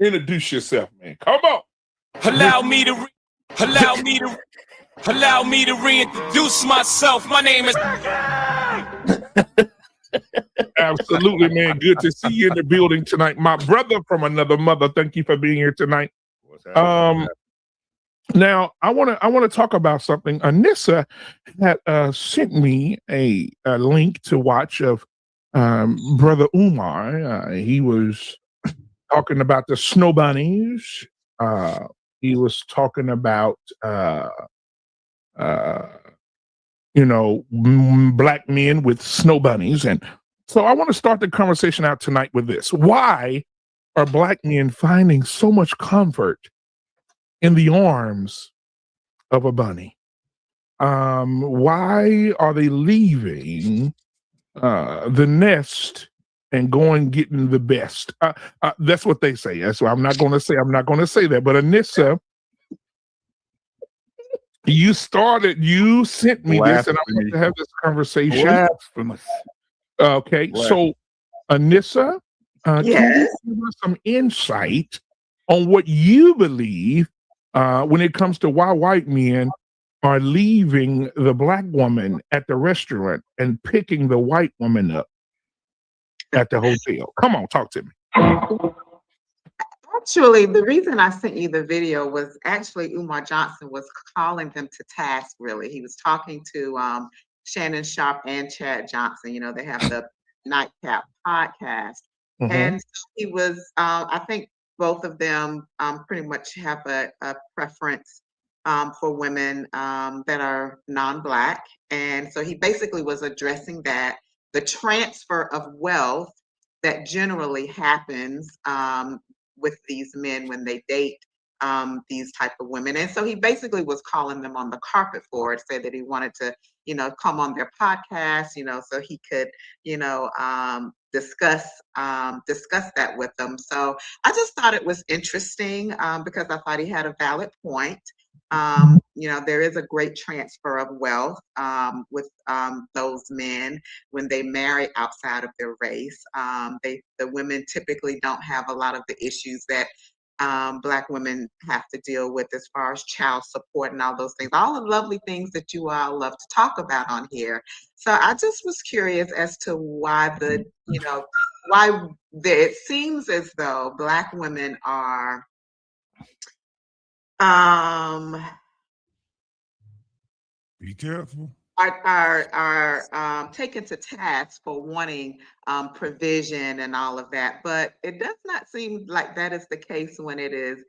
Introduce yourself, man. Come on. Allow me to reintroduce myself. My name is. Absolutely, man. Good to see you in the building tonight, my brother from another mother. Thank you for being here tonight. Now I want to talk about something. Anissa had sent me a link to watch of Brother Umar. He was talking about the snow bunnies. He was talking about black men with snow bunnies. And so I want to start the conversation out tonight with this. Why are black men finding so much comfort in the arms of a bunny? Why are they leaving the nest and getting the best? That's what they say. That's why I'm not going to say that. But Anissa, you sent me this, and I want to have this conversation. Blasphemous. Okay, so Anissa, can you give us some insight on what you believe when it comes to why white men are leaving the black woman at the restaurant and picking the white woman up at the hotel? Come on, talk to me. Actually, the reason I sent you the video was actually Umar Johnson was calling them to task, really. He was talking to Shannon Sharp and Chad Johnson. They have the Nightcap podcast. Mm-hmm. And so he was, I think both of them pretty much have a preference for women that are non-Black. And so he basically was addressing that, the transfer of wealth that generally happens with these men when they date these type of women. And so he basically was calling them on the carpet for it, said that he wanted to, come on their podcast, so he could, discuss that with them. So I just thought it was interesting because I thought he had a valid point. There is a great transfer of wealth with those men when they marry outside of their race. The women typically don't have a lot of the issues that Black women have to deal with as far as child support and all those things, all the lovely things that you all love to talk about on here. So I just was curious as to why it seems as though Black women are be careful. Are taken to task for wanting provision and all of that, but it does not seem like that is the case when it is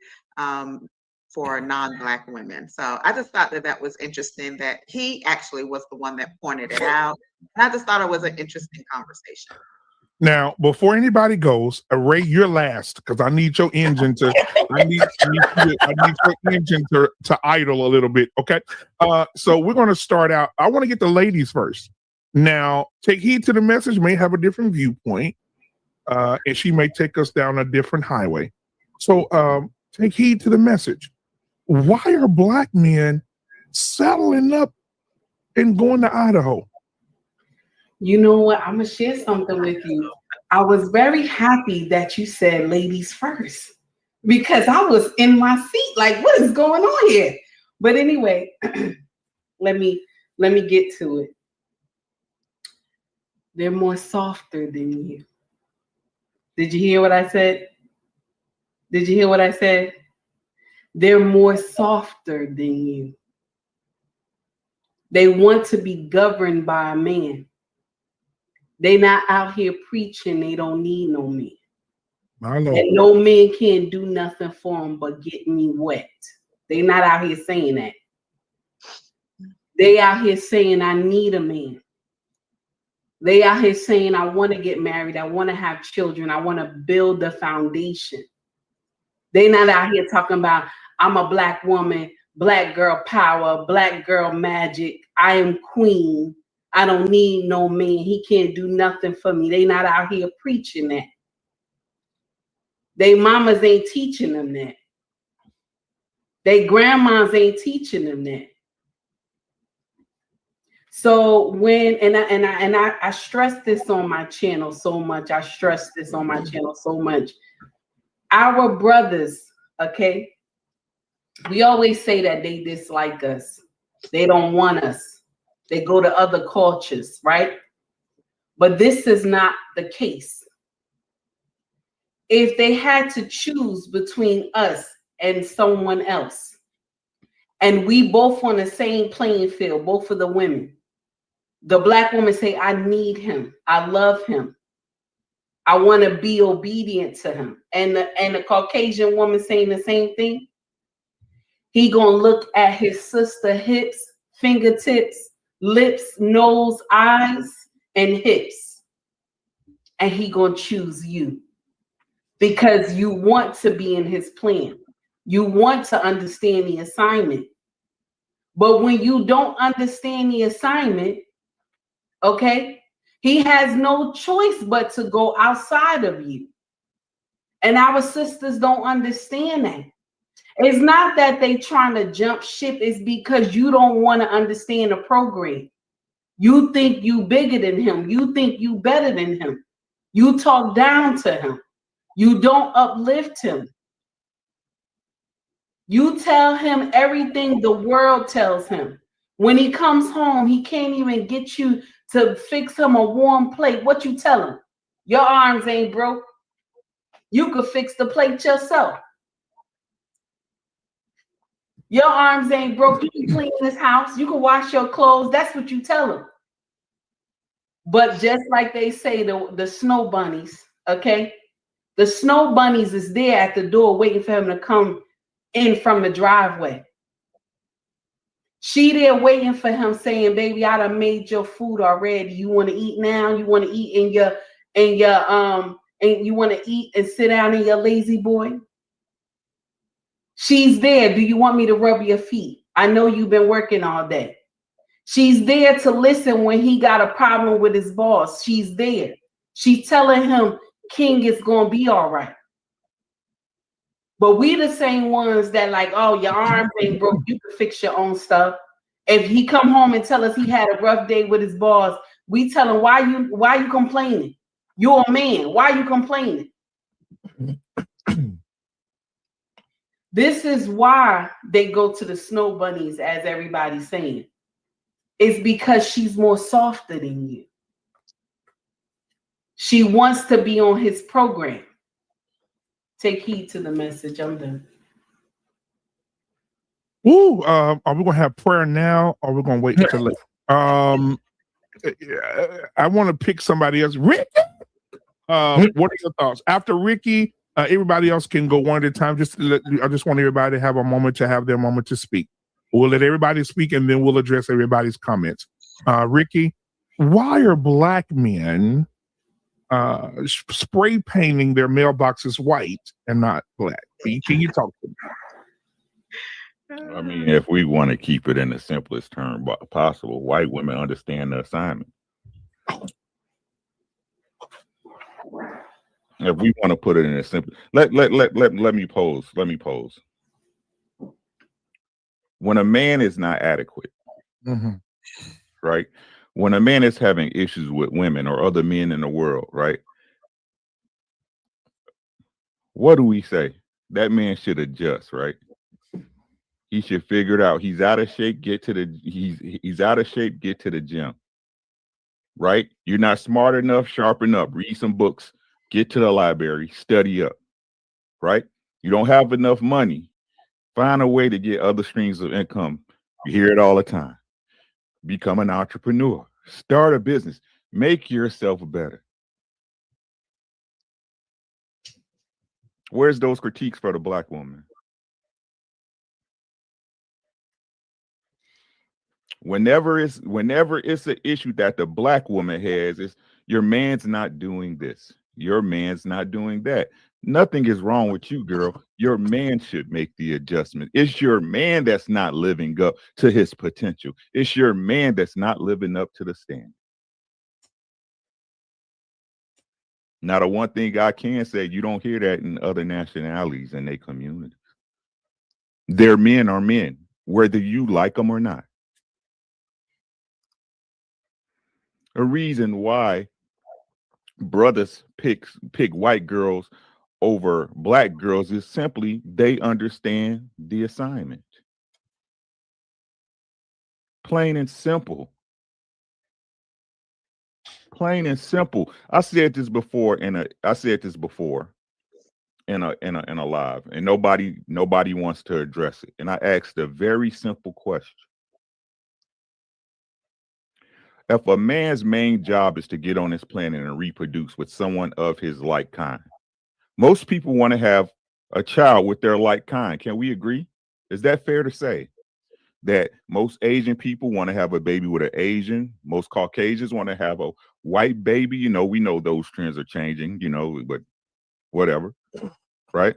for non-Black women. So I just thought that was interesting that he actually was the one that pointed it out. And I just thought it was an interesting conversation. Now, before anybody goes, Ray, you're last because I need your engine to idle a little bit. Okay. So we're going to start out. I want to get the ladies first. Now, take heed to the message, may have a different viewpoint, and she may take us down a different highway. So take heed to the message. Why are Black men settling up and going to Idaho? You know what? I'm going to share something with you. I was very happy that you said ladies first because I was in my seat like, what is going on here? But anyway, let me get to it. They're more softer than you. Did you hear what I said? Did you hear what I said? They're more softer than you. They want to be governed by a man. They not out here preaching they don't need no man. And no man can't do nothing for them but get me wet. They not out here saying that. They out here saying I need a man. They out here saying I want to get married. I want to have children. I want to build the foundation. They not out here talking about I'm a Black woman, Black girl power, Black girl magic. I am queen. I don't need no man. He can't do nothing for me. They not out here preaching that. They mamas ain't teaching them that. They grandmas ain't teaching them that. So when I stress this on my channel so much. our brothers, okay, we always say that they dislike us. They don't want us. They go to other cultures, right? But this is not the case. If they had to choose between us and someone else, and we both on the same playing field, both of the women, the Black woman say, I need him. I love him. I want to be obedient to him. And the Caucasian woman saying the same thing. He gonna look at his sister hips, fingertips, lips, nose, eyes, and hips. And he gonna choose you. Because you want to be in his plan. You want to understand the assignment. But when you don't understand the assignment, okay, he has no choice but to go outside of you. And our sisters don't understand that. It's not that they trying to jump ship. It's because you don't want to understand the program. You think you bigger than him. You think you better than him. You talk down to him. You don't uplift him. You tell him everything the world tells him. When he comes home, he can't even get you to fix him a warm plate. What you tell him? Your arms ain't broke. You could fix the plate yourself. Your arms ain't broke. You can clean this house. You can wash your clothes. That's what you tell him. But just like they say, the snow bunnies, okay? The snow bunnies is there at the door waiting for him to come in from the driveway. She there waiting for him saying, baby, I done made your food already. You want to eat now? You want to eat and you want to eat and sit down in your lazy boy? She's there. Do you want me to rub your feet? I know you've been working all day. She's there to listen when he got a problem with his boss. She's there. She's telling him, King, is going to be all right. But we the same ones that like, oh, your arms ain't broke. You can fix your own stuff. If he come home and tell us he had a rough day with his boss, we tell him, why you complaining? You're a man. Why are you complaining? This is why they go to the snow bunnies, as everybody's saying. It's because she's more softer than you. She wants to be on his program. Take heed to the message. I'm done. Ooh, are we gonna have prayer now, or we're gonna wait until later? I want to pick somebody else. Ricky, what are your thoughts? After Ricky, everybody else can go one at a time. I just want everybody to have a moment to have their moment to speak. We'll let everybody speak, and then we'll address everybody's comments. Ricky, why are Black men spray painting their mailboxes white and not black? Can you talk to me? I mean, if we want to keep it in the simplest term possible, white women understand the assignment. If we want to put it in a simple, let me pose. When a man is not adequate, right? When a man is having issues with women or other men in the world, right? What do we say? That man should adjust, right? He should figure it out. He's out of shape. He's out of shape. Get to the gym, right? You're not smart enough. Sharpen up. Read some books. Get to the library. Study up, right? You don't have enough money. Find a way to get other streams of income. You hear it all the time. Become an entrepreneur. Start a business. Make yourself better. Where's those critiques for the Black woman? Whenever it's an issue that the Black woman has, is your man's not doing this. Your man's not doing that. Nothing is wrong with you, girl. Your man should make the adjustment. It's your man that's not living up to his potential. It's your man that's not living up to the standard. Now, the one thing I can say, you don't hear that in other nationalities in their communities. Their men are men, whether you like them or not. A reason why brothers pick white girls over black girls is simply they understand the assignment. Plain and simple. Plain and simple. I said this before in a live, and nobody wants to address it. And I asked a very simple question. If a man's main job is to get on this planet and reproduce with someone of his like kind, most people want to have a child with their like kind. Can we agree? Is that fair to say? That most Asian people want to have a baby with an Asian. Most Caucasians want to have a white baby. You know, we know those trends are changing, you know, but whatever, right?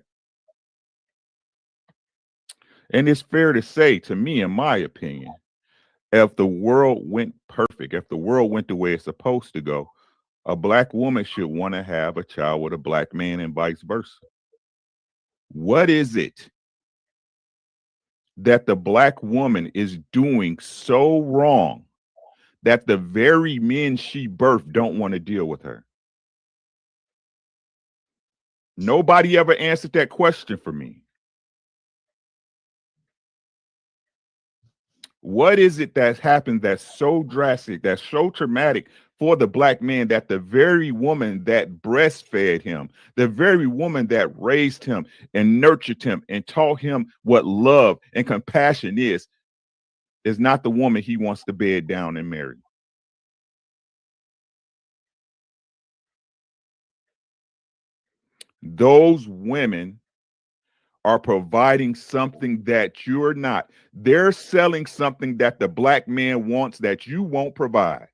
And it's fair to say, to me, in my opinion, if the world went perfect, if the world went the way it's supposed to go, a black woman should want to have a child with a black man and vice versa. What is it that the black woman is doing so wrong that the very men she birthed don't want to deal with her? Nobody ever answered that question for me. What is it that's happened that's so drastic, that's so traumatic for the black man, that the very woman that breastfed him, the very woman that raised him and nurtured him and taught him what love and compassion is not the woman he wants to bed down and marry? Those women are providing something that you're not. They're selling something that the black man wants that you won't provide.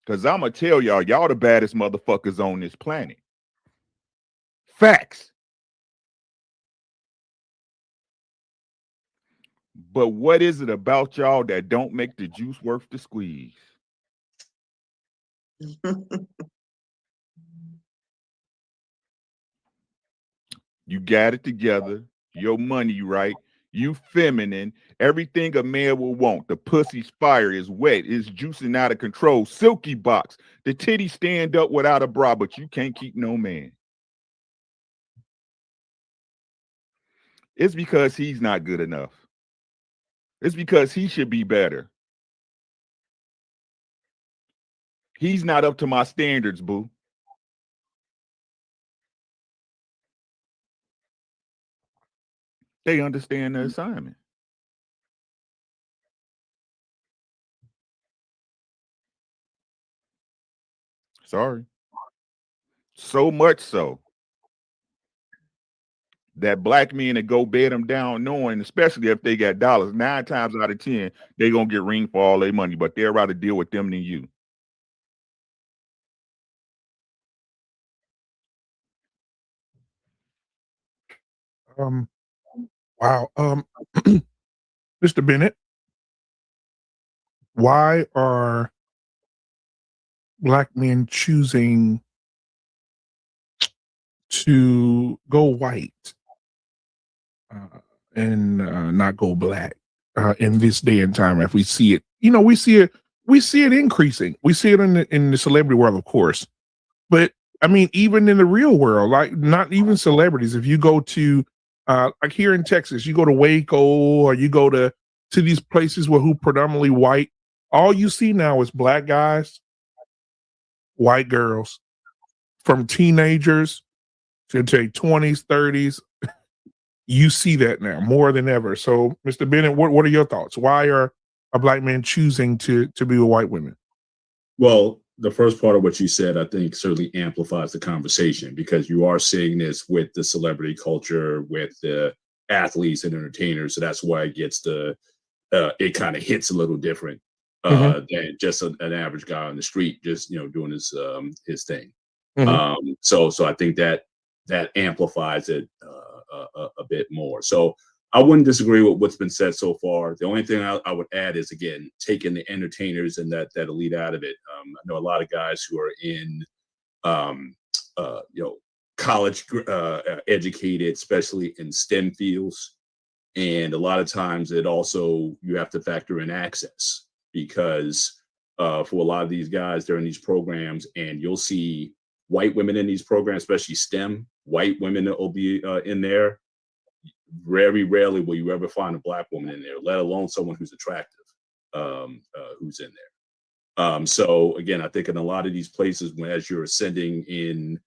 Because I'm going to tell y'all the baddest motherfuckers on this planet. Facts. But what is it about y'all that don't make the juice worth the squeeze? You got it together. Your money right. You feminine. Everything a man will want. The pussy's fire, is wet, is juicing out of control. Silky box. The titty stand up without a bra, but you can't keep no man. It's because he's not good enough. It's because he should be better. He's not up to my standards, boo. They understand the assignment. Sorry. So much so that black men that go bed them down knowing, especially if they got dollars, 9 times out of 10, they gonna get ring for all their money, but they'd rather deal with them than you. Wow. Mr. Bennett, why are black men choosing to go white and not go black in this day and time? If we see it, you know, we see it increasing. We see it in the celebrity world, of course, but I mean, even in the real world, like not even celebrities. If you go to like here in Texas, you go to Waco or you go to these places who predominantly white, all you see now is black guys, white girls, from teenagers to 20s, 30s. You see that now more than ever. So, Mr. Bennett, what are your thoughts? Why are black men choosing to be with white women? Well, the first part of what you said, I think, certainly amplifies the conversation, because you are seeing this with the celebrity culture, with the athletes and entertainers. So that's why it gets it kind of hits a little different than just an average guy on the street, just, you know, doing his thing. So I think that amplifies it a bit more. So I wouldn't disagree with what's been said so far. The only thing I would add is, again, taking the entertainers and that elite out of it. I know a lot of guys who are in, college educated, especially in STEM fields. And a lot of times you have to factor in access, because for a lot of these guys. They're in these programs, and you'll see white women in these programs, especially STEM. White women that will be in there. Very rarely will you ever find a black woman in there, let alone someone who's attractive, who's in there. So again, I think in a lot of these places, when as you're ascending in,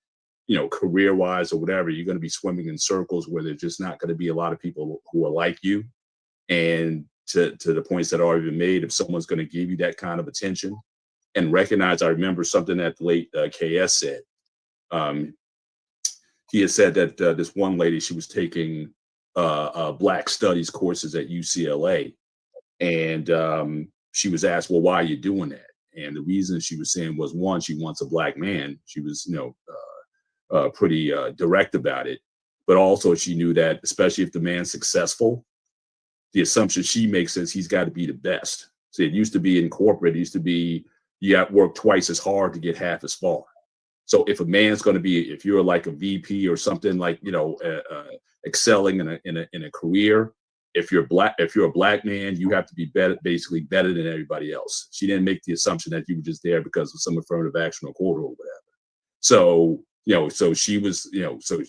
career-wise or whatever, you're going to be swimming in circles where there's just not going to be a lot of people who are like you. And to the points that are already been made, if someone's going to give you that kind of attention and recognize, I remember something that the late KS said. He had said that this one lady, she was taking Black Studies courses at UCLA, and she was asked, well, why are you doing that? And the reason she was saying was, one, she wants a black man. She was, pretty direct about it, but also she knew that, especially if the man's successful, the assumption she makes is he's got to be the best. So it used to be in corporate, it used to be you got to work twice as hard to get half as far. So if a man's going to be, if you're like a VP or something like, excelling in a career, if you're a black man, you have to be basically better than everybody else. She didn't make the assumption that you were just there because of some affirmative action or quota or whatever. So, so she was, so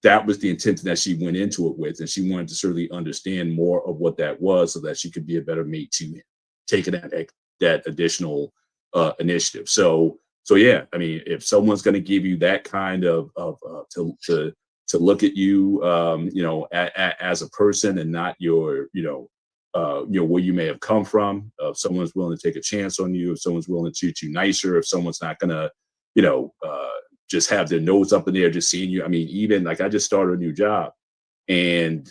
that was the intent that she went into it with, and she wanted to certainly understand more of what that was so that she could be a better mate to him, taking that additional initiative. So yeah, I mean, if someone's going to give you that kind of to look at you, as a person and not your, where you may have come from. If someone's willing to take a chance on you, if someone's willing to treat you nicer, if someone's not going to, just have their nose up in there, just seeing you. I mean, even like I just started a new job, and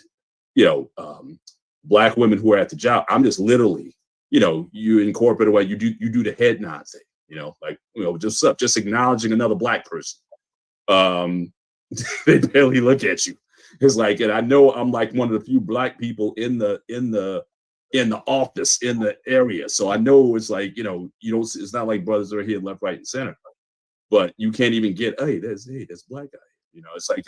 black women who are at the job, I'm just literally, you in corporate way, you do the head nod thing, just acknowledging another black person. They barely look at you. It's like, and I know I'm like one of the few black people in the office, in the area. So I know it's like, it's not like brothers are here left, right, and center. But you can't even get, hey, that's black guy. It's like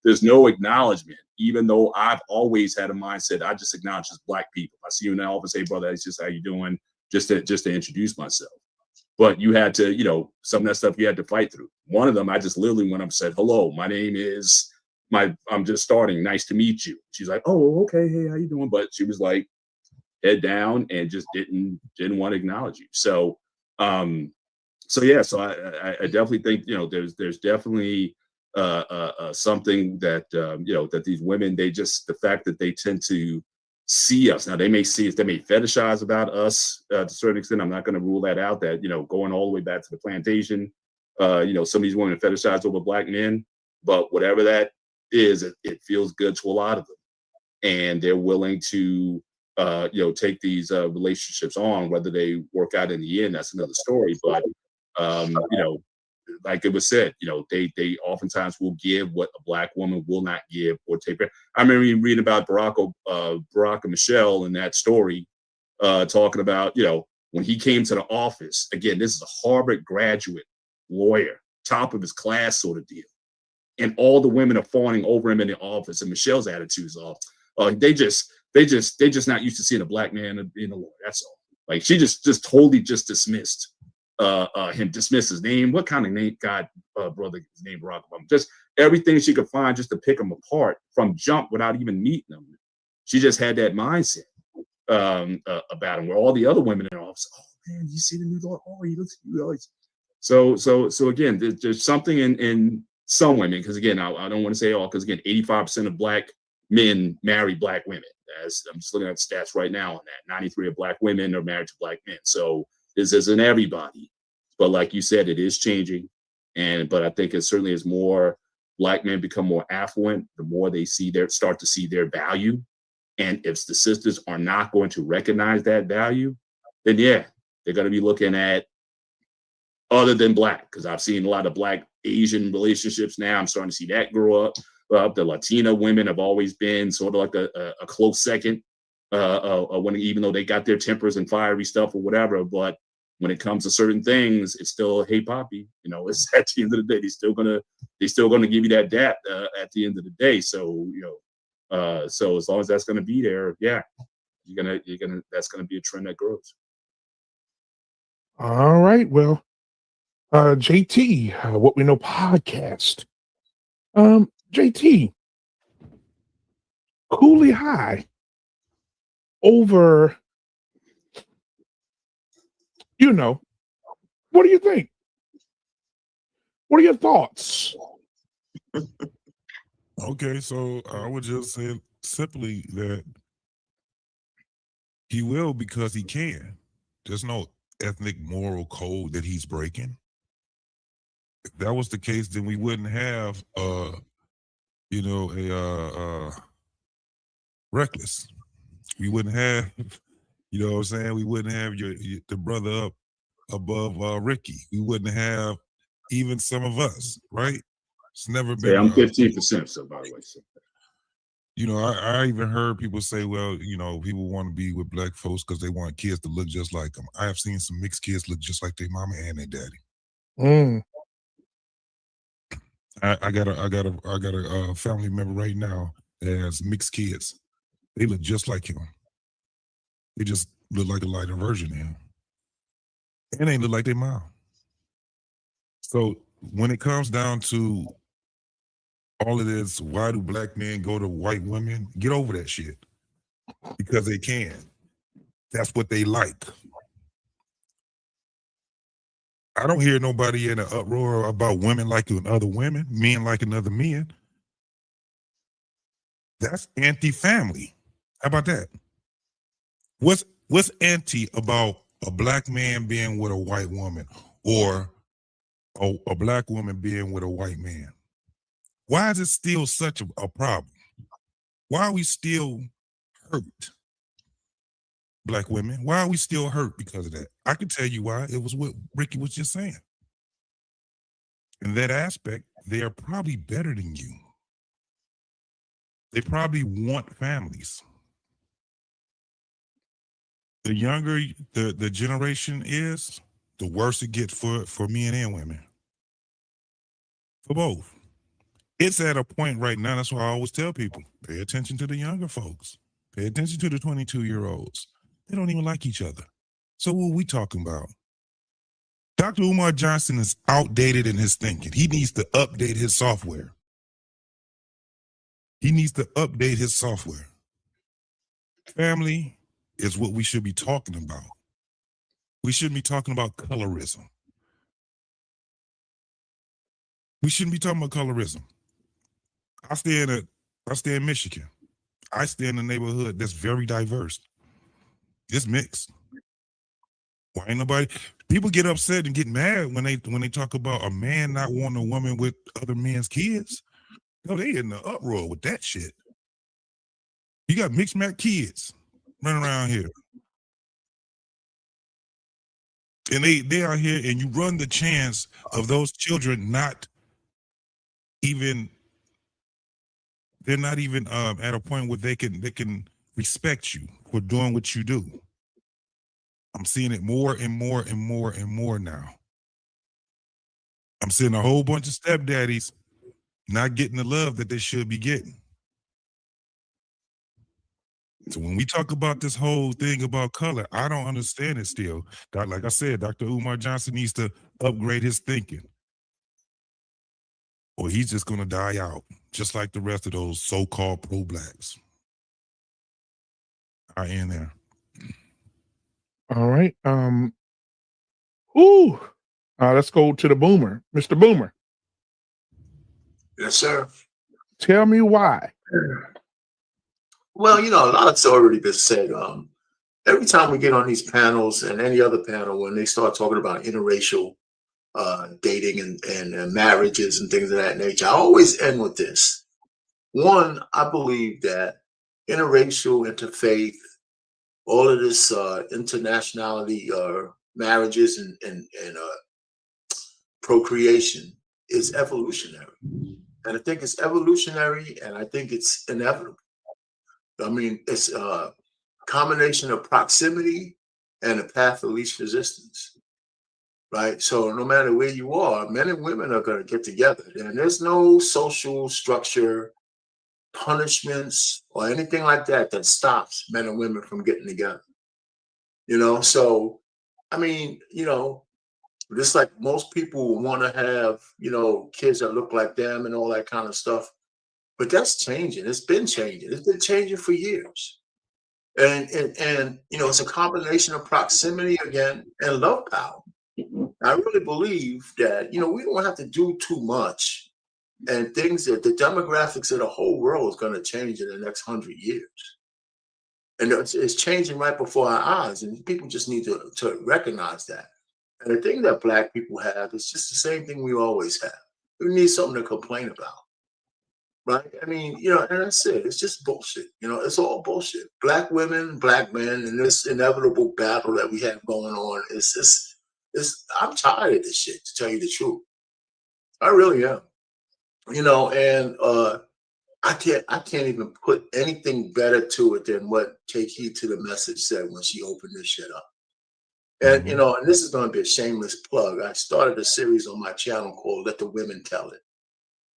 there's no acknowledgement, even though I've always had a mindset, I just acknowledge as black people. I see you in the office, hey brother, that's just how you doing, just to introduce myself. But you had to, some of that stuff you had to fight through. One of them, I just literally went up and said, hello, my name is I'm just starting. Nice to meet you. She's like, oh, okay. Hey, how you doing? But she was like head down and just didn't want to acknowledge you. So yeah, so I definitely think, there's definitely something that, that these women, the fact that they tend to see us. Now they may see us, they may fetishize about us to a certain extent. I'm not going to rule that out, that, going all the way back to the plantation, some of these women fetishize over black men, but whatever that is, it feels good to a lot of them. And they're willing to, take these relationships on, whether they work out in the end, that's another story. But, like it was said, they oftentimes will give what a black woman will not give or take back. I remember reading about Barack and Michelle in that story, talking about, when he came to the office, again, this is a Harvard graduate lawyer, top of his class sort of deal. And all the women are fawning over him in the office. And Michelle's attitude is all, they just not used to seeing a black man in a lawyer. That's all. Like she just totally just dismissed him, dismiss his name. What kind of name, God, brother, his name Barack Obama. Just everything she could find just to pick him apart from jump without even meeting him. She just had that mindset about him. Where all the other women in the office, oh man, you see the new law? Oh, he looks. So again, there's something in some women, because again, I don't want to say all, because again, 85% of black men marry black women. As I'm just looking at the stats right now on that. 93% of black women are married to black men. So this isn't everybody, but like you said, it is changing. But I think it certainly is more black men become more affluent, the more they start to see their value. And if the sisters are not going to recognize that value, then yeah, they're going to be looking at other than black, because I've seen a lot of black Asian relationships now. I'm starting to see that grow up. The Latina women have always been sort of like a close second, even though they got their tempers and fiery stuff or whatever. But when it comes to certain things, it's still, hey, Poppy, it's at the end of the day, they're still gonna give you that dap at the end of the day. So so as long as that's gonna be there, yeah, you're gonna that's gonna be a trend that grows. All right. Well, JT, What We Know podcast. JT, Cooley High over, what do you think? What are your thoughts? Okay, so I would just say simply that he will because he can. There's no ethnic moral code that he's breaking. If that was the case, then we wouldn't have Reckless. We wouldn't have, you know what I'm saying? We wouldn't have the brother up above Ricky. We wouldn't have even some of us, right? It's never been. I'm 15%, so by the way. So. You know, I even heard people say, well, people want to be with black folks because they want kids to look just like them. I have seen some mixed kids look just like their mama and their daddy. I got a family member right now that has mixed kids. They look just like him. They just look like a lighter version of him. And they look like their mom. So when it comes down to all of this, why do black men go to white women? Get over that shit. Because they can. That's what they like. I don't hear nobody in an uproar about women liking other women, men liking other men. That's anti-family. How about that? What's anti about a black man being with a white woman or a black woman being with a white man? Why is it still such a problem? Why are we still hurt? Black women, why are we still hurt because of that? I can tell you why. It was what Ricky was just saying. In that aspect, they are probably better than you. They probably want families. The younger the generation is, the worse it gets for men and women. For both. It's at a point right now, that's why I always tell people, pay attention to the younger folks. Pay attention to the 22-year-olds. They don't even like each other. So what are we talking about? Dr. Umar Johnson is outdated in his thinking. He needs to update his software. Family is what we should be talking about. We shouldn't be talking about colorism. I stay in Michigan. I stay in a neighborhood that's very diverse. It's mixed. Why ain't nobody? People get upset and get mad when they talk about a man not wanting a woman with other men's kids. No, they in the uproar with that shit. You got mixed match kids running around here. And they are here, and you run the chance of those children not even at a point where they can respect you for doing what you do. I'm seeing it more and more and more and more now. I'm seeing a whole bunch of stepdaddies not getting the love that they should be getting. So when we talk about this whole thing about color, I don't understand it still. Like I said, Dr. Umar Johnson needs to upgrade his thinking, or he's just going to die out, just like the rest of those so-called pro-blacks. I end there. All right. Let's go to the Boomer. Mr. Boomer. Yes, sir. Tell me why. Well, a lot's already been said. Every time we get on these panels and any other panel, when they start talking about interracial dating and marriages and things of that nature, I always end with this. One, I believe that interracial, interfaith, all of this internationality, marriages and procreation is evolutionary. And I think it's evolutionary, and I think it's inevitable. I mean, it's a combination of proximity and a path of least resistance, right? So no matter where you are, men and women are going to get together. And there's no social structure, punishments, or anything like that that stops men and women from getting together. So I mean, just like most people want to have, kids that look like them and all that kind of stuff. But that's changing. It's been changing. It's been changing for years. And it's a combination of proximity again and love power. I really believe that, we don't have to do too much, and things that the demographics of the whole world is going to change in the next 100 years. And it's changing right before our eyes, and people just need to recognize that. And the thing that Black people have is just the same thing we always have. We need something to complain about. Right? I mean, and that's it. It's just bullshit. It's all bullshit. Black women, Black men, and this inevitable battle that we have going on is just, I'm tired of this shit, to tell you the truth. I really am. And I can't even put anything better to it than what Take Heed to the Message said when she opened this shit up. And, and this is going to be a shameless plug. I started a series on my channel called Let the Women Tell It.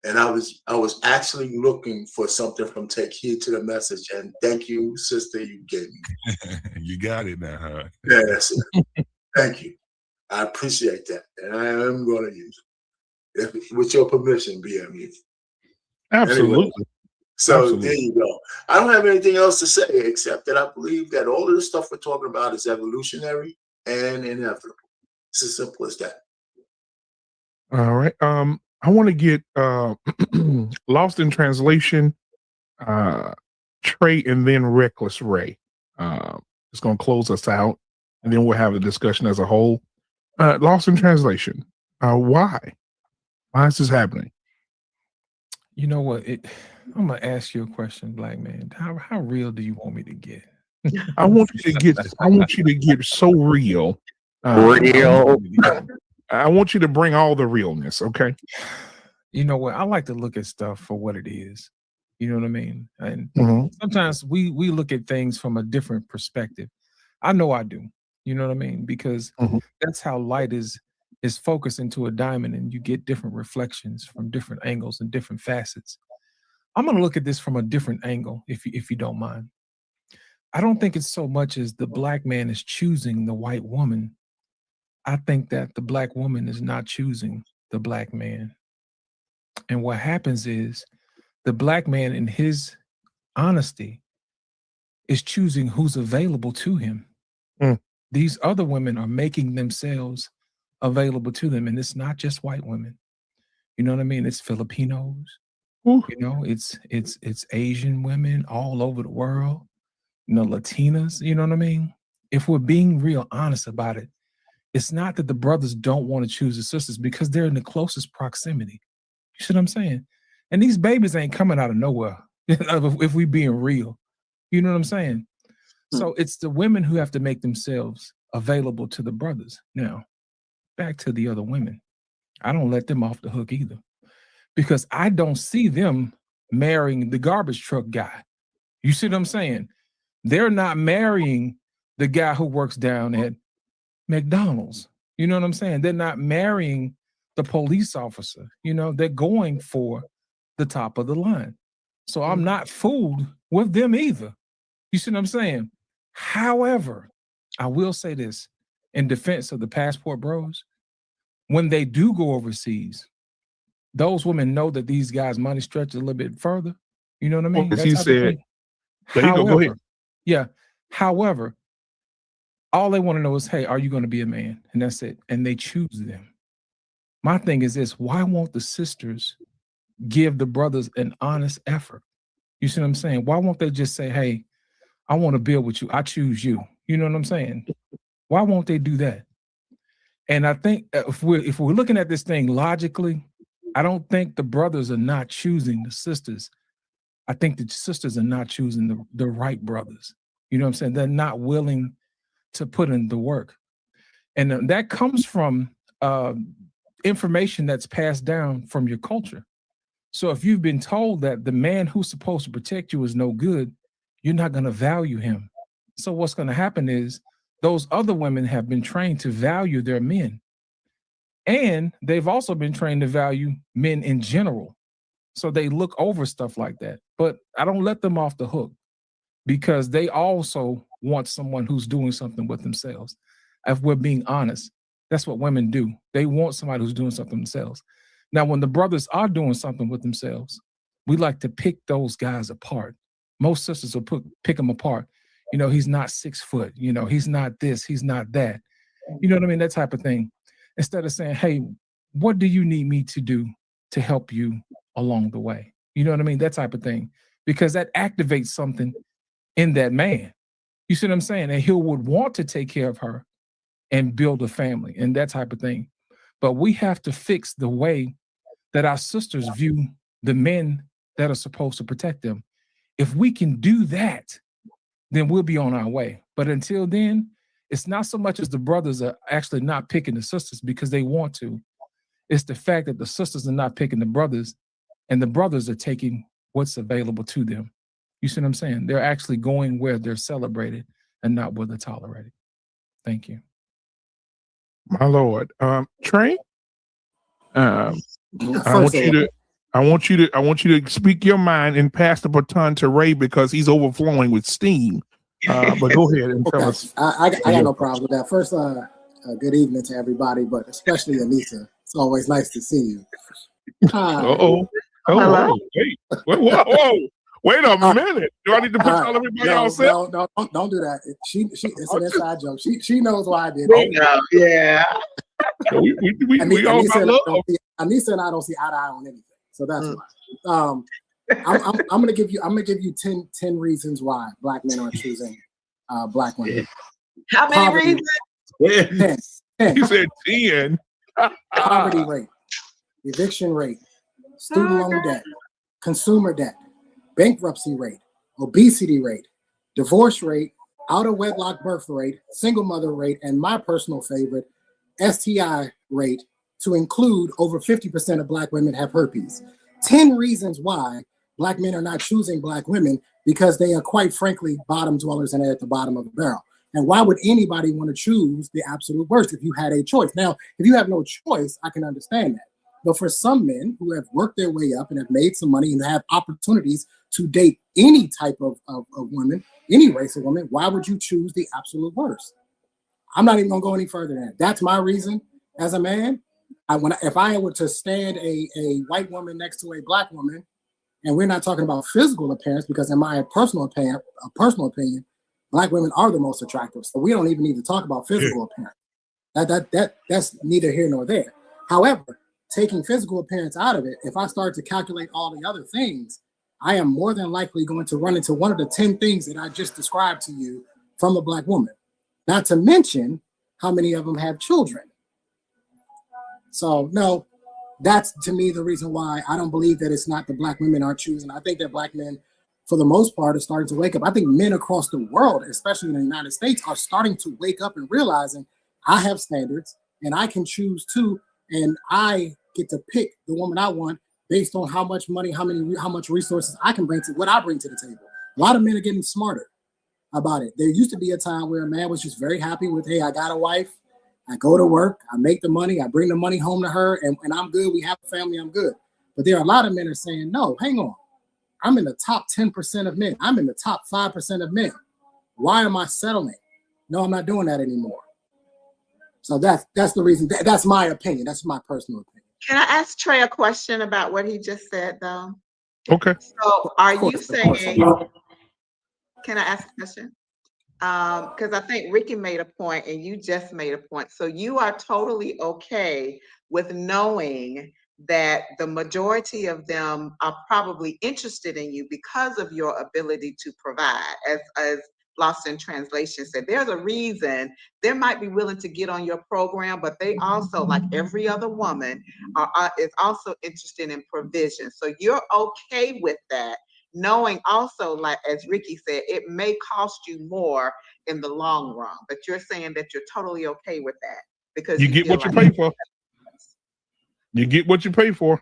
And I was actually looking for something from Take Heed to the Message. And thank you, sister, you gave me. You got it now, huh? Yeah, that's it. Thank you. I appreciate that. And I am going to use it. With your permission, BMU. Absolutely. Anyway, so Absolutely. There you go. I don't have anything else to say except that I believe that all of the stuff we're talking about is evolutionary and inevitable. It's as simple as that. All right. I want to get Lost in Translation, Trey, and then Reckless Ray. It's going to close us out, and then we'll have a discussion as a whole. Lost in Translation. Why? Why is this happening? You know what? I'm gonna ask you a question, Black Man. How real do you want me to get? I want you to get so real. Real. I want you to bring all the realness, okay? You know what? I like to look at stuff for what it is. You know what I mean? And sometimes we look at things from a different perspective. I know I do. You know what I mean? Because that's how light is focused into a diamond, and you get different reflections from different angles and different facets. I'm going to look at this from a different angle, if you don't mind. I don't think it's so much as the Black man is choosing the white woman. I think that the Black woman is not choosing the Black man. And what happens is the Black man, in his honesty, is choosing who's available to him. These other women are making themselves available to them. And it's not just white women. You know what I mean? It's Filipinos. You know, it's Asian women all over the world. You know, Latinas. You know what I mean? If we're being real honest about it, it's not that the brothers don't want to choose the sisters, because they're in the closest proximity. You see what I'm saying? And these babies ain't coming out of nowhere, if we being real. You know what I'm saying? So it's the women who have to make themselves available to the brothers. Now, back to the other women. I don't let them off the hook either, because I don't see them marrying the garbage truck guy. You see what I'm saying? They're not marrying the guy who works down at McDonald's. You know what I'm saying? They're not marrying the police officer. You know, they're going for the top of the line. So I'm not fooled with them either. You see what I'm saying? However, I will say this in defense of the passport bros. When they do go overseas, those women know that these guys' money stretches a little bit further. You know what I mean? As you said, go ahead. Yeah. However, all they want to know is, hey, are you going to be a man? And that's it. And they choose them. My thing is this: why won't the sisters give the brothers an honest effort? You see what I'm saying? Why won't they just say, hey, I want to build with you. I choose you. You know what I'm saying? Why won't they do that? And I think if we're looking at this thing logically, I don't think the brothers are not choosing the sisters. I think the sisters are not choosing the right brothers. You know what I'm saying? They're not willing to put in the work. And that comes from information that's passed down from your culture. So if you've been told that the man who's supposed to protect you is no good, you're not going to value him. So what's going to happen is those other women have been trained to value their men. And they've also been trained to value men in general. So they look over stuff like that. But I don't let them off the hook, because they also want someone who's doing something with themselves. If we're being honest, that's what women do. They want somebody who's doing something themselves. Now, when the brothers are doing something with themselves, we like to pick those guys apart. Most sisters will pick them apart. You know, he's not 6 foot. You know, he's not this, he's not that. You know what I mean? That type of thing. Instead of saying, hey, what do you need me to do to help you along the way? You know what I mean? That type of thing. Because that activates something in that man. You see what I'm saying? And he would want to take care of her and build a family and that type of thing. But we have to fix the way that our sisters view the men that are supposed to protect them. If we can do that, then we'll be on our way. But until then, it's not so much as the brothers are actually not picking the sisters because they want to. It's the fact that the sisters are not picking the brothers and the brothers are taking what's available to them. You see what I'm saying? They're actually going where they're celebrated and not where they're tolerated. Thank you. My Lord. Trey, I want you to speak your mind and pass the baton to Ray because he's overflowing with steam. But go ahead and tell us. I got no problem with that. First, good evening to everybody, but especially Anissa. It's always nice to see you. Hello. Whoa. Wait a minute. Do I need to put everybody on set? No, don't do that. It's an inside joke. She knows why I did it. Yeah. We all got love. Anissa and I don't see eye to eye on anything. So that's why. I'm gonna give you 10 reasons why Black men are choosing Black women. How many reasons? 10. You said 10. Poverty rate, eviction rate, student loan debt, consumer debt, bankruptcy rate, obesity rate, divorce rate, out of wedlock birth rate, single mother rate, and my personal favorite, STI rate, to include over 50% of Black women have herpes. 10 reasons why Black men are not choosing Black women, because they are quite frankly bottom dwellers and they're at the bottom of the barrel. And why would anybody want to choose the absolute worst if you had a choice? Now, if you have no choice, I can understand that. But for some men who have worked their way up and have made some money and have opportunities to date any type of women, any race of women, why would you choose the absolute worst? I'm not even going to go any further than that. That's my reason as a man. If I were to stand a white woman next to a Black woman, and we're not talking about physical appearance, because in my personal opinion, Black women are the most attractive. So we don't even need to talk about physical appearance. That's neither here nor there. However, taking physical appearance out of it, if I start to calculate all the other things, I am more than likely going to run into one of the 10 things that I just described to you from a Black woman. Not to mention how many of them have children. So no, that's to me the reason why I don't believe that it's not the Black women are choosing. I think that Black men, for the most part, are starting to wake up. I think men across the world, especially in the United States, are starting to wake up and realizing I have standards and I can choose too, and I get to pick the woman I want based on how much money, how much resources I can bring to what I bring to the table. A lot of men are getting smarter about it. There used to be a time where a man was just very happy with, hey, I got a wife, I go to work, I make the money, I bring the money home to her, and I'm good. We have a family, I'm good. But there are a lot of men are saying, no, hang on. I'm in the top 10% of men. I'm in the top 5% of men. Why am I settling? No, I'm not doing that anymore. So that's the reason. That's my opinion. That's my personal opinion. Can I ask Trey a question about what he just said, though? Okay. So are you saying, can I ask a question? Because I think Ricky made a point and you just made a point. So you are totally okay with knowing that the majority of them are probably interested in you because of your ability to provide. As Lost in Translation said, there's a reason they might be willing to get on your program, but they also, like every other woman, is also interested in provision. So you're okay with that, knowing also, like as Ricky said, it may cost you more in the long run, but you're saying that you're totally okay with that because you get what you pay for. You get what you pay for.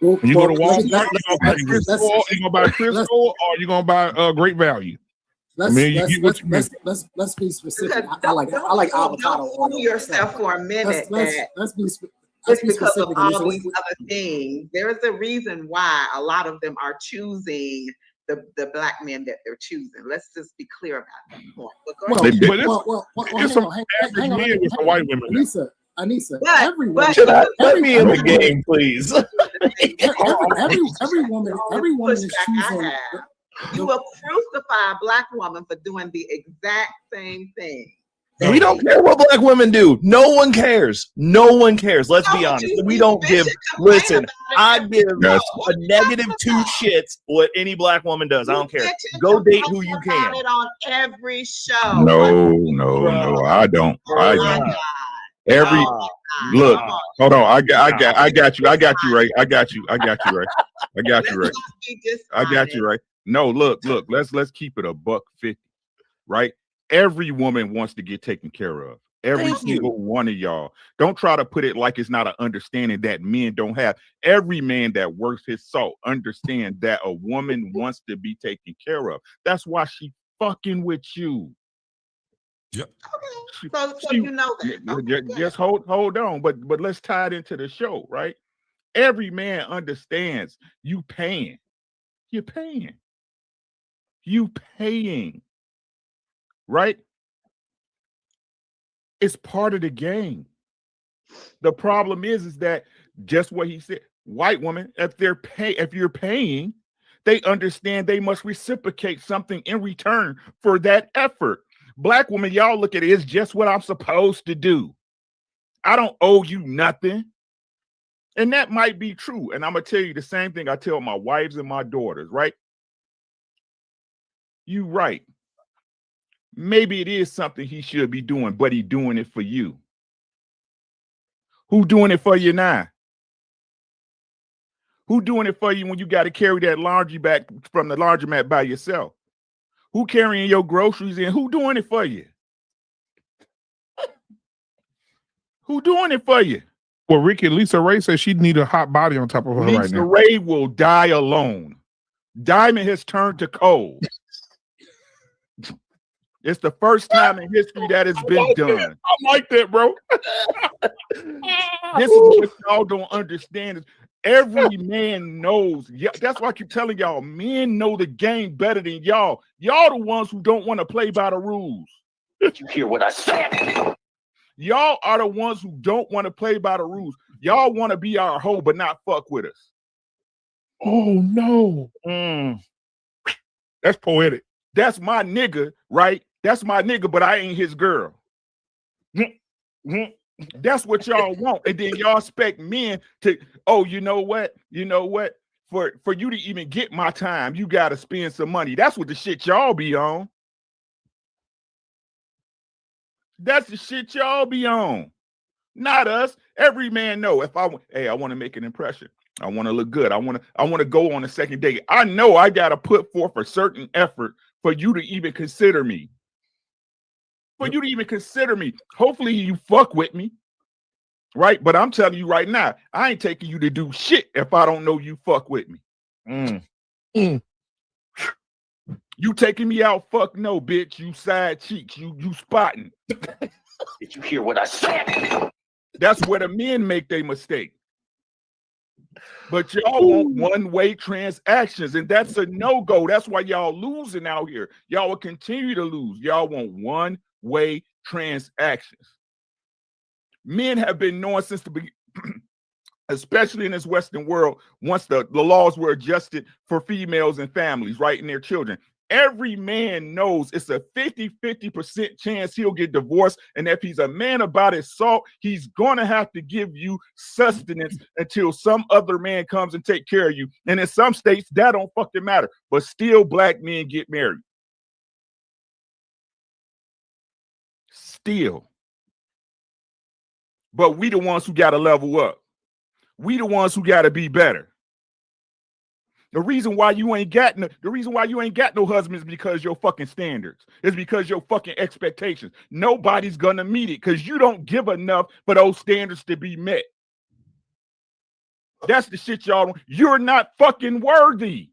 You go to Walmart, you're gonna buy Crisco, or you're gonna buy Great Value. Let's be specific. I like avocado oil. Fool yourself for a minute. Let's be because specific. Of all these other things, there is a reason why a lot of them are choosing the black men that they're choosing. Let's just be clear about that point. But go Well, ahead. It's some average men with some white women. Anissa, But- every but- woman, Let me in the game, please. every woman is choosing. You will crucify a black woman for doing the exact same thing. We don't care what black women do. No one cares. No one cares. Let's be honest. We don't give. Listen, I give a negative 2 shits what any black woman does. I don't care. Go date who you can. About it on every show. No, I don't. Every look, hold on. I got you right. I got you right. No, look. Let's keep it $150, right? Every woman wants to get taken care of. Every single one of y'all. Don't try to put it like it's not an understanding that men don't have. Every man that works his salt understands that a woman wants to be taken care of. That's why she fucking with you. Yep. Okay. So you know that. Just hold on, but let's tie it into the show, right? Every man understands you paying. You're paying. You paying. Right? It's part of the game. The problem is that just what he said, white women, if you're paying, they understand they must reciprocate something in return for that effort. Black women, y'all look at it, it's just what I'm supposed to do. I don't owe you nothing. And that might be true. And I'm going to tell you the same thing I tell my wives and my daughters, right? You right. Maybe it is something he should be doing, but he's doing it for you. Who doing it for you now? Who doing it for you when you got to carry that laundry back from the laundromat by yourself? Who carrying your groceries in? Who doing it for you? Who doing it for you? Well, Lisa Ray says she'd need a hot body on top of her right now. Lisa Ray will die alone. Diamond has turned to coal. It's the first time in history that has been done. I like that, bro. This is what y'all don't understand. Every man knows. Yeah, that's why I keep telling y'all, men know the game better than y'all. Y'all the ones who don't want to play by the rules. Did you hear what I said? Y'all are the ones who don't want to play by the rules. Y'all want to be our hoe, but not fuck with us. Oh, no. That's poetic. That's my nigga, right? That's my nigga, but I ain't his girl. That's what y'all want. And then y'all expect men to, oh, you know what? For you to even get my time, you got to spend some money. That's what the shit y'all be on. That's the shit y'all be on. Not us. Every man know if I want to make an impression. I want to look good. I want to go on a second date. I know I got to put forth a certain effort for you to even consider me. Hopefully you fuck with me. Right? But I'm telling you right now, I ain't taking you to do shit if I don't know you fuck with me. You taking me out? Fuck no, bitch. You side cheeks. You spotting. Did you hear what I said? That's where the men make their mistake. But y'all want one-way transactions, and that's a no-go. That's why y'all losing out here. Y'all will continue to lose. Y'all want one-way transactions. Men have been knowing since the beginning, especially in this Western world, once the laws were adjusted for females and families, right, and their children. Every man knows it's a 50% chance he'll get divorced. And if he's a man about his salt, he's going to have to give you sustenance until some other man comes and take care of you. And in some states, that don't fucking matter. But still, black men get married. Still. But we the ones who got to level up. We the ones who got to be better. The reason why you ain't got no husband is because your fucking standards. It's because your fucking expectations. Nobody's gonna meet it because you don't give enough for those standards to be met. That's the shit y'all don't. You're not fucking worthy.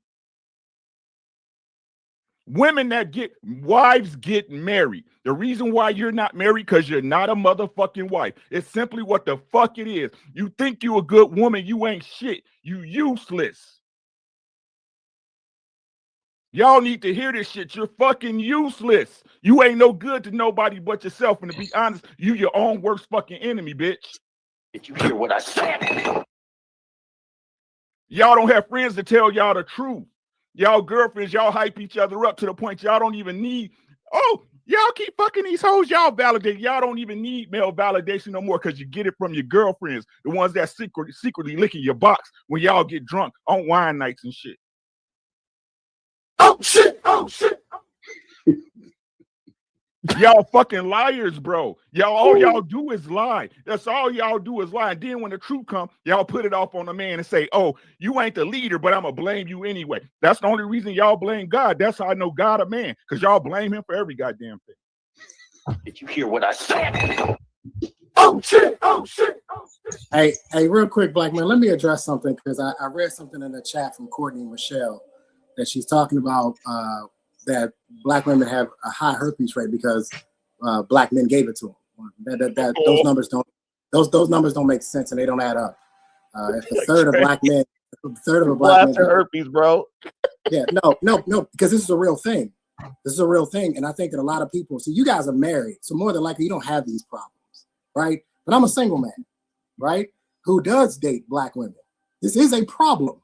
Women that get wives get married. The reason why you're not married because you're not a motherfucking wife. It's simply what the fuck it is. You think you a good woman, you ain't shit. You useless. Y'all need to hear this shit. You're fucking useless. You ain't no good to nobody but yourself. And to be honest, you your own worst fucking enemy, bitch. Did you hear what I said? Y'all don't have friends to tell y'all the truth. Y'all girlfriends, y'all hype each other up to the point y'all don't even need. Oh, y'all keep fucking these hoes. Y'all validate. Y'all don't even need male validation no more because you get it from your girlfriends, the ones that secretly licking your box when y'all get drunk on wine nights and shit. Oh shit! Oh shit! Y'all fucking liars, bro. All y'all do is lie. That's all y'all do is lie. And then when the truth comes, y'all put it off on the man and say, oh, you ain't the leader, but I'm going to blame you anyway. That's the only reason y'all blame God. That's how I know God a man, because y'all blame him for every goddamn thing. Did you hear what I said? Oh, shit. Oh, shit. Oh, shit. Hey, real quick, Black Man, let me address something, because I read something in the chat from Courtney Michelle that she's talking about that Black women have a high herpes rate because Black men gave it to them. Those numbers don't make sense and they don't add up. If a third of Black men, herpes, bro. Yeah, no, because this is a real thing. This is a real thing, and I think that a lot of people. See, you guys are married, so more than likely you don't have these problems, right? But I'm a single man, right, who does date Black women. This is a problem.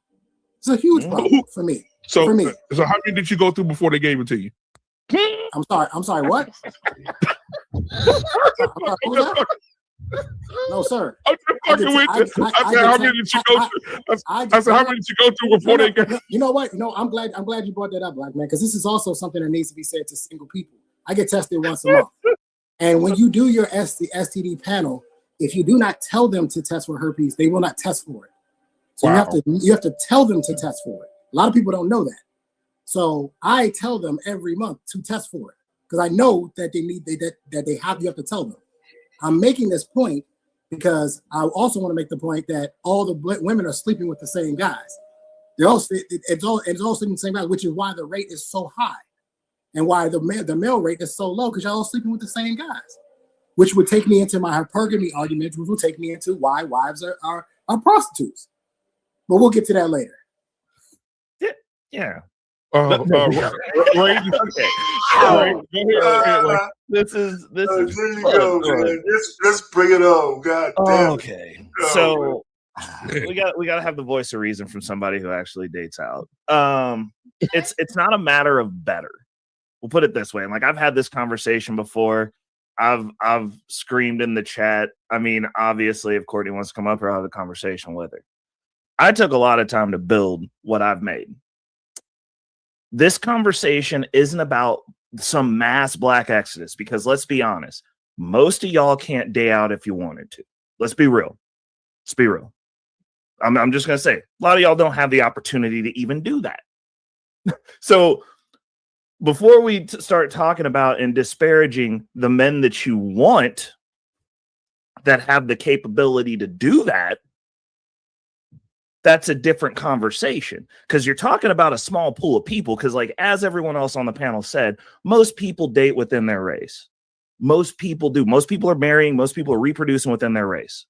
It's a huge problem for me. So how many did you go through before they gave it to you? I'm sorry, what? No, sir. I'm just fucking with you. I said, how many did you go through? I said, how many did you go through before they gave? You know what? I'm glad you brought that up, Black Man, because this is also something that needs to be said to single people. I get tested once a month. And when you do your STD panel, if you do not tell them to test for herpes, they will not test for it. So you have to tell them to test for it. A lot of people don't know that. So I tell them every month to test for it because I know that you have to tell them. I'm making this point because I also want to make the point that all the women are sleeping with the same guys. It's all sleeping with the same guys, which is why the rate is so high and why the male rate is so low because y'all all sleeping with the same guys, which would take me into my hypergamy argument, which will take me into why wives are prostitutes. But we'll get to that later. Yeah. This is there you go, man. Let's bring it on. God damn. Okay. So we got to have the voice of reason from somebody who actually dates out. It's not a matter of better. We'll put it this way. Like I've had this conversation before. I've screamed in the chat. I mean, obviously, if Courtney wants to come up here, I'll have a conversation with her. I took a lot of time to build what I've made. This conversation isn't about some mass Black exodus because let's be honest, most of y'all can't day out if you wanted to. Let's be real. Let's be real. I'm just going to say, a lot of y'all don't have the opportunity to even do that. So before we start talking about and disparaging the men that you want that have the capability to do that, that's a different conversation because you're talking about a small pool of people. Because like, as everyone else on the panel said, most people date within their race. Most people do. Most people are marrying. Most people are reproducing within their race.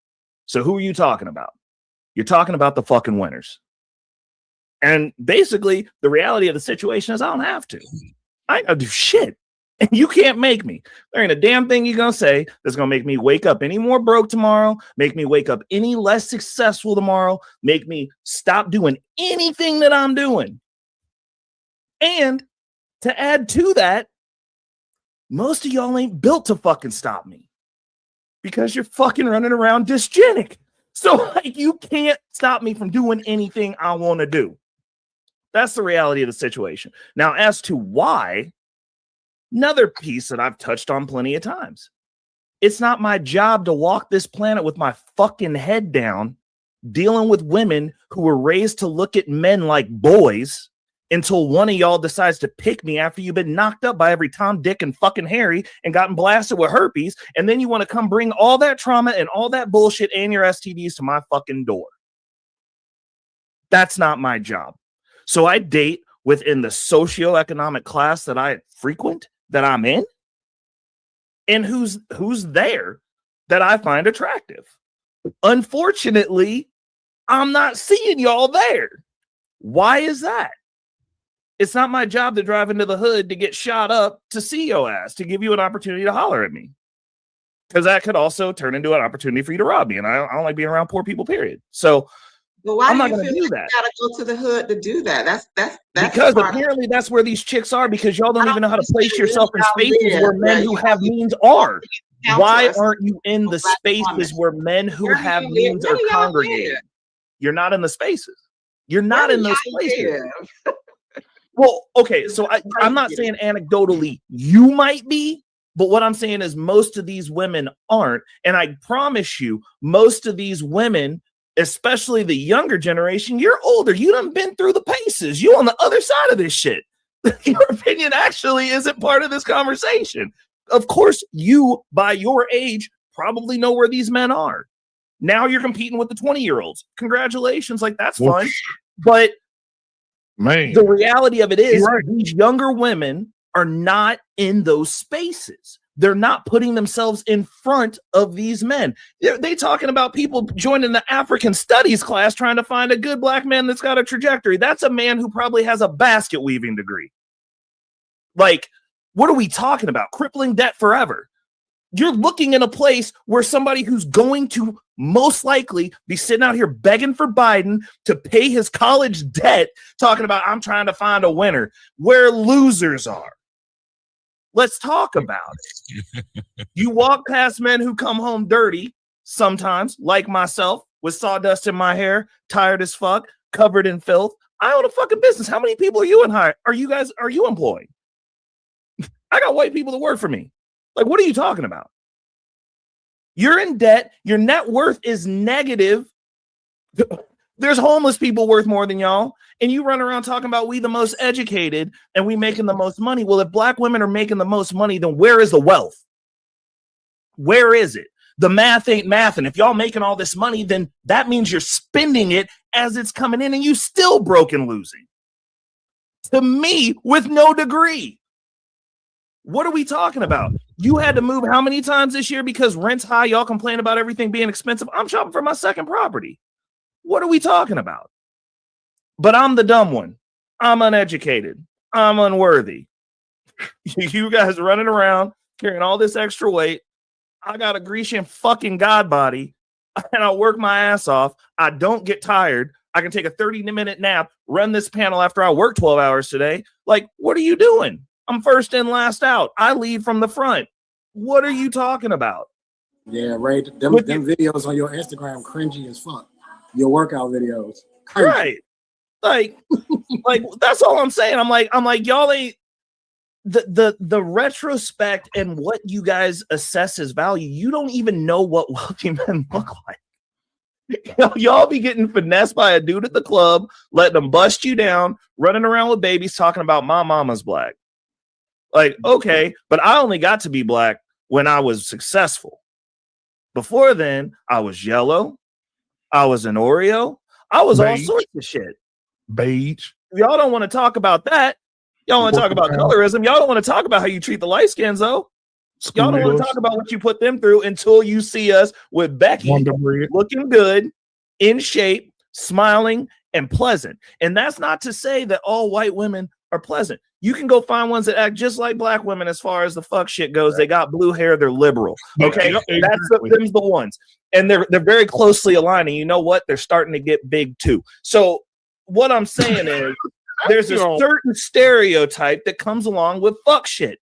So who are you talking about? You're talking about the fucking winners. And basically the reality of the situation is I don't have to. I ain't gonna do shit. And you can't make me. There ain't a damn thing you're going to say that's going to make me wake up any more broke tomorrow, make me wake up any less successful tomorrow, make me stop doing anything that I'm doing. And to add to that, most of y'all ain't built to fucking stop me because you're fucking running around dysgenic. So like you can't stop me from doing anything I want to do. That's the reality of the situation. Now, as to why, another piece that I've touched on plenty of times. It's not my job to walk this planet with my fucking head down, dealing with women who were raised to look at men like boys until one of y'all decides to pick me after you've been knocked up by every Tom, Dick, and fucking Harry and gotten blasted with herpes. And then you want to come bring all that trauma and all that bullshit and your STDs to my fucking door. That's not my job. So I date within the socioeconomic class that I frequent, that I'm in, and who's there that I find attractive. Unfortunately, I'm not seeing y'all there. Why is that? It's not my job to drive into the hood to get shot up to see your ass, to give you an opportunity to holler at me. Because that could also turn into an opportunity for you to rob me. And I don't like being around poor people, period. So but why I'm do not you going to feel do like that. you gotta go to the hood to do that? That's because apparently that's where these chicks are, because y'all don't even know how to place yourself in spaces where men who have means are. Why aren't you in the spaces where men who have means are congregating? You're not in the spaces. You're not in those places. Well, okay, so I'm not saying anecdotally you might be, but what I'm saying is most of these women aren't. And I promise you, most of these women, especially the younger generation, you're older. You done been through the paces. You on the other side of this shit. Your opinion actually isn't part of this conversation. Of course, you, by your age, probably know where these men are. Now you're competing with the 20-year-olds. Congratulations, like that's fun. But man, the reality of it is these younger women are not in those spaces. They're not putting themselves in front of these men. They talking about people joining the African studies class trying to find a good black man that's got a trajectory. That's a man who probably has a basket weaving degree. Like, what are we talking about? Crippling debt forever. You're looking in a place where somebody who's going to most likely be sitting out here begging for Biden to pay his college debt, talking about, I'm trying to find a winner, where losers are. Let's talk about it. You walk past men who come home dirty sometimes, like myself, with sawdust in my hair, tired as fuck, covered in filth. I own a fucking business. How many people are you are you employing? I got white people that work for me. Like, what are you talking about? You're in debt. Your net worth is negative. There's homeless people worth more than y'all. And you run around talking about we the most educated and we making the most money. Well, if black women are making the most money, then where is the wealth? Where is it? The math ain't math. And if y'all making all this money, then that means you're spending it as it's coming in and you still broke and losing. To me, with no degree. What are we talking about? You had to move how many times this year because rent's high? Y'all complain about everything being expensive. I'm shopping for my second property. What are we talking about? But I'm the dumb one. I'm uneducated. I'm unworthy. You guys running around carrying all this extra weight. I got a Grecian fucking god body and I work my ass off. I don't get tired. I can take a 30-minute nap, run this panel after I work 12 hours today. Like, what are you doing? I'm first in, last out. I lead from the front. What are you talking about? Yeah, right. Them videos on your Instagram cringy as fuck. Your workout videos. Cringy. Right. Like that's all I'm saying. I'm like, y'all ain't the retrospect and what you guys assess as value. You don't even know what wealthy men look like. Y'all be getting finessed by a dude at the club, letting them bust you down, running around with babies, talking about my mama's black. Like, okay, but I only got to be black when I was successful. Before then, I was yellow. I was an Oreo. I was all sorts of shit. Beige. Y'all don't want to talk about that. Y'all want to talk about colorism. Y'all don't want to talk about how you treat the light skins, though. Y'all don't want to talk about what you put them through until you see us with Becky looking good, in shape, smiling, and pleasant. And that's not to say that all white women are pleasant. You can go find ones that act just like black women as far as the fuck shit goes. They got blue hair. They're liberal. Okay, them's the ones. And they're very closely aligned. And you know what? They're starting to get big too. So what I'm saying is there's a certain stereotype that comes along with fuck shit.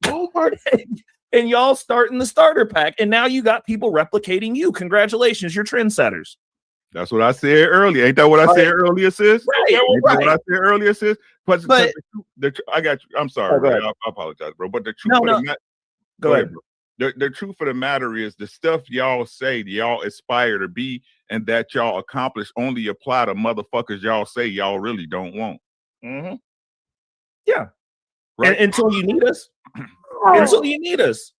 And y'all starting the starter pack. And now you got people replicating you. Congratulations. You're trendsetters. That's what I said earlier. Ain't that what I said earlier, sis? Right. Ain't that what I said earlier, sis? But I got you. I'm sorry, bro. I apologize, bro. But the truth Go ahead. Bro. The truth of the matter is the stuff y'all say y'all aspire to be and that y'all accomplish only apply to motherfuckers y'all say y'all really don't want. Mm-hmm. Yeah. Right. And until you need us. Until you need us.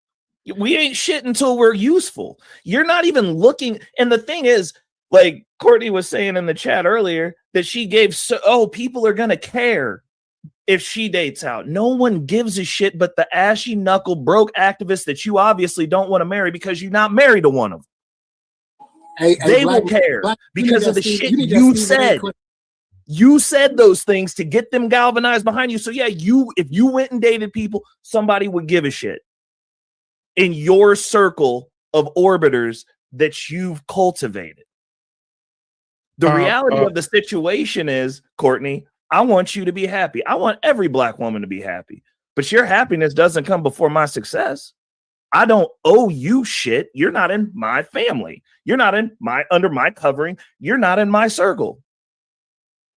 We ain't shit until we're useful. You're not even looking. And the thing is, like Courtney was saying in the chat earlier, that she gave people are gonna care if she dates out. No one gives a shit but the ashy knuckle broke activists that you obviously don't want to marry because you're not married to one of them. They will care because of the shit you said. You said those things to get them galvanized behind you. So yeah, if you went and dated people, somebody would give a shit in your circle of orbiters that you've cultivated. The reality of the situation is, Courtney, I want you to be happy. I want every Black woman to be happy, but your happiness doesn't come before my success. I don't owe you shit. You're not in my family. You're not under my covering. You're not in my circle.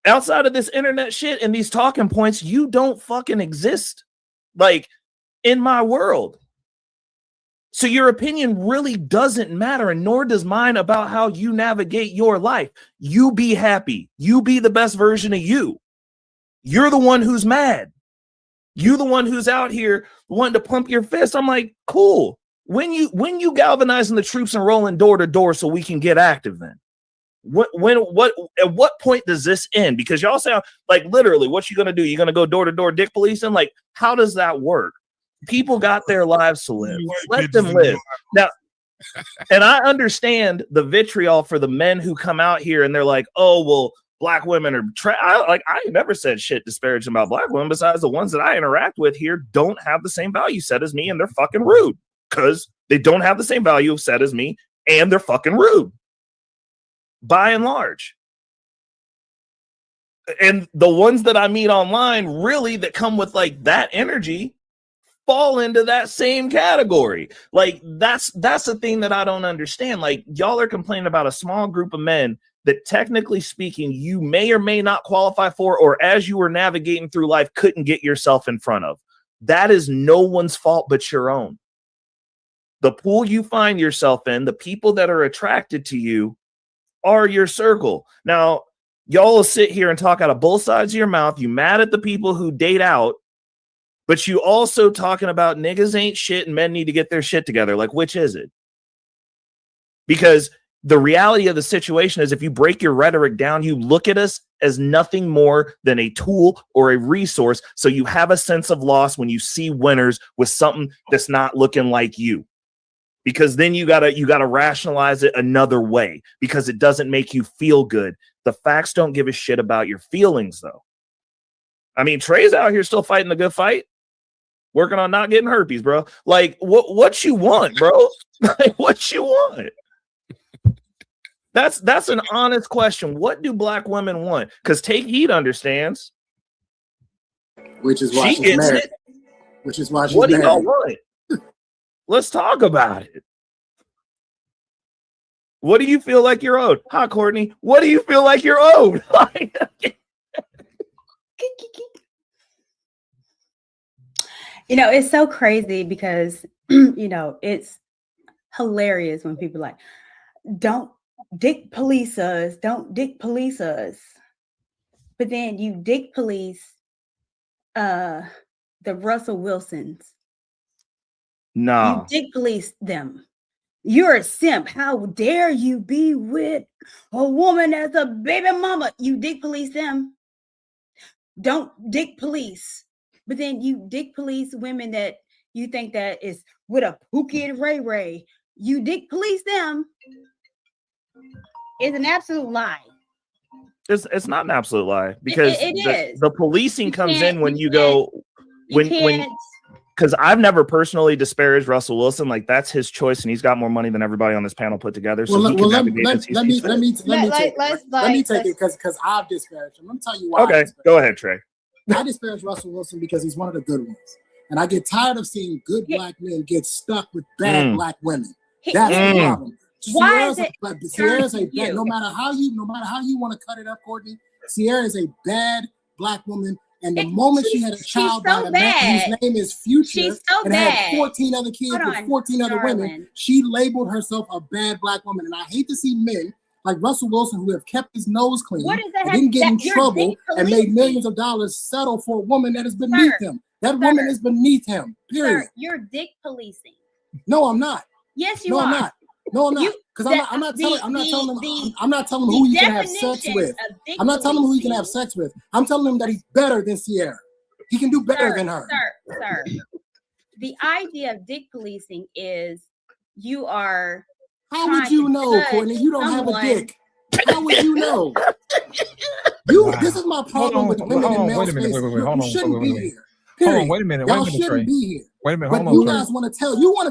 Outside of this internet shit and these talking points, you don't fucking exist, like, in my world. So your opinion really doesn't matter, and nor does mine about how you navigate your life. You be happy. You be the best version of you. You're the one who's mad. You the one who's out here wanting to pump your fist. I'm like, cool. When you galvanizing the troops and rolling door to door so we can get active then? At what point does this end? Because y'all sound like, literally, what you gonna do? You're gonna go door to door dick policing? Like, how does that work? People got their lives to live. Let them live. Now, and I understand the vitriol for the men who come out here and they're like, oh, well, Black women are I never said shit disparaging about Black women, besides the ones that I interact with here don't have the same value set as me, and they're fucking rude because they don't have the same value set as me, and they're fucking rude. By and large. And the ones that I meet online, really, that come with like that energy, fall into that same category. Like, that's the thing that I don't understand. Like, y'all are complaining about a small group of men that, technically speaking, you may or may not qualify for, or as you were navigating through life, couldn't get yourself in front of. That is no one's fault but your own. The pool you find yourself in, the people that are attracted to you, are your circle. Now, y'all will sit here and talk out of both sides of your mouth. You mad at the people who date out, but you also talking about niggas ain't shit and men need to get their shit together. Like, which is it? Because the reality of the situation is, if you break your rhetoric down, you look at us as nothing more than a tool or a resource. So you have a sense of loss when you see winners with something that's not looking like you. Because then you gotta rationalize it another way, because it doesn't make you feel good. The facts don't give a shit about your feelings, though. I mean, Trey's out here still fighting the good fight, working on not getting herpes, bro. Like, what you want, bro? Like, what you want? That's an honest question. What do Black women want? Because Take Heat understands. Which is why she's married. Which is why she's married. What do y'all want? Let's talk about it. What do you feel like you're owed? Hi, Courtney. What do you feel like you're owed? You know, it's so crazy because, you know, it's hilarious when people are like, don't dick police us. Don't dick police us. But then you dick police the Russell Wilsons. No. You dick police them. You're a simp. How dare you be with a woman as a baby mama? You dick police them. Don't dick police. But then you dick police women that you think that is with a Pookie and Ray Ray. You dick police them. It's an absolute lie. It's not an absolute lie, because it is. The policing comes in when you go when because I've never personally disparaged Russell Wilson. Like, that's his choice, and he's got more money than everybody on this panel put together. So let me take it because I've disparaged him. Let me tell you why. Okay, go ahead, Trey. I disparage Russell Wilson because he's one of the good ones, and I get tired of seeing good Black men get stuck with bad Black women. That's the problem. Sierra's a bad, no matter how you want to cut it up, Courtney. Sierra is a bad Black woman. And the moment she had a child by a man whose name is Future and had 14 other kids with 14 other women, she labeled herself a bad Black woman. And I hate to see men like Russell Wilson, who have kept his nose clean and didn't get in trouble and made millions of dollars, settle for a woman that is beneath him. That woman is beneath him, period. Sir, you're dick policing. No, I'm not. Yes, you are. No, I'm not. Because I'm not telling him who he can have sex with. I'm not telling him who he can have sex with. I'm telling him that he's better than Sierra. He can do better than her. Sir. The idea of dick policing is you are. How would you know, Courtney? You don't have a dick. How would you know? This is my problem with women in male spaces. You shouldn't be here. Period. Hold on, wait a minute. Y'all shouldn't be here. Wait a minute. But you guys want to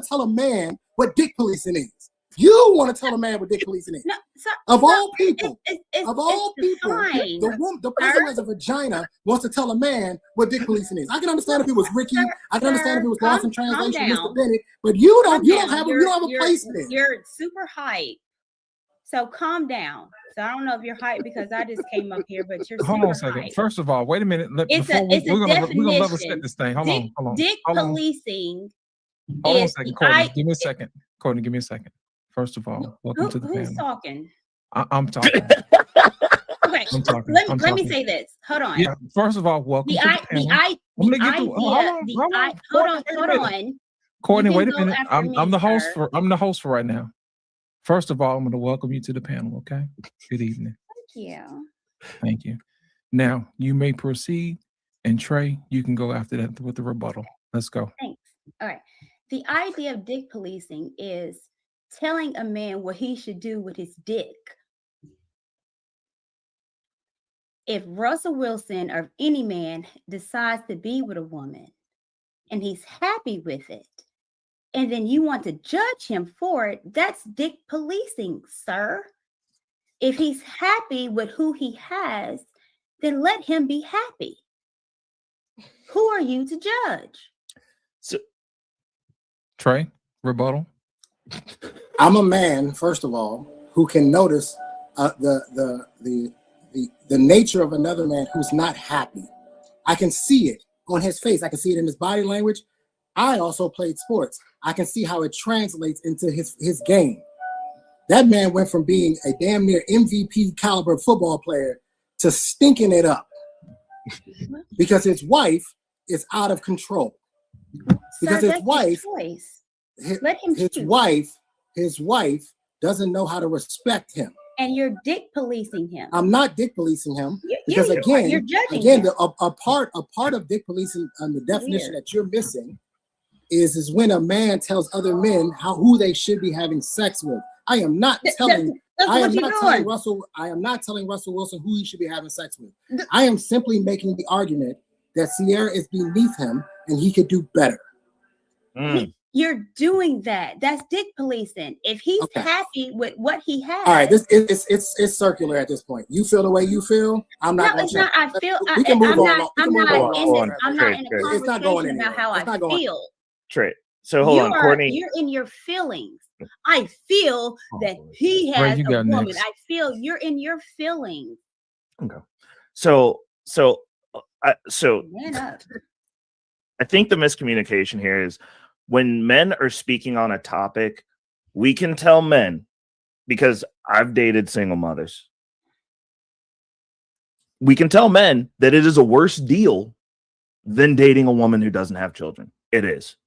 tell a man what dick policing is. You want to tell a man what dick policing is. No, of all people, fine. the person has a vagina wants to tell a man what dick policing is. I can understand if it was Ricky. I can understand if it was lost in translation, Mr. Bennett. But you don't have a place there. You're super hype. So calm down. So I don't know if you're hype because I just came up here, but you're hold on a second. Hype. First of all, wait a minute. We're gonna level set this thing. Hold on. Dick policing. Hold on a second, Courtney. Give me a second. Courtney, give me a second. First of all, welcome to the panel. Who's talking? I'm talking. Okay. Let me say this. Hold on. Yeah. First of all, welcome to the panel. Hold on. Courtney, wait a minute. I'm the host for right now. First of all, I'm going to welcome you to the panel. Okay. Good evening. Thank you. Now you may proceed, and Trey, you can go after that with the rebuttal. Let's go. Thanks. All right. The idea of dick policing is telling a man what he should do with his dick. If Russell Wilson or any man decides to be with a woman and he's happy with it, and then you want to judge him for it, that's dick policing, sir. If he's happy with who he has, then let him be happy. Who are you to judge? So, Trey, rebuttal. I'm a man, first of all, who can notice the nature of another man who's not happy. I can see it on his face. I can see it in his body language. I also played sports. I can see how it translates into his game. That man went from being a damn near MVP caliber football player to stinking it up because his wife is out of control. Because his wife, his wife doesn't know how to respect him. And you're dick policing him. I'm not dick policing him because a part of dick policing on the definition that you're missing is when a man tells other men who they should be having sex with. I am not telling Russell Wilson who he should be having sex with. I am simply making the argument that Sierra is beneath him and he could do better. You're doing that. That's dick policing. If he's happy with what he has. All right, it's circular at this point. You feel the way you feel. I'm not. No, it's not. I feel. We can move on. I'm not in a conversation about how I feel. Trey. So hold on, Courtney. You're in your feelings. I feel that he has a woman. Next. I feel you're in your feelings. Okay. So I think the miscommunication here is when men are speaking on a topic, we can tell men, because I've dated single mothers, we can tell men that it is a worse deal than dating a woman who doesn't have children. It is.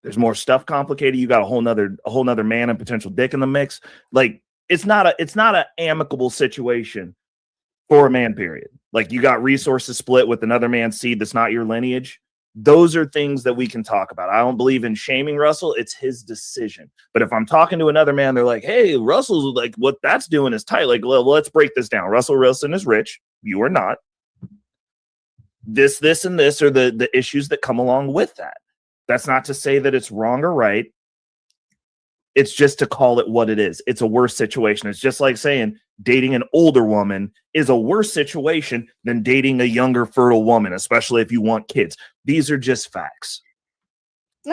There's more stuff complicated. You got a whole nother man and potential dick in the mix. Like it's not an amicable situation for a man, period. Like you got resources split with another man's seed that's not your lineage. Those are things that we can talk about. I don't believe in shaming Russell. It's his decision. But if I'm talking to another man, they're like, hey, Russell's like, what that's doing is tight. Like, well, let's break this down. Russell Wilson is rich. You are not. This, and this are the issues that come along with that. That's not to say that it's wrong or right. It's just to call it what it is. It's a worse situation. It's just like saying dating an older woman is a worse situation than dating a younger, fertile woman, especially if you want kids. These are just facts.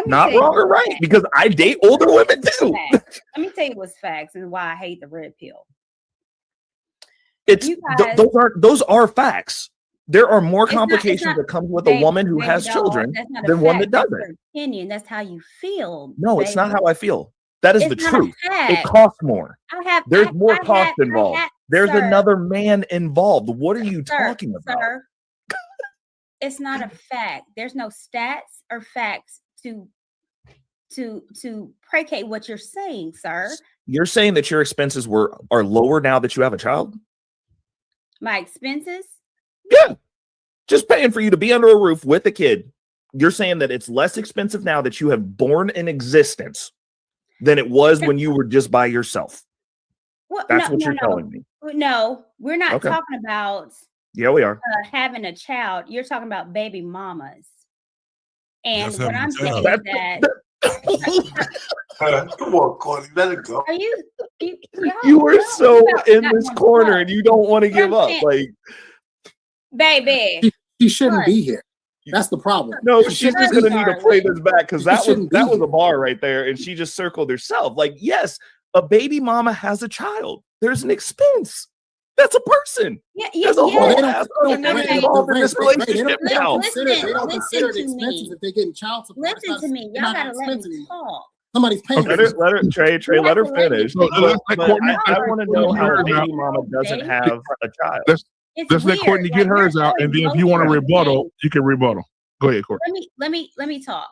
Not wrong or right, because I date older women too. Let me tell you what's facts and why I hate the red pill. Those are facts. There are more complications that come with a woman who has children than one that doesn't. That's your opinion. That's how you feel. No, it's not how I feel. That is the truth. It costs more. There's more cost involved. There's another man involved. What are you talking about? Sir, it's not a fact. There's no stats or facts to placate what you're saying, sir. You're saying that your expenses are lower now that you have a child? My expenses? Yeah. Just paying for you to be under a roof with a kid. You're saying that it's less expensive now that you have born in existence than it was when you were just by yourself. That's what you're telling me. No, we're not talking about Yeah, we are. Having a child, you're talking about baby mamas. And That's what having a I'm saying child. is that Come on, Courtney, let it go. are you You were so not in this wanna corner talk. and you don't want to give up. saying- Like, baby. She shouldn't What? be here. That's the problem. no, She she's shouldn't just be gonna here. need to play this back because that shouldn't was be a bar right there, and she just circled herself. Like, yes, a baby mama has a child. There's an expense. That's a person. Yeah, There's a Well, whole they ass don't, other okay. thing involved in this Ray, they relationship don't now. consider the Listen to expenses me. if they're getting child support. It's Listen not- to me. it's Y'all not gotta let expensive me anymore. talk. Somebody's paying Let for her, Trey, You let her have to let me finish. talk. let's let But Courtney- I want to know how a Courtney baby out. mama doesn't have a child. Let's It's let weird. Courtney get Like, hers you're out, so and then if you want to emotional rebuttal, today. you can rebuttal. Go ahead, Courtney. Let me talk.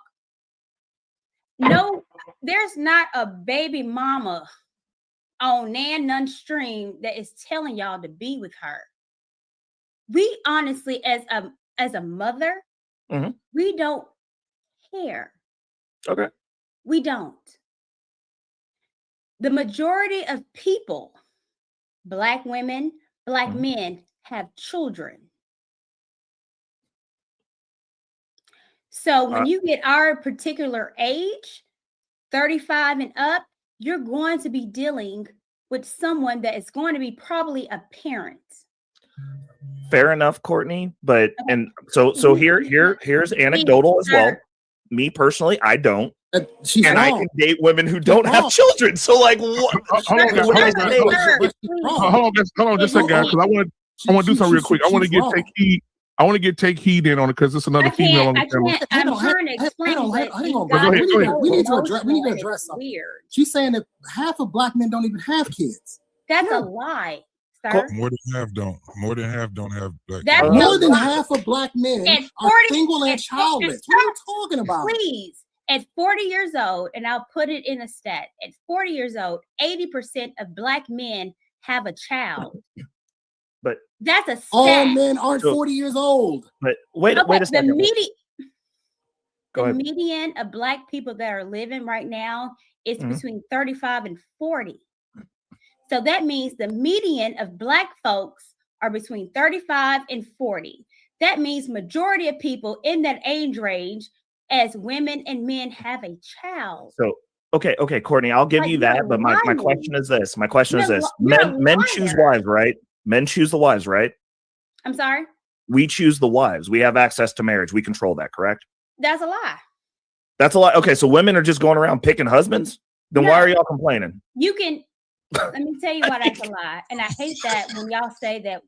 No, there's not a baby mama on Nan stream that is telling y'all to be with her. We honestly, as a mother, Mhm. we don't care. Okay. We don't. The majority of people, Black women, Black men, have children. So when you get our particular age, 35 and up, you're going to be dealing with someone that is going to be probably a parent. Fair enough, Courtney. But and so here's anecdotal as well. Me personally, I don't. She's and wrong. I can date women who don't have children. So like, what? Hold on, just a second, guys, because I want to do something real quick. I want to get take heed. I want to get take heed in on it because it's another female on the panel. I'm trying to explain. We need to address something. Weird. She's saying that half of Black men don't even have kids. That's a lie, sir. More than half don't. More than half don't have black. That's More a than lie. half of Black men At are 40 single and at- childless. at- What are you talking about? Please, at 40 years old, and I'll put it in a stat. At 40 years old, 80% of Black men have a child. But that's a stat. All men aren't 40 years old. But wait a second. The median of Black people that are living right now is between 35 and 40. So that means the median of Black folks are between 35 and 40. That means majority of people in that age range as women and men have a child. So okay, Courtney, I'll give you that. But my question is this. My question is this. Men choose wives, right? Men choose the wives, right? I'm sorry? We choose the wives. We have access to marriage. We control that, correct? That's a lie. That's a lie. Okay, so women are just going around picking husbands? Then why are y'all complaining? You can, let me tell you why that's a lie. And I hate that when y'all say that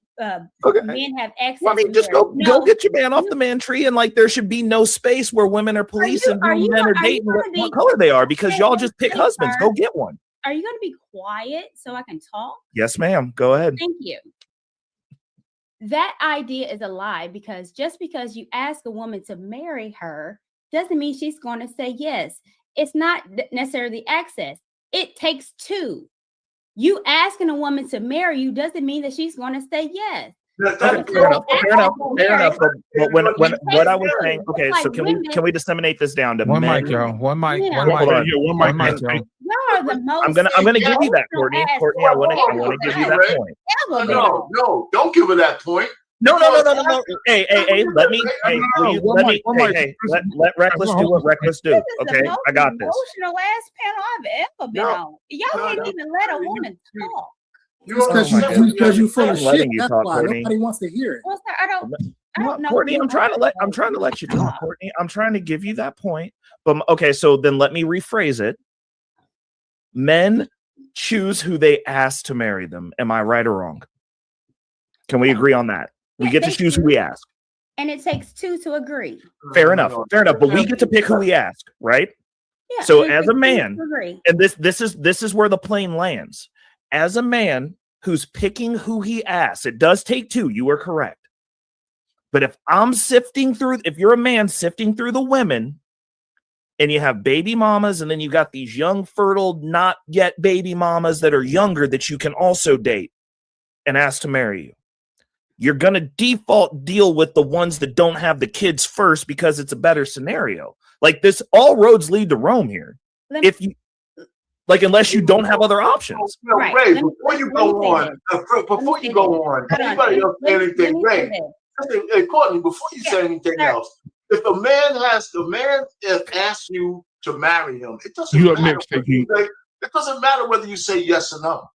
men have access Well, I mean, to just marriage. go get your man off the man tree, and like there should be no space where women are police and men are dating what color they are because y'all just pick husbands. Go get one. Are you going to be quiet so I can talk? Yes, ma'am. Go ahead. Thank you. That idea is a lie because just because you ask a woman to marry her doesn't mean she's going to say yes. It's not necessarily access. It takes two. You asking a woman to marry you doesn't mean that she's going to say yes. Okay, fair enough. But when what I was saying, okay, so can we disseminate this down to one men? mic, y'all. One mic. Yeah. One mic, y'all. Y'all are the most. I'm gonna give you that, Courtney. Courtney, I want to give you that point. No, don't give her that point. No. Hey, let Reckless do what Reckless do. Okay, I got this. Emotional ass panel I've ever been on. Y'all can't even let a woman talk. Because you're full of shit. Letting you That's talk, why Courtney. nobody wants to hear it. Well, sir, I don't know. Courtney, I'm trying to let you talk, Courtney. I'm trying to give you that point. But okay, so then let me rephrase it. Men choose who they ask to marry them. Am I right or wrong? Can we agree on that? We get to choose who we ask. And it takes two to agree. Fair enough. But we get to pick who we ask, right? Yeah, so it as takes a two man, to agree. and this is where the plane lands. As a man who's picking who he asks, it does take two. You are correct. But if you're a man sifting through the women, and you have baby mamas, and then you got these young, fertile, not yet baby mamas that are younger that you can also date and ask to marry you, you're going to default deal with the ones that don't have the kids first because it's a better scenario. Like this, all roads lead to Rome here. Like, unless you don't have other options. Right. Ray, before you go on, anybody else say anything, Ray, hey, Courtney, before you say anything else, if a man asks you to marry him, it doesn't matter. It doesn't matter whether you say yes or no.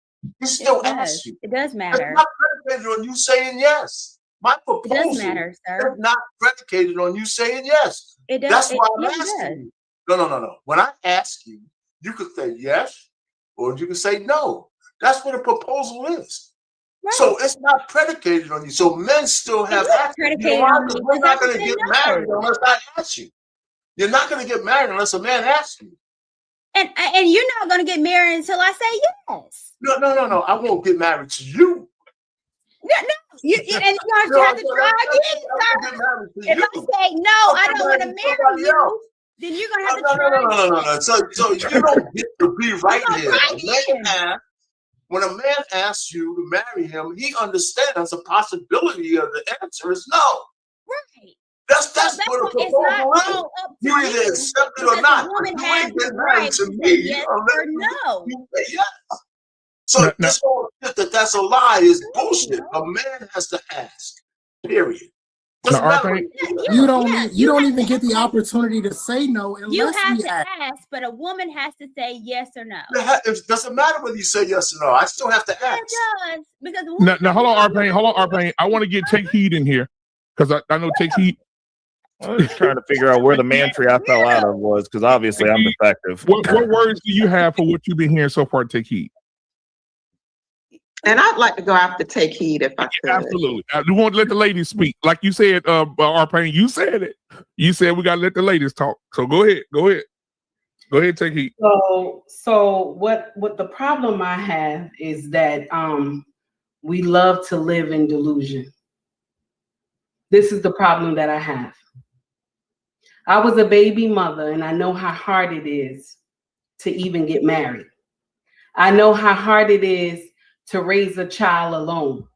He still asks you. It does matter. It's not predicated on you saying yes. My proposal does matter, sir. is not predicated on you saying yes. It does. That's why I'm asking you. No. When I ask you, you could say yes or you can say no. That's what a proposal is. Right. So it's not predicated on you. So men still have access. We're not going to get married unless I ask you. You're not going to get married unless a man asks you. And you're not going to get married until I say yes. No. I won't get married to you. No. You have to try again, sir. If I say no, I don't want to marry you, then you're going to have to try. No. So you don't get to be right here. When a man asks you to marry him, he understands the possibility of the answer is no. Right. That's what a proposal is. You either accept it or not. Woman has the right to say yes or no. Yes. So this whole shit that's a lie is bullshit. A man has to ask. Period. You don't even get the opportunity to say no unless you have to ask, but a woman has to say yes or no. It doesn't matter whether you say yes or no. I still have to ask. It does, because now hold on, Arpain. I want to Take Heed in here because I know Take Heed. I was trying to figure out where the man tree I fell out of was, because obviously I'm defective. What words do you have for what you've been hearing so far? Take Heed. And I'd like to go after Take Heed if I could. Absolutely. I do want to let the ladies speak. Like you said, Arpain, you said it. You said we got to let the ladies talk. So go ahead. Go ahead, Take Heed. So what the problem I have is that we love to live in delusion. This is the problem that I have. I was a baby mother, and I know how hard it is to even get married. I know how hard it is to raise a child alone.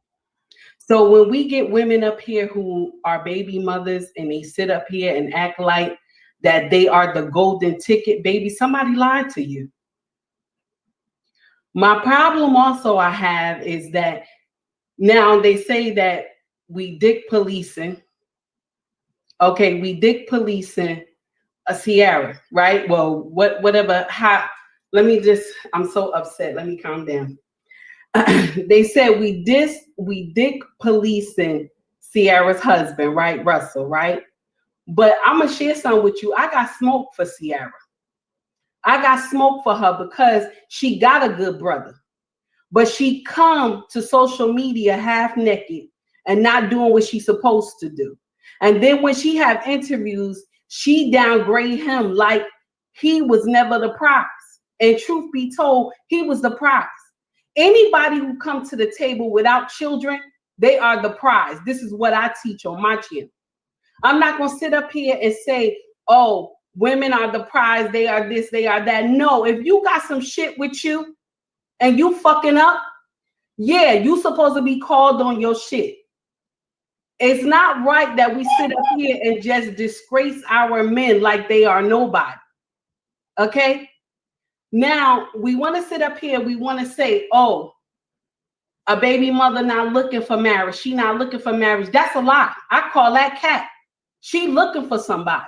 So when we get women up here who are baby mothers and they sit up here and act like that they are the golden ticket, baby, somebody lied to you. My problem also I have is that now they say that we dick policing. Okay, we dick policing a Sierra, right? Well, whatever. I'm so upset. Let me calm down. They said we dick policing Sierra's husband, right? Russell, right? But I'm gonna share something with you. I got smoke for Sierra. I got smoke for her because she got a good brother, but she come to social media half naked and not doing what she's supposed to do. And then when she have interviews, she downgrade him like he was never the prize. And truth be told, he was the prize. Anybody who comes to the table without children, they are the prize. This is what I teach on my channel. I'm not going to sit up here and say, oh, women are the prize. They are this, they are that. No, if you got some shit with you and you fucking up, yeah, you supposed to be called on your shit. It's not right that we sit up here and just disgrace our men like they are nobody. Okay? Now, we want to sit up here, we want to say, oh, a baby mother not looking for marriage. She not looking for marriage. That's a lie. I call that cat. She looking for somebody.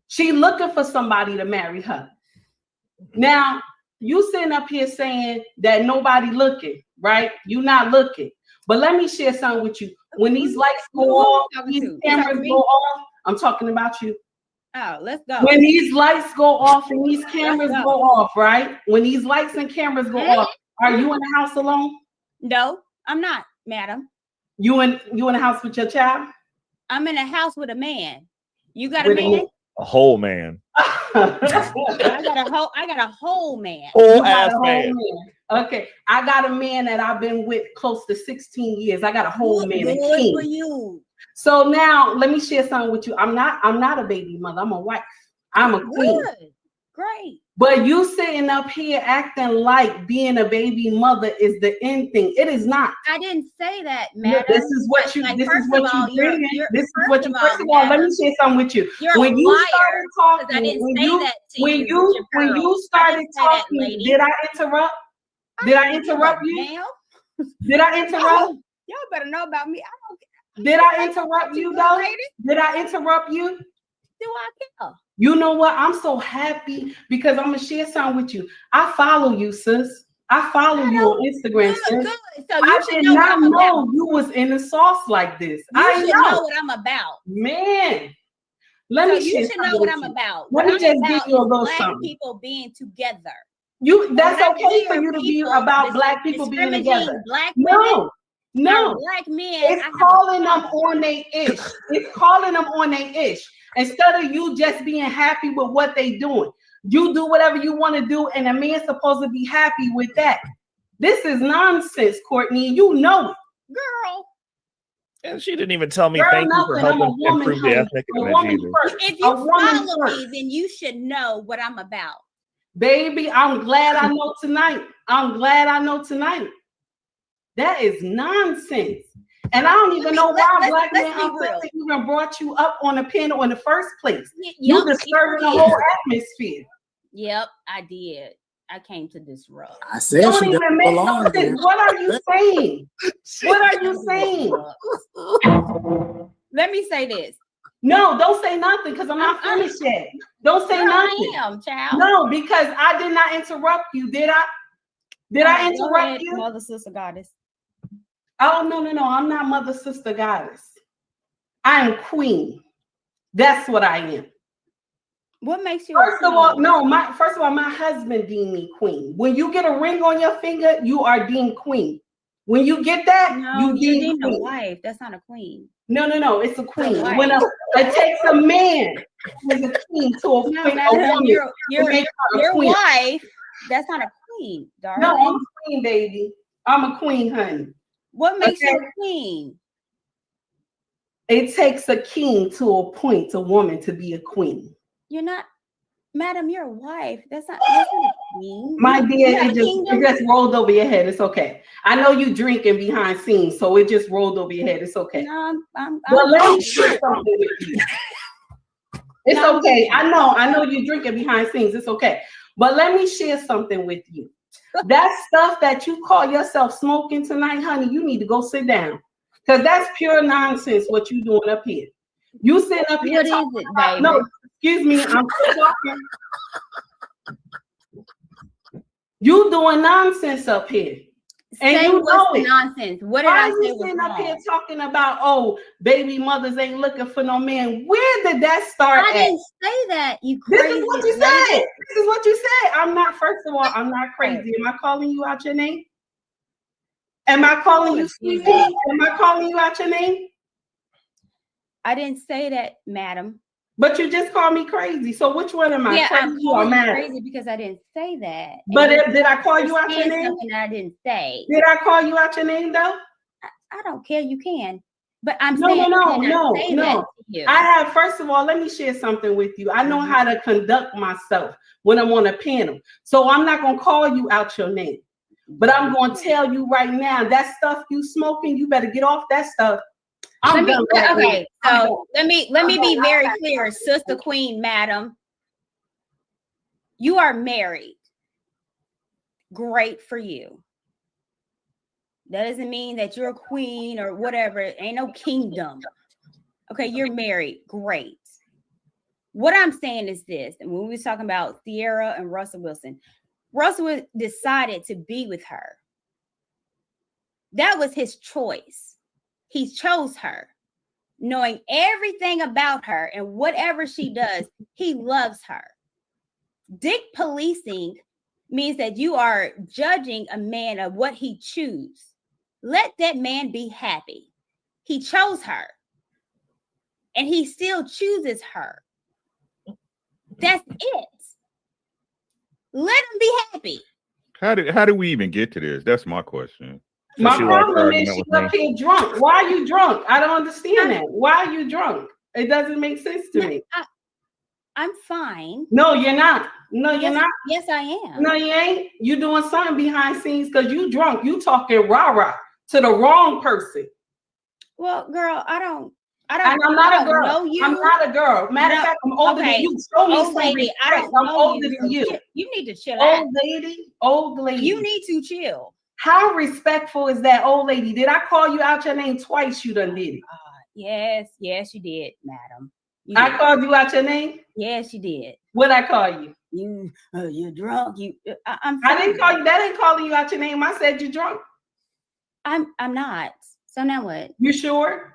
She looking for somebody to marry her. Now, you sitting up here saying that nobody looking, right? You not looking. But let me share something with you. When these lights go off, these cameras go off, I'm talking about you. Oh, let's go. When these lights go off and these cameras go off, right? When these lights and cameras go off, are you in the house alone? No, I'm not, madam. You in the house with your child? I'm in a house with a man. You got a man? A whole man. I got a whole man. Whole ass man. Okay, I got a man that I've been with close to 16 years. I got a whole man. Good for you. So now let me share something with you. I'm not a baby mother. I'm a wife. I'm a queen. Great. But you sitting up here acting like being a baby mother is the end thing. It is not. I didn't say that, madam. This is what you. Like, this first is what of all, you bring. This is first what you. of First of all, all, let me share something with you. You're when a you liar, started 'cause talking, I didn't when say you that to when you, you Mr. when Pearl. you I started didn't say that, talking, lady. did I interrupt? Did I interrupt you? Ma'am? Did I interrupt? Y'all better know about me. I don't. Did I interrupt you though? Did I interrupt you? Do I care? You know what? I'm so happy because I'm gonna share something with you. I follow you, sis. I follow you on Instagram, sis. Good. So you I should did know what not I'm know about. you was in the sauce like this. You I should know what I'm about. Man, let So me you share should know something what with I'm you. about. Let What me I'm just give about you a is little Black something. people being together. That's Black okay for queer you to be people about Black people being discriminating together. Black women. No. Black men. It's calling them on their ish. It's calling them on their ish. Instead of you just being happy with what they doing. You do whatever you want to do, and a man's supposed to be happy with that. This is nonsense, Courtney. You know it. Girl. And she didn't even tell me Girl, thank you for nothing. I'm a helping woman, improve the honey. ethnic A image woman either. first. If you A woman follow first. me, then you should know what I'm about. Baby, I'm glad I know tonight. I'm glad I know tonight. That is nonsense. And I don't even know why Black Man Unfiltered even brought you up on a panel in the first place. You disturbing the whole atmosphere. Yep, I did. I came to disrupt. I said Don't she even doesn't make no belong sense. there. What are you saying? What are you saying? Let me say this. No, don't say nothing because I'm not finished yet. Don't say Girl, nothing. I am, child. No, because I did not interrupt you. Did I? Did I interrupt you? Mother, sister, goddess. Oh, no. I'm not mother, sister, goddess. I am queen. That's what I am. What makes you First of all, my husband deemed me queen. When you get a ring on your finger, you are deemed queen. When you get that, No, you you're deemed a queen. wife. That's not a queen. No, it's a queen. It's a wife. When it takes a man who is a queen to a No, queen, your wife. That's not a queen, darling. No, I'm a queen, baby. I'm a queen, honey. What makes you a queen? It takes a king to appoint a woman to be a queen. You're not, madam, you're a wife. That's not a queen. My dear, it just rolled over your head. It's okay. I know you drinking behind scenes, so it just rolled over your head. It's okay. No, Well, let me share something with you. It's okay. I know you drinking behind scenes. It's okay. But let me share something with you. That stuff that you call yourself smoking tonight, honey, you need to go sit down. Because that's pure nonsense what you doing up here. You sitting up here talking about, no, excuse me, I'm still talking. You doing nonsense up here. And you know it. Nonsense. What did I say? You sitting up here talking about, oh, baby mothers ain't looking for no man? Where did that start? I didn't say that. You crazy. This is what you said. This is what you said. I'm not. First of all, I'm not crazy. Am I calling you out your name? Am I calling you? Excuse me. Am I calling you out your name? I didn't say that, madam. But you just called me crazy. So which one am I? Yeah, crazy I'm calling or you mad? crazy because I didn't say that. But did I call you out your name? Something I didn't say. Did I call you out your name though? I don't care. You can. But I'm saying no. I have, first of all, let me share something with you. I know how to conduct myself when I'm on a panel. So I'm not going to call you out your name. But I'm going to tell you right now, that stuff you smoking, you better get off that stuff. Let me be very clear, Sister Queen, madam. You are married. Great for you. That doesn't mean that you're a queen or whatever. Ain't no kingdom. Okay, you're married. Great. What I'm saying is this, and when we was talking about Sierra and Russell Wilson, Russell decided to be with her. That was his choice. He chose her, knowing everything about her and whatever she does, he loves her. Dick policing means that you are judging a man of what he chooses. Let that man be happy. He chose her, and he still chooses her. That's it. Let him be happy. How do we even get to this? That's my question. My problem is she's up here drunk. Why are you drunk? I don't understand that. Why are you drunk? It doesn't make sense to me. I'm fine. No, you're not. No, you're not. Yes, I am. No, you ain't. You doing something behind scenes because you drunk. You talking rah-rah to the wrong person. Well, girl, I don't. And I'm not a girl. Know you. I'm not a girl. Matter of fact, I'm older than you. Show me old lady, I don't I'm know older you. than you. You need to chill out. Old lady. You need to chill. How respectful is that, old lady? Did I call you out your name twice? You done did it. Yes, you did, madam. I called you out your name? Yes, you did. What'd I call you? You're drunk. I didn't call you. That ain't calling you out your name. I said you're drunk. I'm not. So now what? You sure?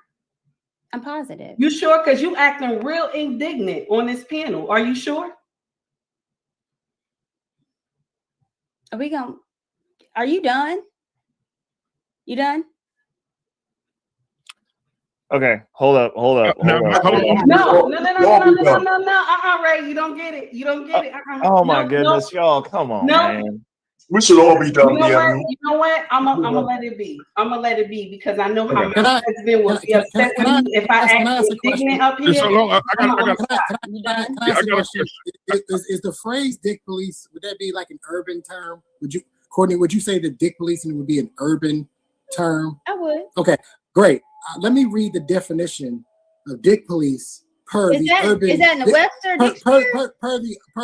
I'm positive. You sure? Because you acting real indignant on this panel. Are you sure? Are you done? You done? Okay, hold up. No, Ray, you don't get it. You don't get it. Oh my goodness, y'all, come on, man. We should all be done. You know what? I'm gonna let it be. I'm gonna let it be because I know how my husband will be upset with me if I act indignant up here. Is the phrase "dick police" would that be like an urban term? Courtney, would you say that dick policing would be an urban term? I would. Okay, great. Let me read the definition of dick police per the urban. Is that in the Webster dictionary? Per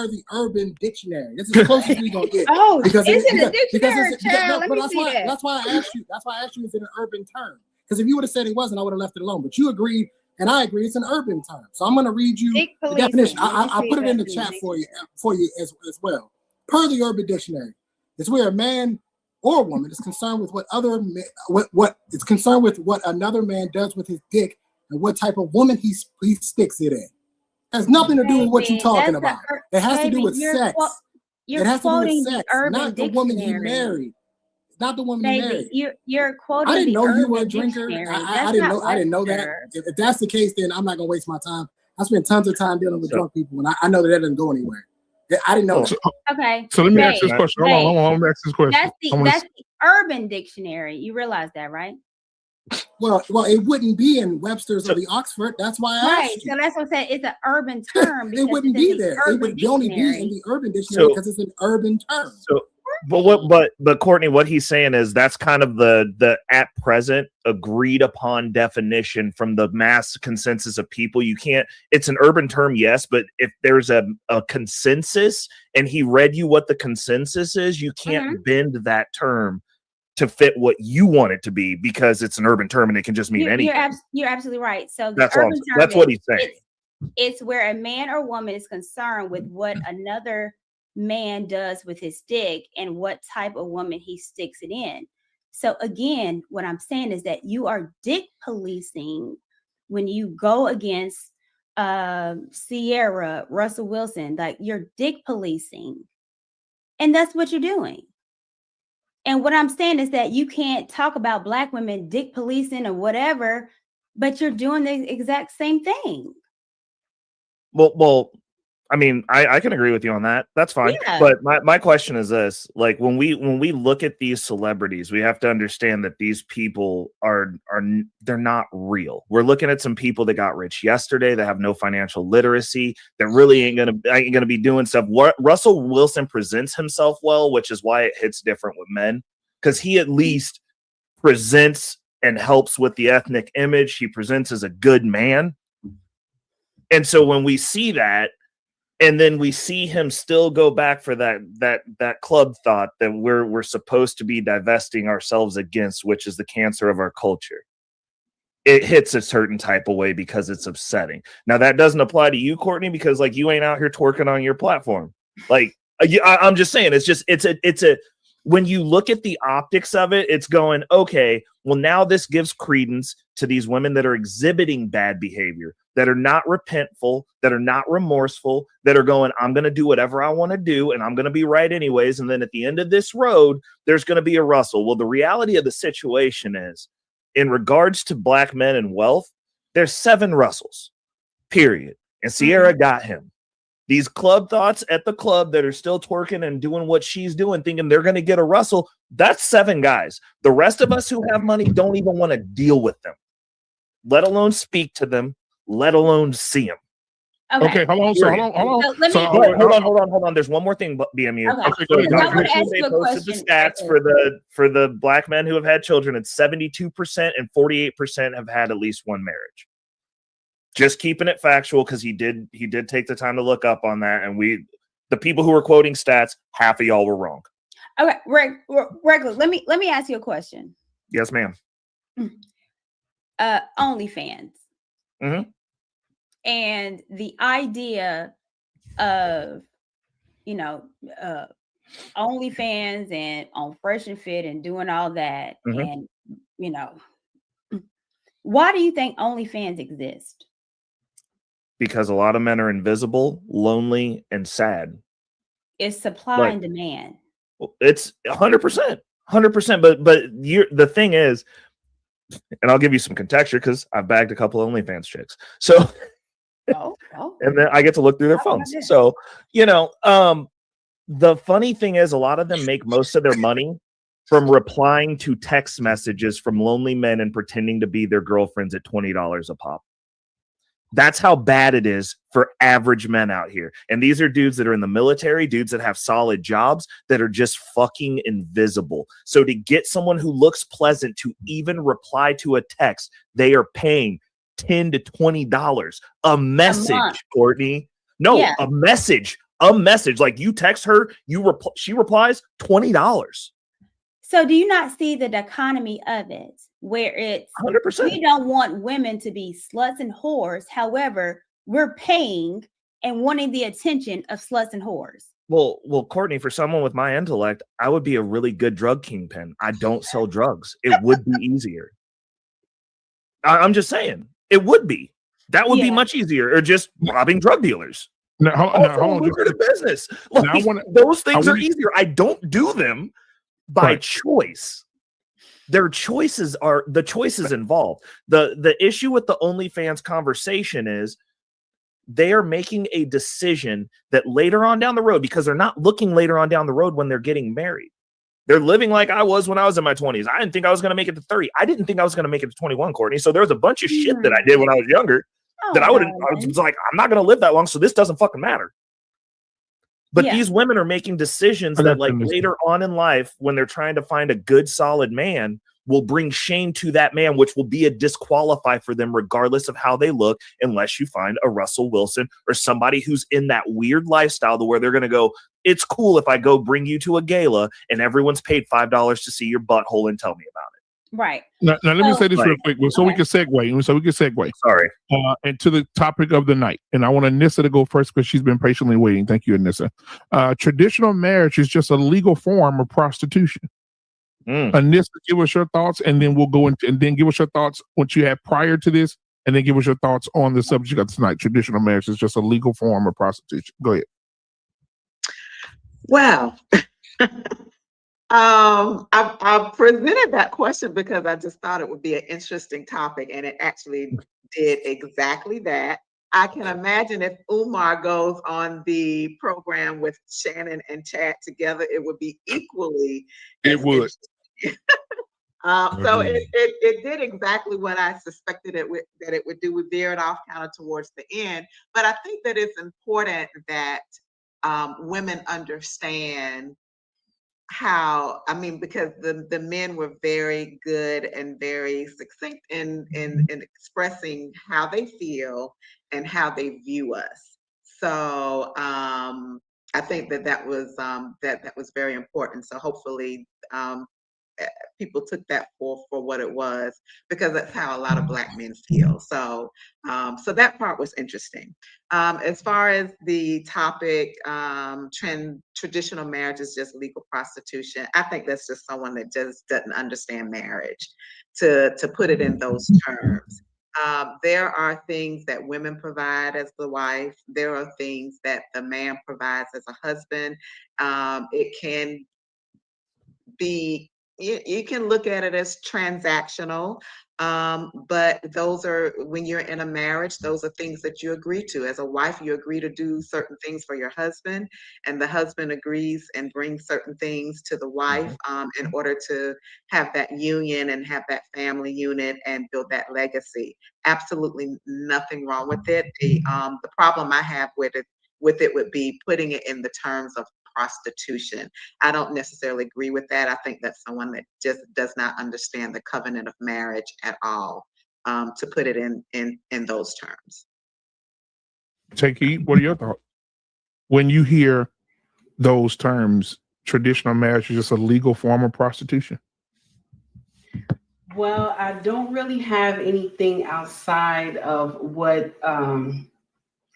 the Urban Dictionary. This is as close as we gonna get. Oh, it's in the dictionary, child. Let me see that. That's why I asked you. That's why I asked you if it's an urban term. Because if you would have said it wasn't, I would have left it alone. But you agreed, and I agree. It's an urban term. So I'm going to read you the definition. I put it in the chat for you as well. Per the Urban Dictionary, it's where a man or a woman is concerned with what another man does with his dick and what type of woman he sticks it in. It has nothing to do with what you're talking about. It has to do with sex. It has to do with sex, not the woman he married. Not the woman he married. You're quoting. I didn't know you were a drinker. drinker. I didn't know that. If that's the case, then I'm not gonna waste my time. I spent tons of time dealing with drunk people, and I know that doesn't go anywhere. I didn't know. Okay. So let me ask this question. Hold on. Let me ask this question. That's the Urban Dictionary. You realize that, right? Well, it wouldn't be in Webster's or the Oxford. That's why I asked you. So that's what I said. It's an urban term. It wouldn't be there. It would only be in the Urban Dictionary because it's an urban term. But Courtney, what he's saying is that's kind of the at present agreed upon definition from the mass consensus of people. You can't. It's an urban term, yes, but if there's a consensus and he read you what the consensus is, you can't bend that term to fit what you want it to be because it's an urban term and it can just mean anything. You're absolutely right. So that's what he's saying. It's where a man or woman is concerned with what another man does with his dick and what type of woman he sticks it in. So again, what I'm saying is that you are dick policing when you go against Sierra, Russell Wilson, like you're dick policing. And that's what you're doing. And what I'm saying is that you can't talk about Black women dick policing or whatever, but you're doing the exact same thing. Well, I mean, I can agree with you on that. That's fine. Yeah. But my question is this: like when we look at these celebrities, we have to understand that these people they're not real. We're looking at some people that got rich yesterday that have no financial literacy that really ain't gonna be doing stuff. What Russell Wilson presents himself well, which is why it hits different with men, because he at least presents and helps with the ethnic image. He presents as a good man, and so when we see that. And then we see him still go back for that club thought that we're supposed to be divesting ourselves against, which is the cancer of our culture. It hits a certain type of way because it's upsetting. Now that doesn't apply to you, Courtney, because like you ain't out here twerking on your platform. Like I'm just saying, it's a when you look at the optics of it, it's going, okay, well, now this gives credence to these women that are exhibiting bad behavior, that are not repentful, that are not remorseful, that are going, I'm going to do whatever I want to do, and I'm going to be right anyways. And then at the end of this road, there's going to be a Russell. Well, the reality of the situation is, in regards to Black men and wealth, there's 7 Russells, period. And Sierra got him. These club thoughts at the club that are still twerking and doing what she's doing, thinking they're going to get a Russell, that's 7 guys. The rest of us who have money don't even want to deal with them, let alone speak to them, let alone see them. Okay, hold on. So hold on. So let me hold on. There's one more thing, BMU. Okay, go ahead. I want to ask They you a posted question. the stats for the black men who have had children. It's 72% and 48% have had at least one marriage. Just keeping it factual because he did take the time to look up on that, and the people who were quoting stats, half of y'all were wrong. Okay, regular. Let me ask you a question. Yes, ma'am. OnlyFans. Mm-hmm. And the idea of, OnlyFans and on Fresh and Fit and doing all that. Mm-hmm. And, why do you think OnlyFans exist? Because a lot of men are invisible, lonely, and sad. It's supply and demand. It's 100%. 100%. But the thing is, and I'll give you some contexture because I've bagged a couple of OnlyFans chicks. So and then I get to look through their phones. So, the funny thing is a lot of them make most of their money from replying to text messages from lonely men and pretending to be their girlfriends at $20 a pop. That's how bad it is for average men out here. And these are dudes that are in the military, dudes that have solid jobs that are just fucking invisible. So to get someone who looks pleasant to even reply to a text, they are paying $10 to $20 a message, Courtney. No, yeah. A message. Like you text her, she replies $20. So do you not see the dichotomy of it? Where it's 100%. We don't want women to be sluts and whores. However, we're paying and wanting the attention of sluts and whores. Well, Courtney, for someone with my intellect, I would be a really good drug kingpin. I don't sell drugs. It would be easier. I'm just saying, it would be. That would be much easier. Or just robbing drug dealers. Hold on. Lucrative business. Those things are easier. I don't do them by choice. The choices involved. The issue with the OnlyFans conversation is they are making a decision that later on down the road, because they're not looking later on down the road when they're getting married. They're living like I was when I was in my 20s. I didn't think I was going to make it to 30. I didn't think I was going to make it to 21, Courtney. So there was a bunch of shit that I did when I was younger that I was like, I'm not going to live that long, so this doesn't fucking matter. But these women are making decisions that later on in life, when they're trying to find a good, solid man, will bring shame to that man, which will be a disqualify for them regardless of how they look, unless you find a Russell Wilson or somebody who's in that weird lifestyle to where they're going to go, it's cool if I go bring you to a gala and everyone's paid $5 to see your butthole and tell me about it. Right. Now let me say this real quick, so we can segue. Sorry. Into the topic of the night. And I want Anissa to go first because she's been patiently waiting. Thank you, Anissa. Traditional marriage is just a legal form of prostitution. Anissa, give us your thoughts, and then we'll go into, and then give us your thoughts what you had prior to this, and then give us your thoughts on the subject of tonight. Traditional marriage is just a legal form of prostitution. Go ahead. Well, I presented that question because I just thought it would be an interesting topic, and it actually did exactly that. I can imagine if Umar goes on the program with Shannon and Chad together, it would be equally. It would. So it did exactly what I suspected that it would do. We veered off kind of towards the end, but I think that it's important that women understand how, because the men were very good and very succinct in expressing how they feel and how they view us. So I think that was that was very important. So hopefully people took that for what it was, because that's how a lot of Black men feel. So so that part was interesting. As far as the topic, traditional marriage is just legal prostitution, I think that's just someone that just doesn't understand marriage to put it in those terms. There are things that women provide as the wife. There are things that the man provides as a husband. It can be You can look at it as transactional, but those are, when you're in a marriage, those are things that you agree to. As a wife, you agree to do certain things for your husband, and the husband agrees and brings certain things to the wife in order to have that union and have that family unit and build that legacy. Absolutely nothing wrong with it. The problem I have with it would be putting it in the terms of prostitution. I don't necessarily agree with that. I think that's someone that just does not understand the covenant of marriage at all, to put it in those terms. Take heed. What are your thoughts? When you hear those terms, traditional marriage is just a legal form of prostitution? Well, I don't really have anything outside of what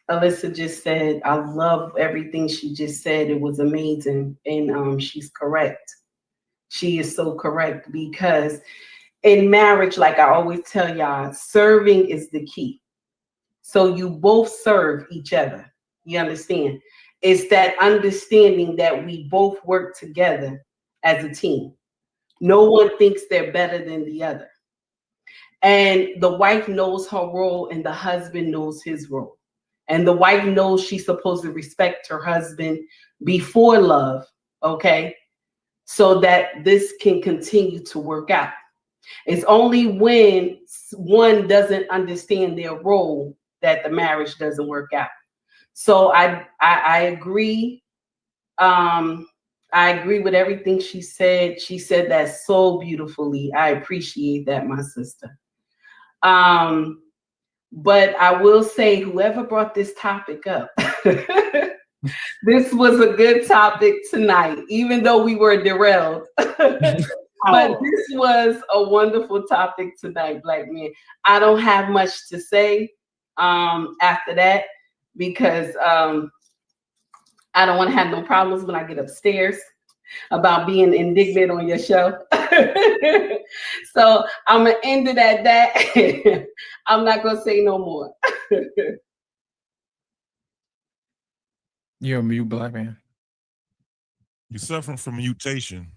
Alyssa just said. I love everything she just said. It was amazing. And she's correct. She is so correct, because in marriage, like I always tell y'all, serving is the key. So you both serve each other. You understand? It's that understanding that we both work together as a team. No one thinks they're better than the other. And the wife knows her role and the husband knows his role. And the wife knows she's supposed to respect her husband before love, okay? So that this can continue to work out. It's only when one doesn't understand their role that the marriage doesn't work out. So I agree. I agree with everything she said. She said that so beautifully. I appreciate that, my sister. But I will say, whoever brought this topic up, this was a good topic tonight, even though we were derailed. But this was a wonderful topic tonight, Black Men. I don't have much to say after that, because I don't want to have no problems when I get upstairs about being indignant on your show. So I'm going to end it at that. I'm not going to say no more. You're a mute, Black Man. You're suffering from mutation.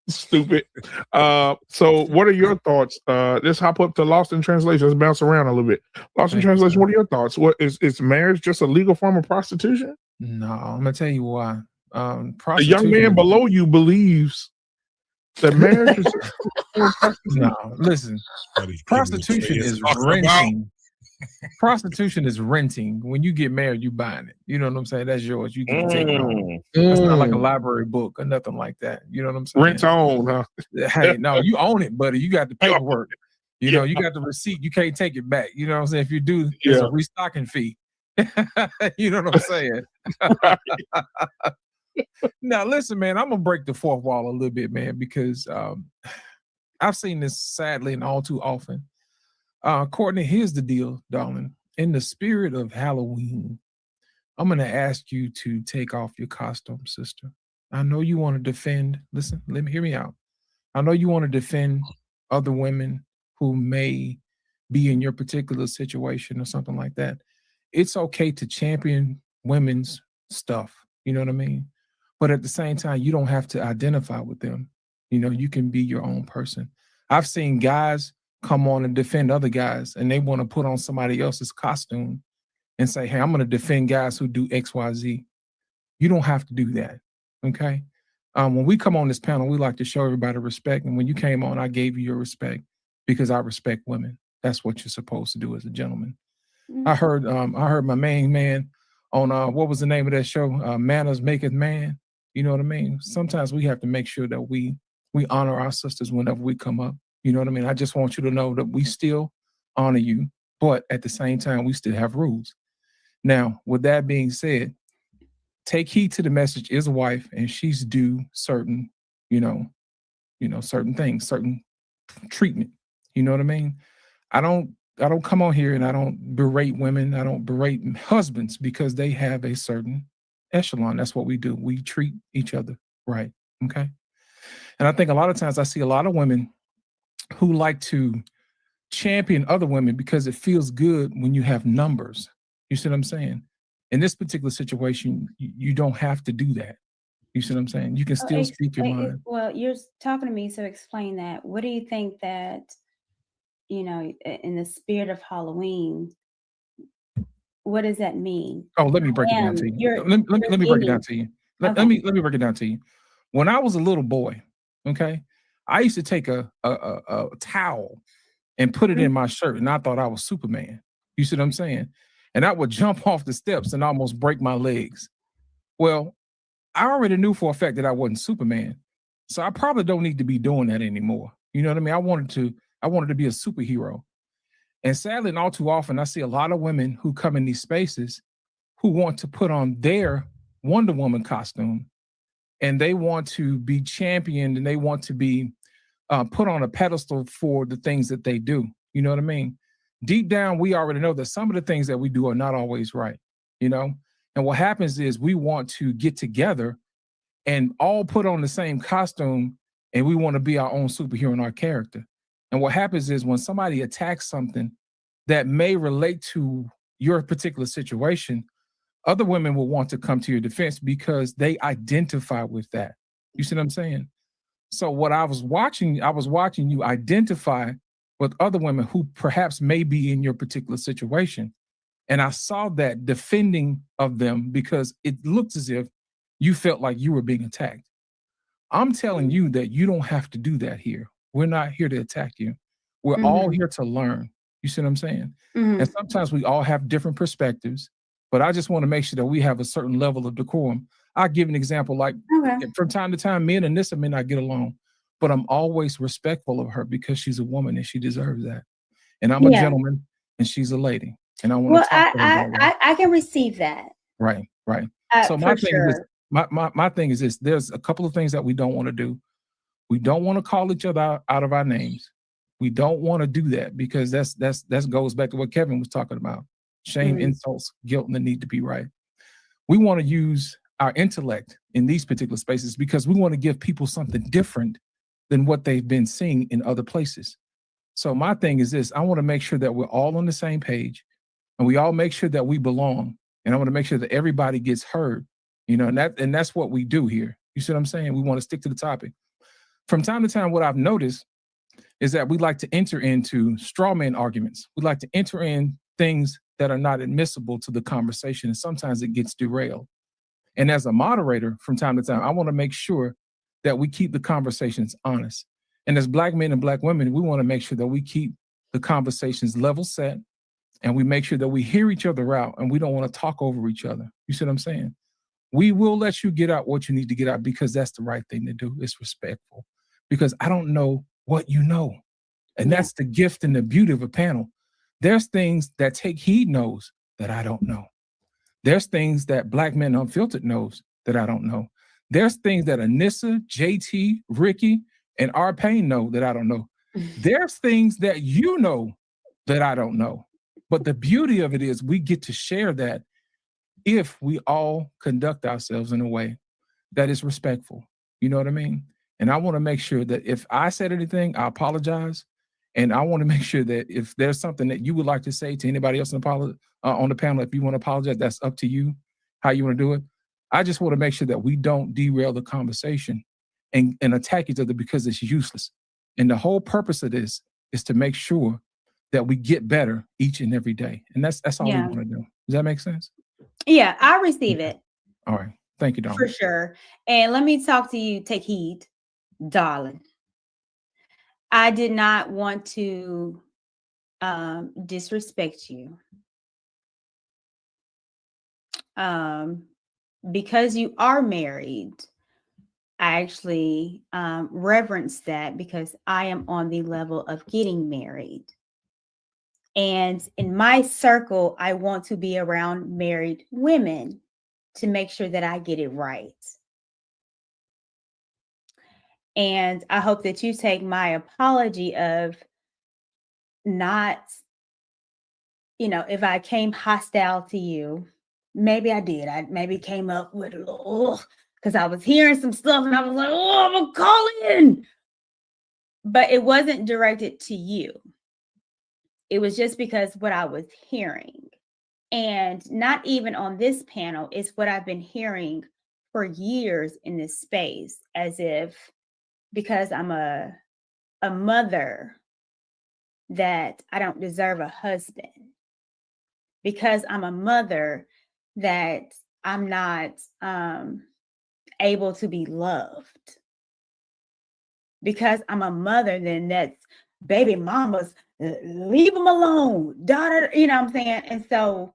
Stupid. So what are your thoughts? Let's hop up to Lost in Translation. Let's bounce around a little bit. Lost in Translation, what are your thoughts? What is marriage just a legal form of prostitution? No, I'm gonna tell you why. A young man below you believes that marriage is no, listen. Prostitution is renting. Prostitution is renting. When you get married, you buying it. You know what I'm saying? That's yours. You can take it home. It's not like a library book or nothing like that. You know what I'm saying? Rent own, huh? Hey, no, you own it, buddy. You got the paperwork. You know, you got the receipt. You can't take it back. You know what I'm saying? If you do, there's a restocking fee. You know what I'm saying? Now, listen, man, I'm gonna break the fourth wall a little bit, man, because I've seen this sadly and all too often. Courtney, here's the deal, darling. In the spirit of Halloween, I'm gonna ask you to take off your costume, sister. I know you want to defend. Listen, hear me out. I know you want to defend other women who may be in your particular situation or something like that. It's okay to champion women's stuff. You know what I mean? But at the same time, you don't have to identify with them. You know, you can be your own person. I've seen guys come on and defend other guys, and they want to put on somebody else's costume and say, hey, I'm going to defend guys who do X, Y, Z. You don't have to do that. Okay. When we come on this panel, we like to show everybody respect. And when you came on, I gave you your respect because I respect women. That's what you're supposed to do as a gentleman. Mm-hmm. I heard my main man on what was the name of that show? Manners Maketh Man. You know what I mean? Sometimes we have to make sure that we honor our sisters whenever we come up. You know what I mean? I just want you to know that we still honor you, but at the same time, we still have rules. Now, with that being said, take heed to the message is a wife, and she's due certain, certain things, certain treatment. You know what I mean? I don't come on here and I don't berate women. I don't berate husbands because they have a certain echelon. That's what we do. We treat each other right. Okay. And I think a lot of times I see a lot of women who like to champion other women because it feels good when you have numbers. You see what I'm saying? In this particular situation, you don't have to do that. You see what I'm saying? You can still speak your mind. Well, you're talking to me, so explain that. What do you think that, in the spirit of Halloween, what does that mean? Oh, let me break it down to you. Let me break it down to you. Let me break it down to you. When I was a little boy, okay, I used to take a towel and put it in my shirt, and I thought I was Superman. You see what I'm saying? And I would jump off the steps and almost break my legs. Well, I already knew for a fact that I wasn't Superman, so I probably don't need to be doing that anymore. You know what I mean? I wanted to be a superhero. And sadly, and all too often, I see a lot of women who come in these spaces who want to put on their Wonder Woman costume, and they want to be championed, and they want to be put on a pedestal for the things that they do. You know what I mean? Deep down, we already know that some of the things that we do are not always right, And what happens is we want to get together and all put on the same costume, and we want to be our own superhero and our character. And what happens is when somebody attacks something that may relate to your particular situation, other women will want to come to your defense because they identify with that. You see what I'm saying? So what I was watching you identify with other women who perhaps may be in your particular situation. And I saw that defending of them because it looked as if you felt like you were being attacked. I'm telling you that you don't have to do that here. We're not here to attack you. We're all here to learn. You see what I'm saying? And sometimes we all have different perspectives, but I just want to make sure that we have a certain level of decorum. I'll give an example. Like from time to time, me and Anissa may not get along, but I'm always respectful of her because she's a woman and she deserves that. And I'm a gentleman and she's a lady. And I want to talk to her about that. I can receive that. Right. So my thing is this, my thing is this. There's a couple of things that we don't want to do. We don't want to call each other out of our names. We don't want to do that because that goes back to what Kevin was talking about. Shame, insults, guilt, and the need to be right. We want to use our intellect in these particular spaces because we want to give people something different than what they've been seeing in other places. So my thing is this. I want to make sure that we're all on the same page and we all make sure that we belong. And I want to make sure that everybody gets heard, and that's what we do here. You see what I'm saying? We want to stick to the topic. From time to time, what I've noticed is that we like to enter into straw man arguments. We like to enter in things that are not admissible to the conversation. And sometimes it gets derailed. And as a moderator, from time to time, I want to make sure that we keep the conversations honest. And as Black men and Black women, we want to make sure that we keep the conversations level set and we make sure that we hear each other out and we don't want to talk over each other. You see what I'm saying? We will let you get out what you need to get out because that's the right thing to do. It's respectful because I don't know what you know. And that's the gift and the beauty of a panel. There's things that Take Heed knows that I don't know. There's things that Black Man Unfiltered knows that I don't know. There's things that Anissa, JT, Ricky, and R. Payne know that I don't know. There's things that you know that I don't know. But the beauty of it is we get to share that if we all conduct ourselves in a way that is respectful. You know what I mean? And I want to make sure that if I said anything, I apologize. And I want to make sure that if there's something that you would like to say to anybody else on the panel, if you want to apologize, that's up to you, how you want to do it. I just want to make sure that we don't derail the conversation and attack each other because it's useless. And the whole purpose of this is to make sure that we get better each and every day. And that's all we want to do. Does that make sense? Yeah, I receive it. All right. Thank you, darling. For sure. And let me talk to you, Take Heed, darling. I did not want to disrespect you. Because you are married, I actually reverence that because I am on the level of getting married. And in my circle, I want to be around married women to make sure that I get it right. And I hope that you take my apology of not, if I came hostile to you, maybe I did. I maybe came up with a little, because I was hearing some stuff and I was like, I'm going to call in. But it wasn't directed to you. It was just because what I was hearing. And not even on this panel, it's what I've been hearing for years in this space as if because I'm a mother that I don't deserve a husband. Because I'm a mother that I'm not able to be loved. Because I'm a mother, then that's baby mamas, leave them alone, daughter, you know what I'm saying? And so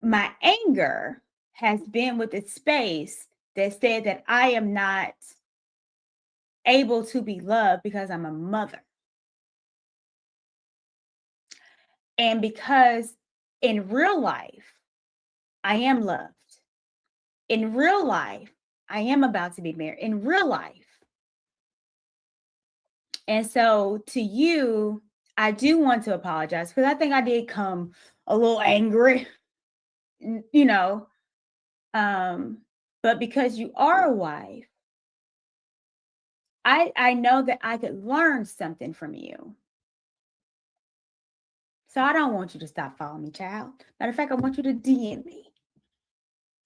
my anger has been with the space that said that I am not able to be loved because I'm a mother. And because in real life, I am loved. In real life, I am about to be married. In real life. And so to you, I do want to apologize because I think I did come a little angry, you know. But because you are a wife, I know that I could learn something from you. So I don't want you to stop following me, child. Matter of fact, I want you to DM me.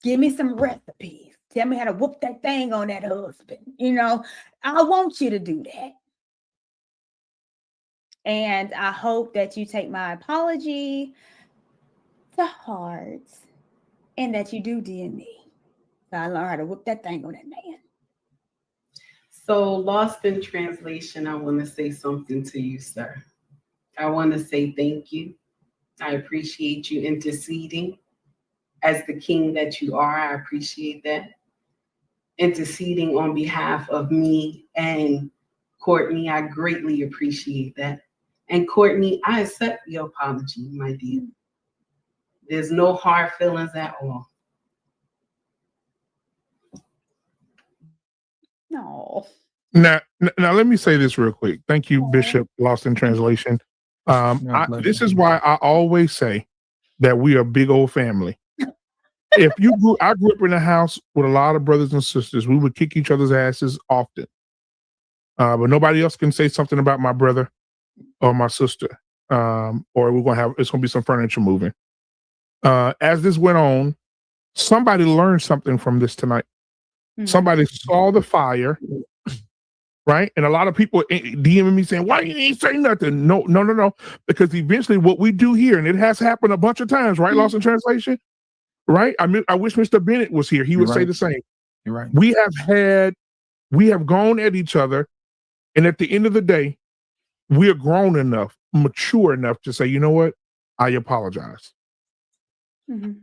Give me some recipes. Tell me how to whoop that thing on that husband. You know, I want you to do that. And I hope that you take my apology to heart and that you do DM me. So I learn how to whoop that thing on that man. So, lost in translation, I want to say something to you, sir. I want to say thank you. I appreciate you interceding. As the king that you are, I appreciate that. Interceding on behalf of me and Courtney, I greatly appreciate that. And Courtney, I accept your apology, my dear. There's no hard feelings at all. No. Now, let me say this real quick. Thank you, Bishop, Lost in Translation. This is why I always say that we are a big old family. I grew up in a house with a lot of brothers and sisters. We would kick each other's asses often. But nobody else can say something about my brother or my sister. Or it's gonna be some furniture moving. As this went on, somebody learned something from this tonight. Mm-hmm. Somebody saw the fire, right? And a lot of people DMing me saying, why you ain't say nothing? No. Because eventually what we do here, and it has happened a bunch of times, right? Mm-hmm. Lost in Translation, right? I mean, I wish Mr. Bennett was here. He would say the same. You're right. We have gone at each other, and at the end of the day, we are grown enough, mature enough to say, you know what? I apologize. Mm-hmm.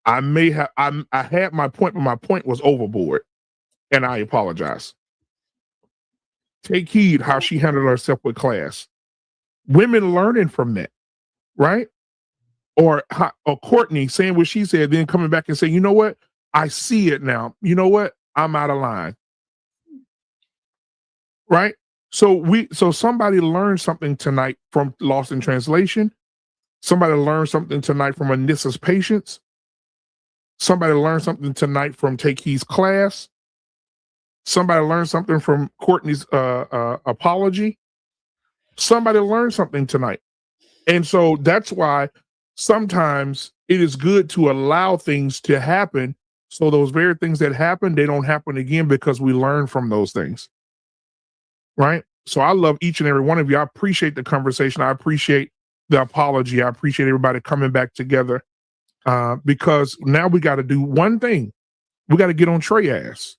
I had my point, but my point was overboard, and I apologize. Take heed how she handled herself with class. Women learning from that, right? Or Courtney saying what she said, then coming back and saying, you know what? I see it now. You know what? I'm out of line. Right? So somebody learned something tonight from Lost in Translation. Somebody learned something tonight from Anissa's patience. Somebody learned something tonight from Take Heed's class. Somebody learned something from Courtney's apology. Somebody learned something tonight. And so that's why sometimes it is good to allow things to happen. So those very things that happen, they don't happen again because we learn from those things. Right? So I love each and every one of you. I appreciate the conversation. I appreciate the apology. I appreciate everybody coming back together because now we got to do one thing. We got to get on Trey ass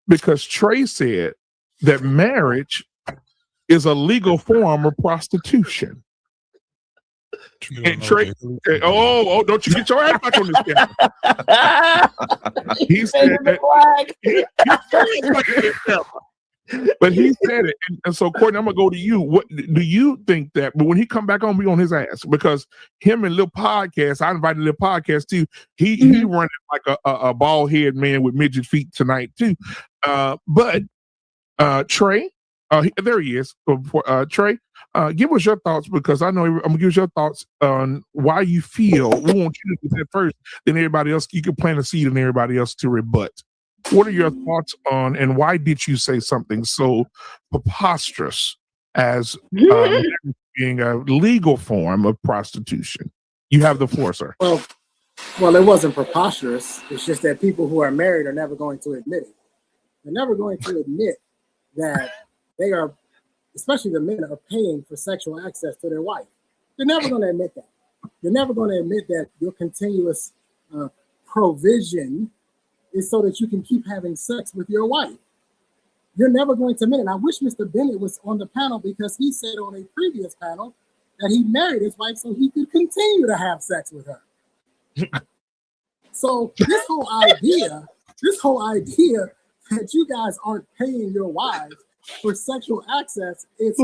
because Trey said that marriage is a legal form of prostitution. And Trey, don't you get your ass back on this camera. He said that. But he said it, and so Courtney, I'm gonna go to you. What do you think that? But when he come back on, be on his ass because him and Lil Podcast. I invited Lil Podcast too. He running like a bald head man with midget feet tonight too. But Trey, there he is. Trey, give us your thoughts because I know I'm gonna give us your thoughts on why you feel. We want you to do that first, then everybody else. You can plant a seed and everybody else to rebut. What are your thoughts on, and why did you say something so preposterous as being a legal form of prostitution? You have the floor, sir. Well, Well, it wasn't preposterous. It's just that people who are married are never going to admit it. They're never going to admit that they are, especially the men, are paying for sexual access to their wife. They're never going to admit that. They're never going to admit that your continuous provision is so that you can keep having sex with your wife. You're never going to admit it. And I wish Mr. Bennett was on the panel, because he said on a previous panel that he married his wife so he could continue to have sex with her. So this whole idea that you guys aren't paying your wives for sexual access is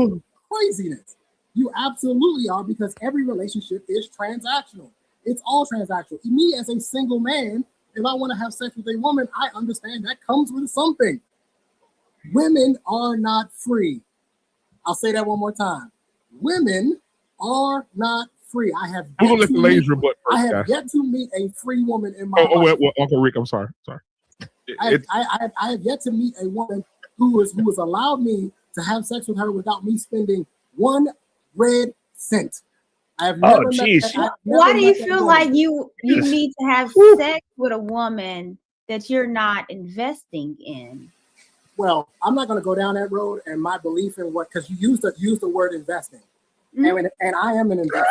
craziness. You absolutely are, because every relationship is transactional. It's all transactional. Me as a single man, if I want to have sex with a woman, I understand that comes with something. Women are not free. I'll say that one more time. Women are not free. I have yet to meet a free woman in my life. Well, Uncle Rick, I'm sorry. I have yet to meet a woman who has allowed me to have sex with her without me spending one red cent. I have never Why do you feel like you need to have sex with a woman that you're not investing in? Well, I'm not going to go down that road, and my belief in because you used the word investing, and I am an investor,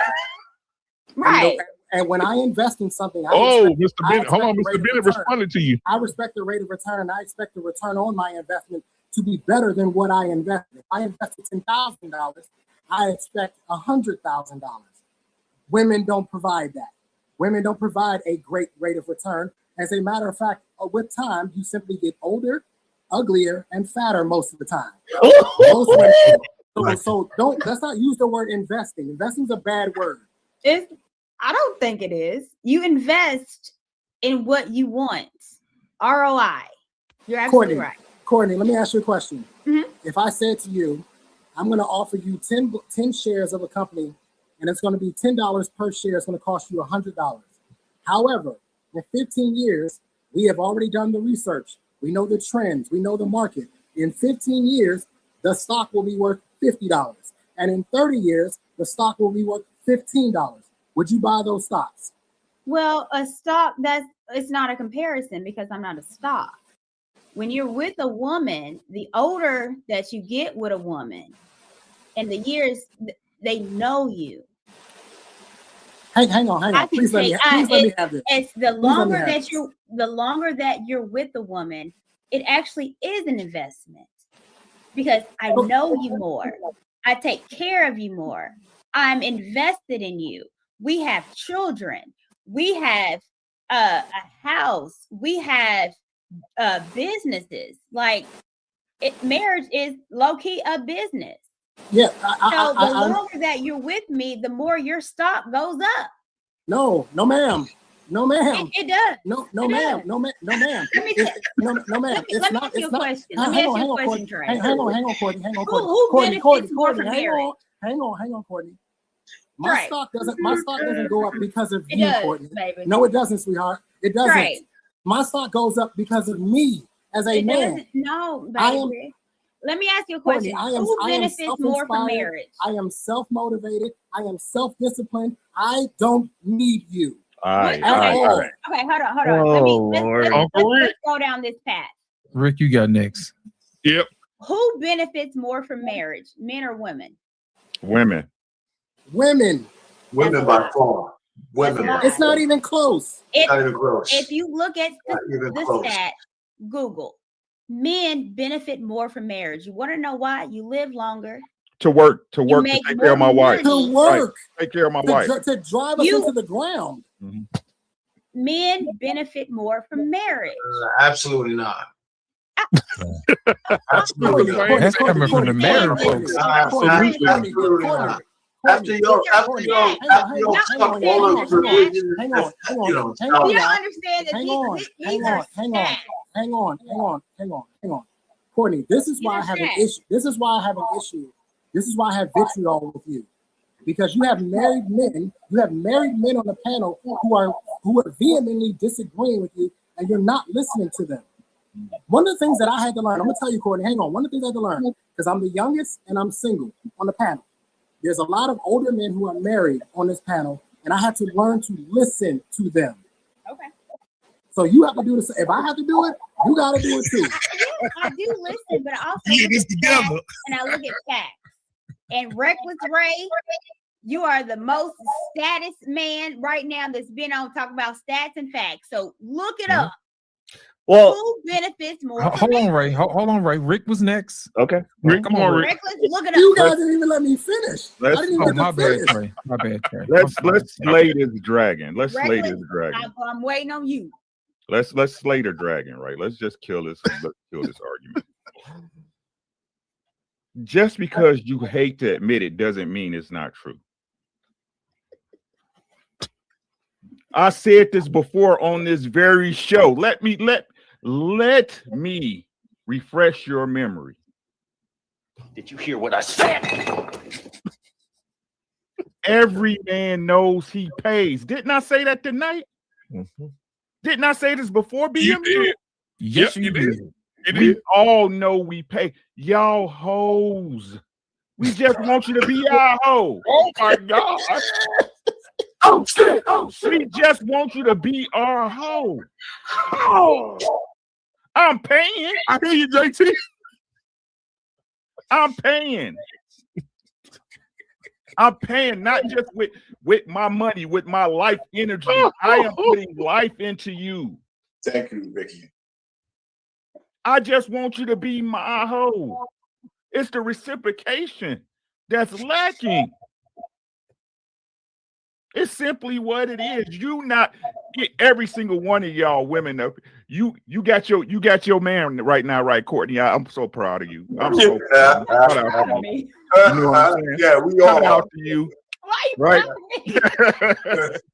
right? And when I invest in something, Mr. Bennett, hold on, Mr. Bennett responded to you. I respect the rate of return, and I expect the return on my investment to be better than what I invested. If I invested $10,000, I expect $100,000. Women don't provide that. Women don't provide a great rate of return. As a matter of fact, with time, you simply get older, uglier, and fatter most of the time. Most women, so let's not use the word investing. Investing is a bad word. I don't think it is. You invest in what you want. ROI. You're absolutely right. Courtney, let me ask you a question. Mm-hmm. If I said to you, I'm going to offer you 10 shares of a company, and it's going to be $10 per share, it's going to cost you $100. However, in 15 years, we have already done the research. We know the trends. We know the market. In 15 years, the stock will be worth $50. And in 30 years, the stock will be worth $15. Would you buy those stocks? Well, a stock, it's not a comparison, because I'm not a stock. When you're with a woman, the older that you get with a woman and the years, they know you. Hang on. Please let me have this. It's the longer that you're with the woman, it actually is an investment, because I know you more. I take care of you more. I'm invested in you. We have children. We have a house. We have businesses. Like marriage is low key a business. Yeah. So the longer that you're with me, the more your stock goes up. No, ma'am. It does. No, ma'am. No, ma'am. Let me ask you a question. Hang on, Courtney. Who benefits more from marriage? Hang on, Courtney. My stock doesn't go up because of you, Courtney. Baby. No, it doesn't, sweetheart. It doesn't. Right. My stock goes up because of me as a man. No, baby. Let me ask you a question. Who benefits more from marriage? I am self-motivated. I am self-disciplined. I don't need you. Okay, hold on. Let's go down this path. Rick, you got next. Yep. Who benefits more from marriage, men or women? Women by far. It's not even close. Not even close. If you look at the stat, Google, men benefit more from marriage. You want to know why? You live longer. To work to take care of my wife. To work. Right. Take care of my wife. To drive us into the ground. Mm-hmm. Men benefit more from marriage. Absolutely not. Absolutely not. That's coming from the married folks. Absolutely not. After your stuff all of provisions, hang on. You don't understand that these are stats. Hang on. Courtney, this is why I have an issue. This is why I have vitriol with you. Because you have married men on the panel who are vehemently disagreeing with you, and you're not listening to them. One of the things that I had to learn, I'm gonna tell you, Courtney, hang on. One of the things I had to learn, because I'm the youngest and I'm single on the panel. There's a lot of older men who are married on this panel, and I had to learn to listen to them. Okay. So you have to do this. If I have to do it, you got to do it too. Yes, I do listen, but I also Yeah, look this at together. facts, and I look at facts. And Reckless Ray, you are the most status man right now that's been on talking about stats and facts. So look it up. Well, who benefits more? Hold on, Ray. Hold on, Ray. Rick was next. Okay. Rick, come on, Rick. Reckless, look it up. You guys didn't even let me finish. I didn't even Oh, get my to bad, finish. Trey. My bad, Trey. Let's slay this dragon. Let's slay Reckless, this dragon. I'm waiting on you. Let's slay the dragon, right? Let's just kill this. Let's kill this argument. Just because you hate to admit it doesn't mean it's not true. I said this before on this very show. Let me refresh your memory. Did you hear what I said? Every man knows he pays. Didn't I say that tonight? Mm-hmm. Didn't I say this before, BMU? Yes, you did. We all know we pay. Y'all hoes. We just want you to be our hoe. Oh my God. Oh shit. Oh shit. We just want you to be our hoe. Oh. I'm paying. I hear you, JT. I'm paying. I'm paying not just with my money, with my life energy. I am putting life into you. Thank you, Ricky. I just want you to be my hoe. It's the reciprocation that's lacking. It's simply what it is. You not every single one of y'all women. You got your man right now, right, Courtney? I'm so proud of you. I'm so proud of you. You know what I'm saying? Yeah, we all Shout are. out to you. Why you Right?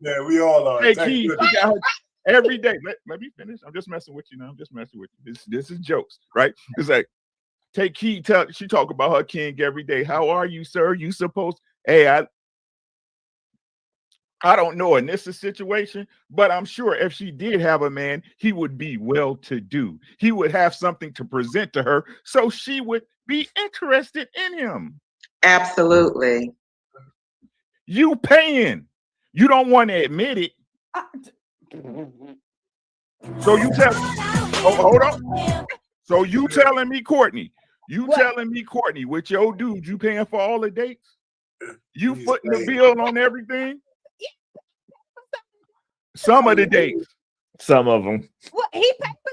Yeah, we all are. Hey, Thank Keith, you. you got her every day. Let me finish. I'm just messing with you now. I'm just messing with you. This is jokes, right? It's like, take Keith. She talk about her king every day. How are you, sir? You supposed? Hey, I don't know in this situation, but I'm sure if she did have a man, he would be well-to-do. He would have something to present to her, so she would be interested in him. Absolutely. You paying. You don't want to admit it. So you tell hold on. So you telling me, Courtney, telling me, Courtney, with your dude, you paying for all the dates? You footing the bill on everything? Some of the dates. Some of them. What he paid for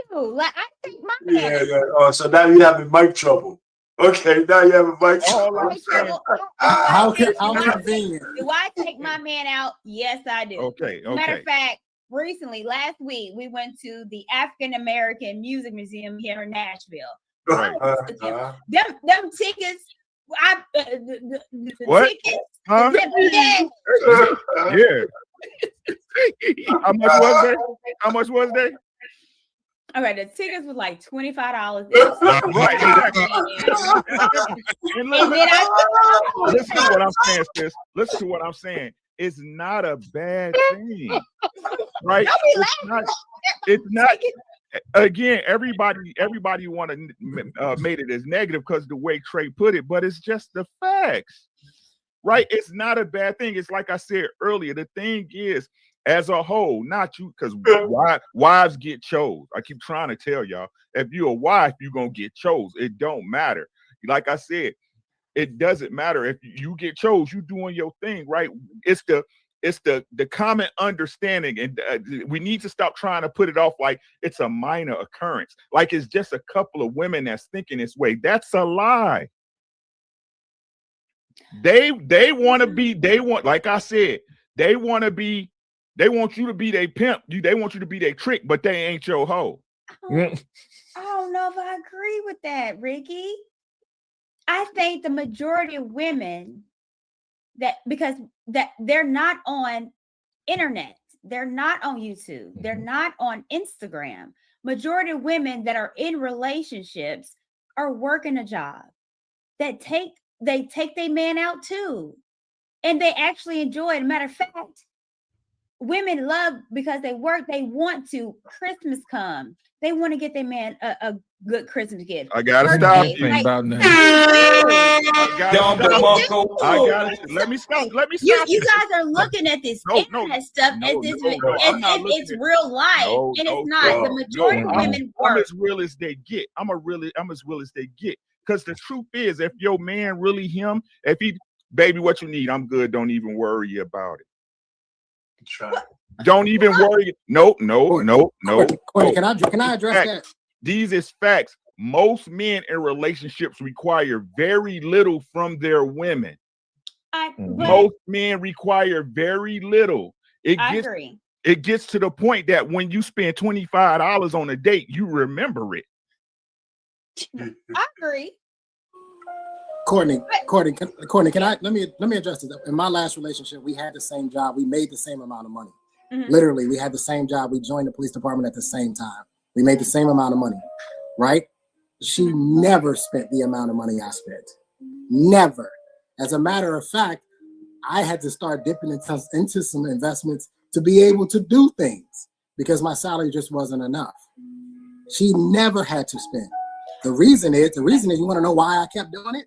something? Like I take my Yeah. Oh, so now you having mic trouble. Okay, now you having mic trouble. How convenient. Do I take my man out? Yes, I do. Okay. Matter of fact, recently, last week, we went to the African American Music Museum here in Nashville. Right. Them tickets. The What? tickets. Huh? Yeah. How much was they? How much was they? Okay, the tickets was like $25. Right, exactly. And listen to what I'm saying, sis. Listen to what I'm saying. It's not a bad thing, right? It's not. Again, everybody want to made it as negative because the way Trey put it, but it's just the facts, right? It's not a bad thing. It's like I said earlier. The thing is, as a whole, not you, because wives get chose. I keep trying to tell y'all, if you're a wife, you're gonna get chose. It don't matter. Like I said, it doesn't matter if you get chose. You doing your thing, right? It's the common understanding, and we need to stop trying to put it off like it's a minor occurrence, like it's just a couple of women that's thinking this way. That's a lie. They want to be. They want, like I said, they want to be. They want you to be their pimp. They want you to be their trick, but they ain't your hoe. I don't know if I agree with that, Ricky. I think the majority of women because they're not on internet, they're not on YouTube, they're not on Instagram. Majority of women that are in relationships are working a job that they take their man out too, and they actually enjoy it. Matter of fact, women love because they work. They want to. Christmas come. They want to get their man a good Christmas gift. I gotta stop you. Like, about nothing. Let me stop. You guys are looking at this internet stuff as if it's real life, and it's not. The majority of women work. I'm as real as they get. I'm as real as they get. Because the truth is, if your man really him, if he, baby, what you need, I'm good. Don't even worry about it. Don't even worry. No. Courtney, can I address that? These is facts. Most men in relationships require very little from their women. Most men require very little. I agree. It gets to the point that when you spend $25 on a date, you remember it. I agree. Courtney, can I let me address this? In my last relationship, we had the same job. We made the same amount of money. Mm-hmm. Literally, we had the same job. We joined the police department at the same time. We made the same amount of money, right? She never spent the amount of money I spent. Never. As a matter of fact, I had to start dipping into some investments to be able to do things because my salary just wasn't enough. She never had to spend. The reason is you want to know why I kept doing it?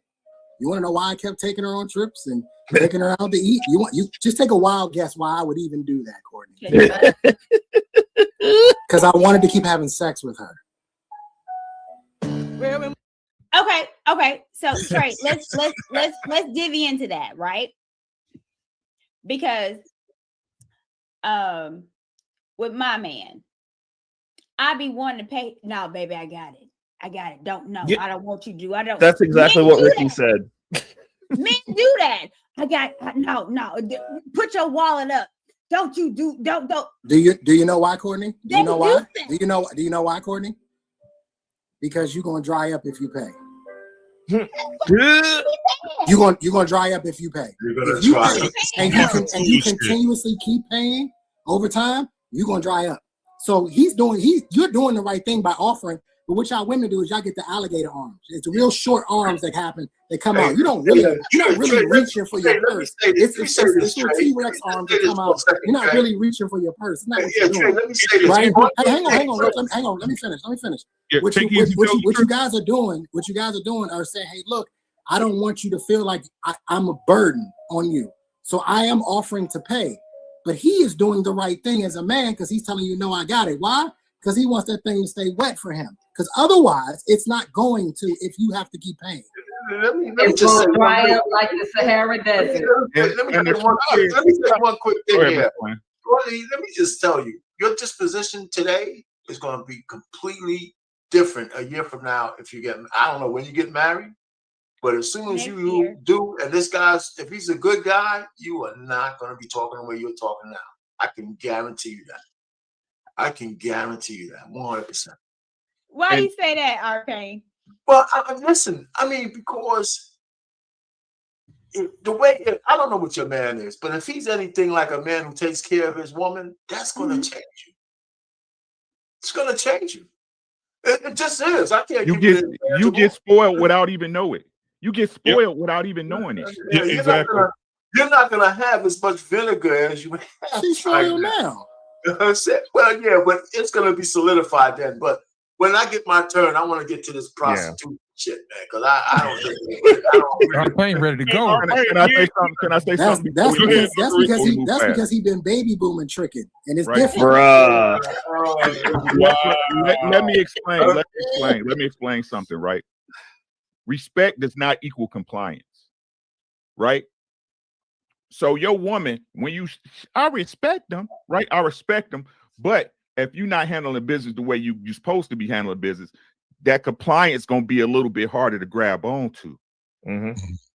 You want to know why I kept taking her on trips and taking her out to eat? You just take a wild guess why I would even do that, Courtney. Because I wanted to keep having sex with her. Okay. So Trey, let's divvy into that, right? Because with my man, I be wanting to pay. No, baby, I got it. Don't know. I don't want you to do. I don't. That's exactly what Ricky said. Men do that. No. Put your wallet up. Don't. Do you know why, Courtney? Do you know why? Do you know why, Courtney? Because you're gonna dry up if you pay. You're gonna dry up if you pay. If you pay and you continuously keep paying over time, you're gonna dry up. So you're doing the right thing by offering. But what y'all women do is y'all get the alligator arms. It's real short arms that come out. You're not really reaching for your purse. It's little T-Rex arms that come out. You're not really reaching for your purse. It's not what you're doing. Let me say this. Right? Hang on. Let me finish. What you guys are doing are saying, hey, look, I don't want you to feel like I'm a burden on you. So I am offering to pay. But he is doing the right thing as a man because he's telling you, no, I got it. Why? Because he wants that thing to stay wet for him. Because otherwise, it's not going to if you have to keep paying. Let me it's going to dry up like the Sahara Desert. Let me say one quick thing here. Let me just tell you, your disposition today is going to be completely different a year from now if you get, I don't know when you get married, but as soon as you do, and this guy's, if he's a good guy, you are not going to be talking the way you're talking now. I can guarantee you that. 100%. Why do you say that, Arcane? Well, listen, I mean, because the way, I don't know what your man is, but if he's anything like a man who takes care of his woman, that's going to change you. It's going to change you. It just is. I can't. You get spoiled without even knowing it. You get spoiled without even knowing it. Yeah, exactly. You're not going to have as much vinegar as you have. She's spoiled now. Well, yeah, but it's going to be solidified then. But when I get my turn, I want to get to this prostitute shit, man, because I don't ain't ready to go. Can I say something? That's because he been baby booming tricking, and it's different. Bruh. Let me explain something, right? Respect does not equal compliance, right? So your woman, I respect them, right? I respect them, but if you're not handling business the way you're supposed to be handling business, that compliance is going to be a little bit harder to grab onto,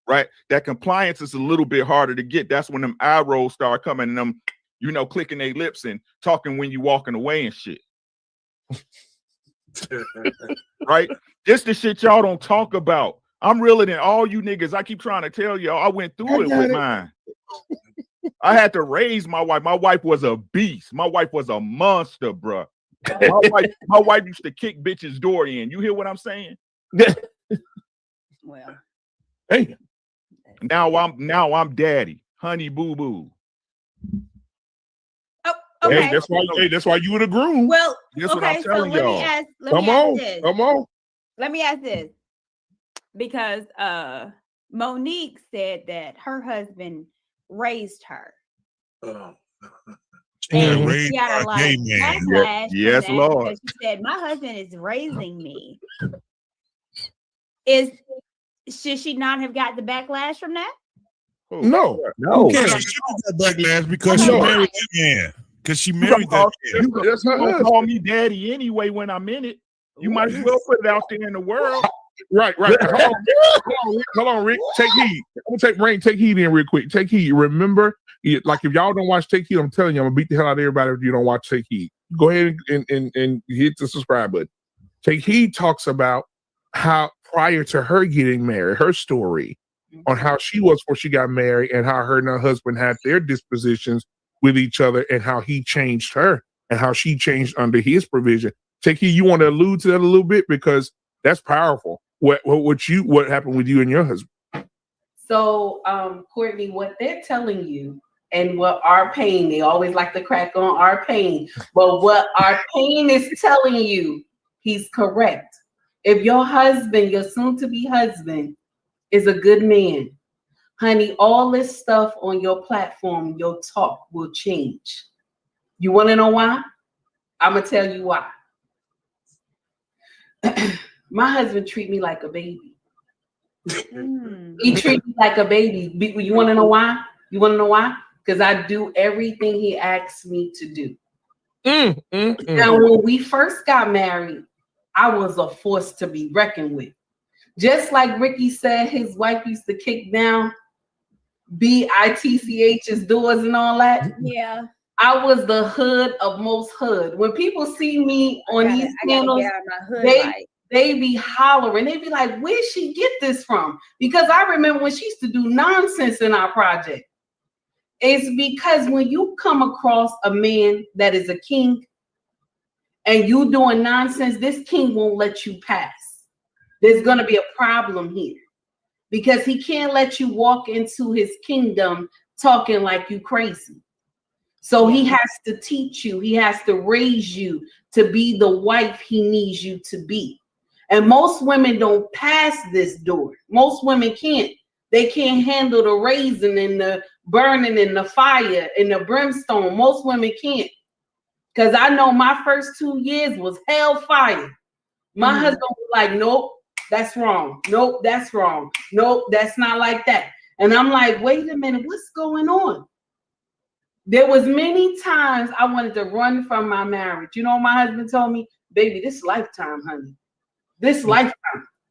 right? That compliance is a little bit harder to get. That's when them eye rolls start coming and them, clicking their lips and talking when you walking away and shit. Right? This the shit y'all don't talk about. I'm realer than all you niggas. I keep trying to tell y'all. I went through it with mine. I had to raise my wife. My wife was a beast. My wife was a monster, bro. My wife used to kick bitches' door in. You hear what I'm saying? Well, hey, now I'm daddy, honey boo boo. Oh, Okay. Hey, that's why you were the groom. Well, That's what I'm okay, so telling let y'all. me ask Come on. this. Come on. Let me ask this. Because Monique said that her husband raised her. And And raised she got by a a lot gay of man. backlash Yes, from that Lord. because she said, my husband is raising me. Should she not have got the backlash from that? No. Okay, she should have got backlash because she married that man. Because she married that man. You don't call me daddy anyway when I'm in it. You might as well put it out there in the world. Right. Hold on, Rick. Take heed. I'm gonna take heed in real quick. Take heed. Remember, like if y'all don't watch Take Heed, I'm telling you, I'm gonna beat the hell out of everybody if you don't watch Take Heed. Go ahead and hit the subscribe button. Take Heed talks about how prior to her getting married, her story on how she was before she got married and how her and her husband had their dispositions with each other and how he changed her and how she changed under his provision. Take Heed, you want to allude to that a little bit because that's powerful. What happened with you and your husband? So, Courtney, what they're telling you and what our pain, they always like to crack on our pain, but what our pain is telling you, he's correct. If your husband, your soon-to-be husband, is a good man, honey, all this stuff on your platform, your talk will change. You want to know why? I'm going to tell you why. My husband treat me like a baby. He treats me like a baby. You want to know why? You want to know why? Because I do everything he asks me to do. Now, when we first got married, I was a force to be reckoned with. Just like Ricky said, his wife used to kick down BITCH's doors and all that. Yeah. I was the hood of most hood. When people see me on these channels, they be hollering. They be like, where'd she get this from? Because I remember when she used to do nonsense in our project. It's because when you come across a man that is a king and you doing nonsense, this king won't let you pass. There's going to be a problem here because he can't let you walk into his kingdom talking like you crazy. So he has to teach you. He has to raise you to be the wife he needs you to be. And most women don't pass this door. Most women can't. They can't handle the raising and the burning and the fire and the brimstone. Most women can't. Because I know my first 2 years was hellfire. My husband was like, nope, that's wrong. Nope, that's wrong. Nope, that's not like that. And I'm like, wait a minute, what's going on? There was many times I wanted to run from my marriage. You know what my husband told me? Baby, this lifetime, honey. This lifetime.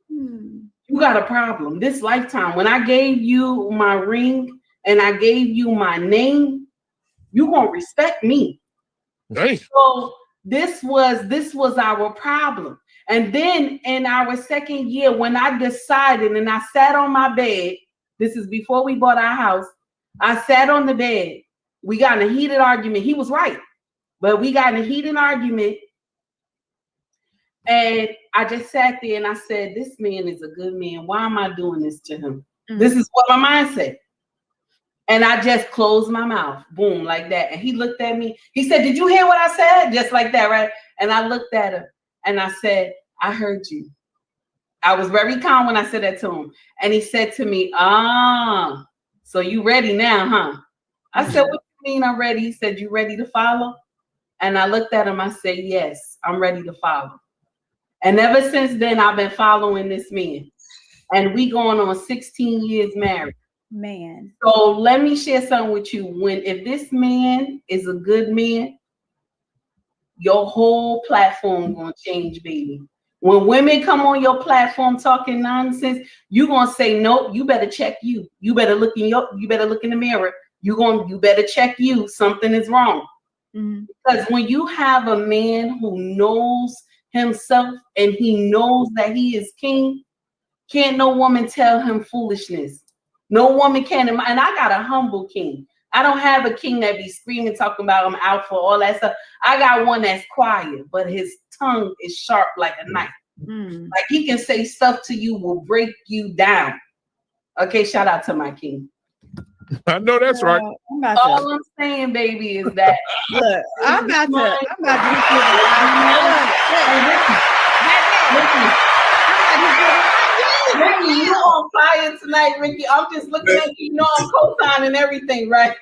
You got a problem. This lifetime. When I gave you my ring and I gave you my name, you gonna respect me. Nice. So this was our problem. And then in our second year, when I decided and I sat on my bed, this is before we bought our house, I sat on the bed. We got in a heated argument. He was right, but we got in a heated argument. And I just sat there and I said, this man is a good man. Why am I doing this to him? This is what my mind said. And I just closed my mouth, boom, like that. And he looked at me. He said, did you hear what I said? Just like that, right? And I looked at him and I said, I heard you. I was very calm when I said that to him. And he said to me, so you ready now, huh? I said, what do you mean I'm ready? He said, you ready to follow? And I looked at him. I said, yes, I'm ready to follow. And ever since then, I've been following this man. And we going on 16 years married. Man. So let me share something with you. If this man is a good man, your whole platform gonna change, baby. When women come on your platform talking nonsense, you gonna say, nope, you better check you. You better look in the mirror. You better check you. Something is wrong. Because when you have a man who knows himself and he knows that he is king, can't no woman tell him foolishness. No woman can. And I got a humble king. I don't have a king that be screaming, talking about I'm out for all that stuff. I got one that's quiet, but his tongue is sharp like a knife. Like he can say stuff to you will break you down. Okay, shout out to my king. I know that's right. All I'm saying, baby, is that look, I'm about to Ricky, you on fire tonight, Ricky. I'm just looking at you. You know I'm co-signing everything, right?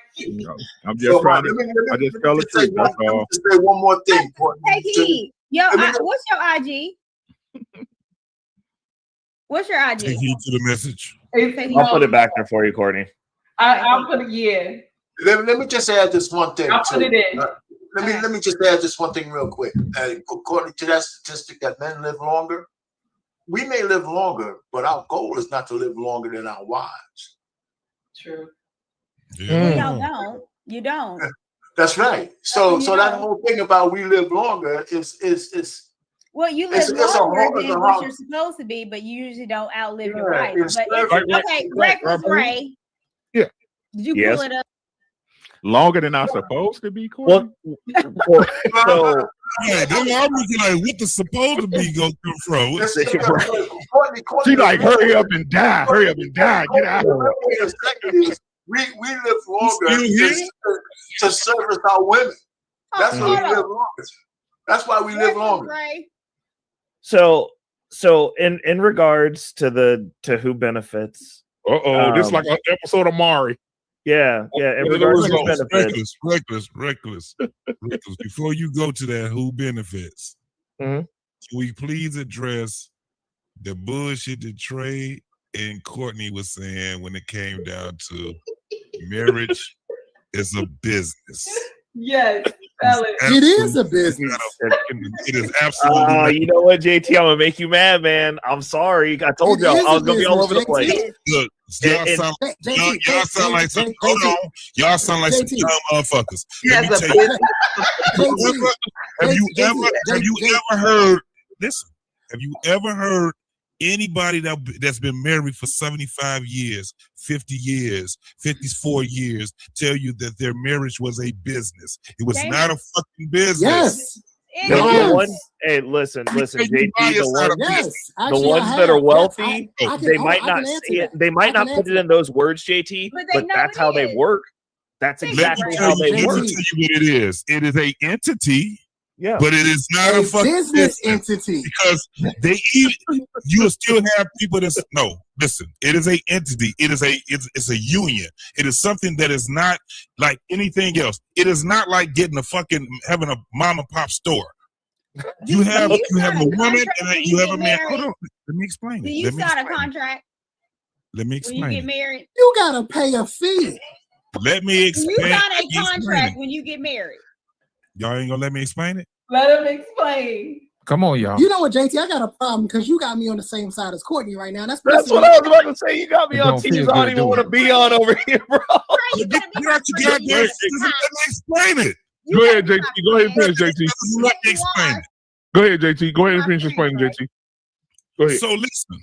I'm just trying to. I just fell asleep. That's all. Just say one more thing. Take heed. What's your IG? What's your IG? Take heed to the message. I'll put it back there for you, Courtney. I'll put it. Yeah. Let me just add this one thing. I'll put it in. Let me just add this one thing real quick. According to that statistic that men live longer, we may live longer, but our goal is not to live longer than our wives. True. Well, you don't. That's right. So that whole thing about we live longer is well, you live longer than what you're supposed to be, but you usually don't outlive your wife. But okay, Breakfast Ray. Yeah. Did you pull it up? Longer than I'm supposed to be, Courtney? So yeah, I'm looking like what the supposed to be gonna come from. She like, hurry up and die, get out. We live longer to service our women. That's why we live longer. That's why we live longer. So in regards to who benefits. This is like an episode of Maury. Yeah. In regards to who benefits. Reckless. Before you go to that, who benefits? Can we please address the bullshit that Trey and Courtney was saying when it came down to marriage is a business? Yes. It is a business. It is absolutely. You know what, JT? I'm gonna make you mad, man. I'm sorry. I told y'all I was gonna be all over the place. Look, y'all sound like some. Hold on, y'all sound like some dumb motherfuckers. Let me tell you. Have you ever heard? Listen. Have you ever heard anybody that's been married for 75 years, 50 years, 54 years tell you that their marriage was a business? It was not a fucking business. Yes. Hey, listen, JT. The ones that are wealthy, they might not say it. They might not put it in those words, JT. But that's how they work. That's exactly how they work. Let me tell you what it is. It is a entity. Yeah, but it is not a fucking business entity because you still have people that's listen. It is a entity. It's a union. It is something that is not like anything else. It is not like having a mom and pop store. You have a woman and you have a man. Hold on, let me explain. Do you sign a contract? Let me explain. When you get married, you gotta pay a fee. Let me explain. You sign a contract when you get married. Y'all ain't gonna let me explain it? Let him explain. Come on, y'all. You know what, JT? I got a problem because you got me on the same side as Courtney right now. That's what I was about to say. You got me on teams I don't even want to be on over here, bro. Get out your goddamn. Let me explain it. Go ahead, JT. Go ahead and finish, JT. Let me explain it. Go ahead, JT. Go ahead and finish explaining, JT. Go ahead. So listen,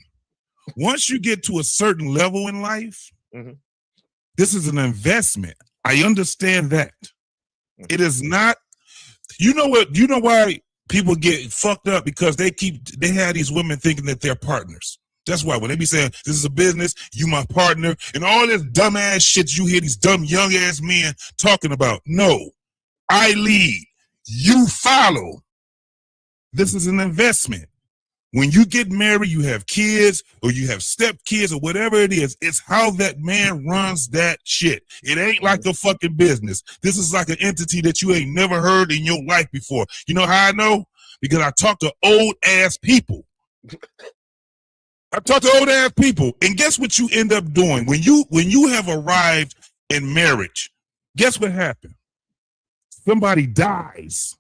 once you get to a certain level in life, this is an investment. I understand that. It is not. You know what? You know why people get fucked up? Because they have these women thinking that they're partners. That's why when they be saying this is a business, you my partner, and all this dumbass shit you hear these dumb young ass men talking about. No, I lead, you follow. This is an investment. When you get married, you have kids or you have stepkids or whatever it is. It's how that man runs that shit. It ain't like a fucking business. This is like an entity that you ain't never heard in your life before. You know how I know? Because I talk to old ass people. And guess what you end up doing? When you have arrived in marriage, guess what happened? Somebody dies.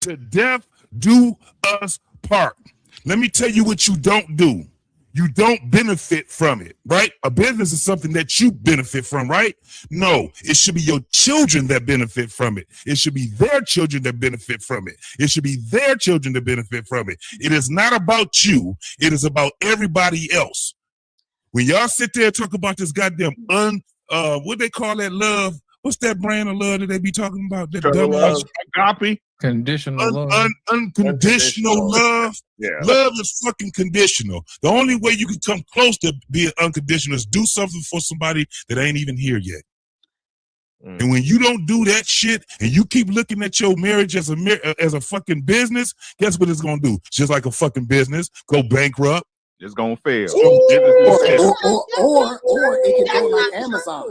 To death do us part. Let me tell you what you don't do. You don't benefit from it, right? A business is something that you benefit from, right? No, it should be your children that benefit from it. It should be their children that benefit from it. It should be their children that benefit from it. It is not about you. It is about everybody else. When y'all sit there and talk about this goddamn what they call that love? What's that brand of love that they be talking about? That Agape. Conditional love. Unconditional love. Yeah. Love is fucking conditional. The only way you can come close to being unconditional is do something for somebody that ain't even here yet. And when you don't do that shit and you keep looking at your marriage as a fucking business, guess what it's gonna do? Just like a fucking business, go bankrupt. It's gonna fail. Or it can go like Amazon.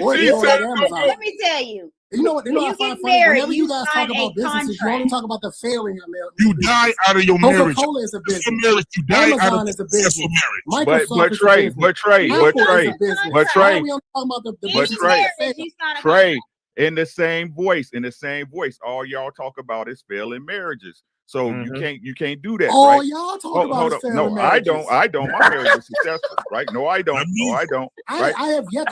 Or it can go like Amazon. Let me tell you. You know what? I find funny. Whenever you guys talk about businesses, you only talk about the failing of marriage. You die out of your marriage. Coca-Cola is a business. Marriage, you die Amazon out of is a business. marriage. Microsoft is a business. But Trey, in the same voice, all y'all talk about is failing marriages. So you can't do that. All right? y'all talk about is failing marriages. marriages. I don't. My marriage is successful, right? No, I don't. Right? I have yet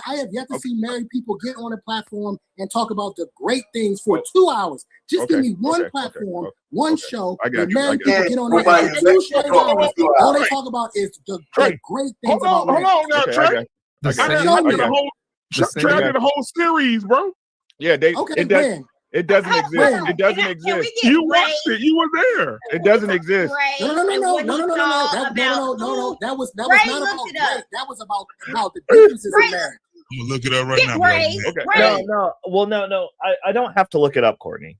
to see married people get on a platform and talk about the great things for 2 hours. Just give me one platform, one show, where married people get on there and for 2 straight hours. All they talk about is the great things about marriage. Hold on now, Trey. Trey did a whole series, bro. Yeah, it doesn't exist. It doesn't exist. You watched it. You were there. It doesn't exist. No. That was not about Ray. That was about the differences in marriage. I'm gonna look it up right now. No. I don't have to look it up, Courtney.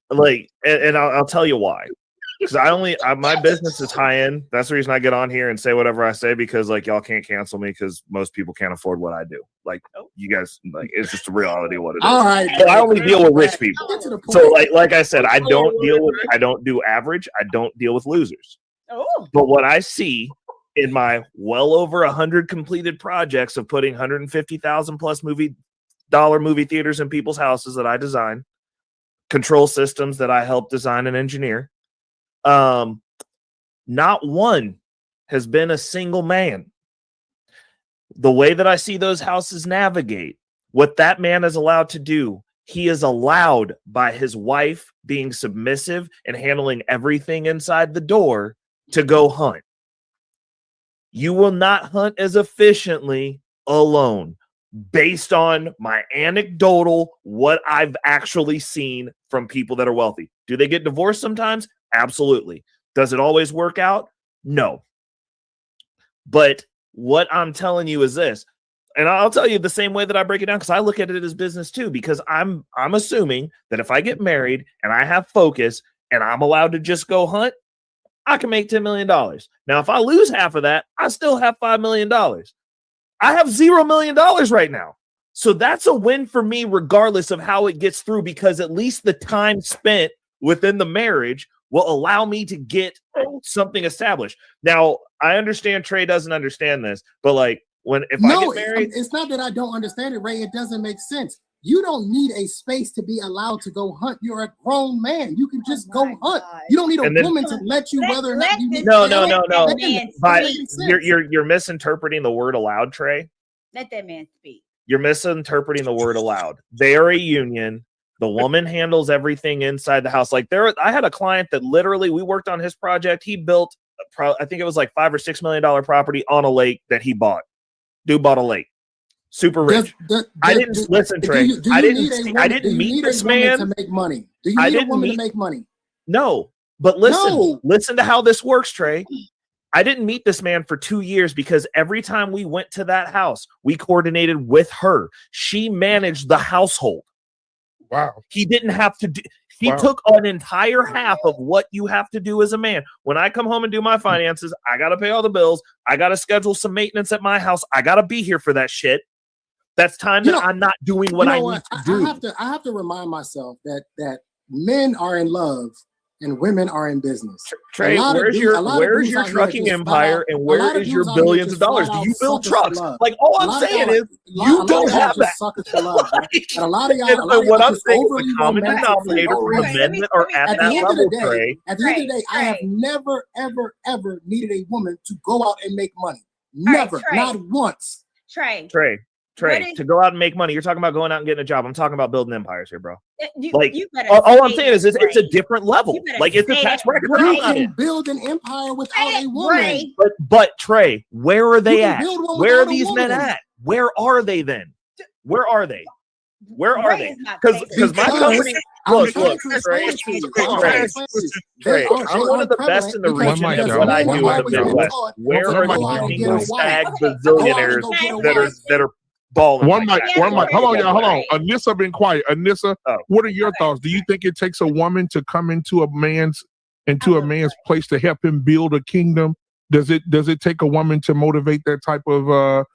Like, and I'll tell you why. Because my business is high end. That's the reason I get on here and say whatever I say, because like y'all can't cancel me because most people can't afford what I do. Like you guys, like it's just the reality of what it is. All right, but I only deal with rich people. So like I said, I don't do average. I don't deal with losers. Oh. But what I see in my well over 100 completed projects of putting $150,000 plus movie theaters in people's houses that I design, control systems that I help design and engineer. Not one has been a single man. The way that I see those houses navigate, what that man is allowed to do, he is allowed by his wife being submissive and handling everything inside the door to go hunt. You will not hunt as efficiently alone, based on my anecdotal, what I've actually seen from people that are wealthy. Do they get divorced sometimes? Absolutely. Does it always work out? No. But what I'm telling you is this, and I'll tell you the same way that I break it down, because I look at it as business too, because I'm assuming that if I get married and I have focus and I'm allowed to just go hunt, I can make $10 million. Now, if I lose half of that, I still have $5 million. I have $0 million right now. So that's a win for me, regardless of how it gets through, because at least the time spent within the marriage will allow me to get something established. Now, I understand Trey doesn't understand this, but like I get married, it's not that I don't understand it, Ray. It doesn't make sense. You don't need a space to be allowed to go hunt. You're a grown man. You can just go hunt. You don't need a woman to let you whether or not you need. No. But you're misinterpreting the word allowed, Trey. Let that man speak. You're misinterpreting the word allowed. They are a union. The woman handles everything inside the house. Like I had a client that literally, we worked on his project. He built, I think it was like $5 or $6 million property on a lake that he bought. Dude bought a lake. Super rich. I didn't listen, Trey. I didn't meet this man to make money. Do you need a woman to make money? No, but listen to how this works, Trey. I didn't meet this man for 2 years because every time we went to that house, we coordinated with her. She managed the household. Wow. He didn't have to do. He took an entire half of what you have to do as a man. When I come home and do my finances, I got to pay all the bills. I got to schedule some maintenance at my house. I got to be here for that shit. That's time that I'm not doing what I need to do. I have to remind myself that men are in love and women are in business. Trey, where's your trucking empire and where is your billions of dollars? Do you build trucks? Like, all I'm saying is you don't have that. And a lot of y'all, what I'm saying is the common denominator for the men that are at that level, Trey. At the end of the day, I have never, ever, ever needed a woman to go out and make money. Never, not once. Trey, to go out and make money. You're talking about going out and getting a job. I'm talking about building empires here, bro. All I'm saying is it's a different level. Like it's a tax bracket. You can build an empire without a woman. But Trey, where are they at? Where are these men at? Where are they then? Where are they? Where are they? Because my company. Look, Trey, I'm one of the best in the region at what I do in the Midwest. Where are the single stag bazillionaires that are balling? One mic. Hold on, y'all. Hold on. Anissa been quiet. Anissa, what are your thoughts? Do you think it takes a woman to come into a man's place to help him build a kingdom? Does it take a woman to motivate that type of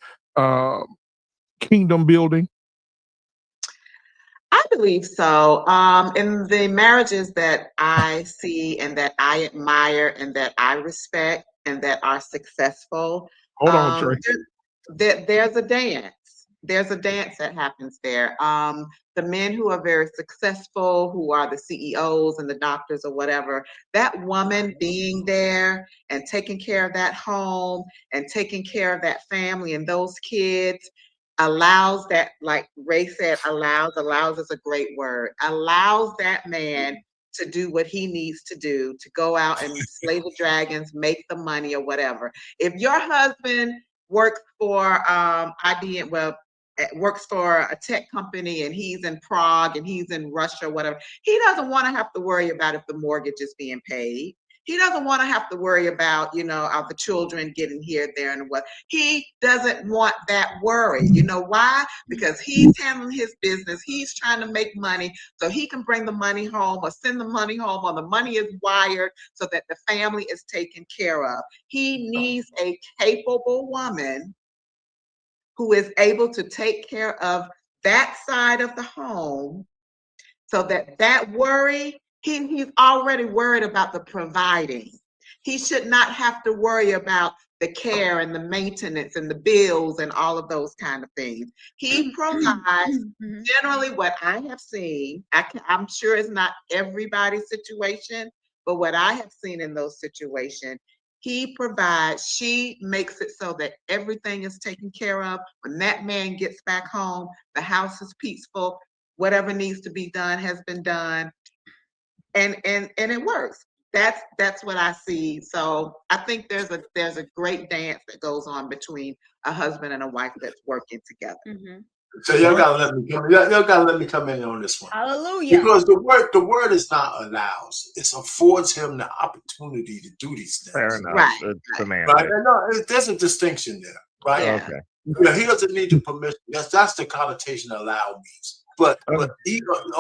kingdom building? I believe so. In the marriages that I see and that I admire and that I respect and that are successful, hold on, Trey. There's a dance. There's a dance that happens there. The men who are very successful, who are the CEOs and the doctors or whatever, that woman being there and taking care of that home and taking care of that family and those kids allows that, like Ray said, allows is a great word, allows that man to do what he needs to do, to go out and slay the dragons, make the money or whatever. If your husband works for works for a tech company and he's in Prague and he's in Russia or whatever, he doesn't want to have to worry about if the mortgage is being paid. He doesn't want to have to worry about, the children getting here, there, and what. He doesn't want that worry. You know why? Because he's handling his business. He's trying to make money so he can bring the money home or send the money home, or the money is wired so that the family is taken care of. He needs a capable woman who is able to take care of that side of the home so that worry, he's already worried about the providing. He should not have to worry about the care and the maintenance and the bills and all of those kind of things. He provides, generally what I have seen, I'm sure it's not everybody's situation, but what I have seen in those situations, he provides, she makes it so that everything is taken care of. When that man gets back home, the house is peaceful, whatever needs to be done has been done. And it works. That's what I see. So I think there's a great dance that goes on between a husband and a wife that's working together. Mm-hmm. So y'all gotta let me come in on this one. Hallelujah. Because the word is not allows; it affords him the opportunity to do these things. Fair enough. Right. No, there's a distinction there, right? Yeah. Okay. He doesn't need the permission. That's the connotation allow means. But a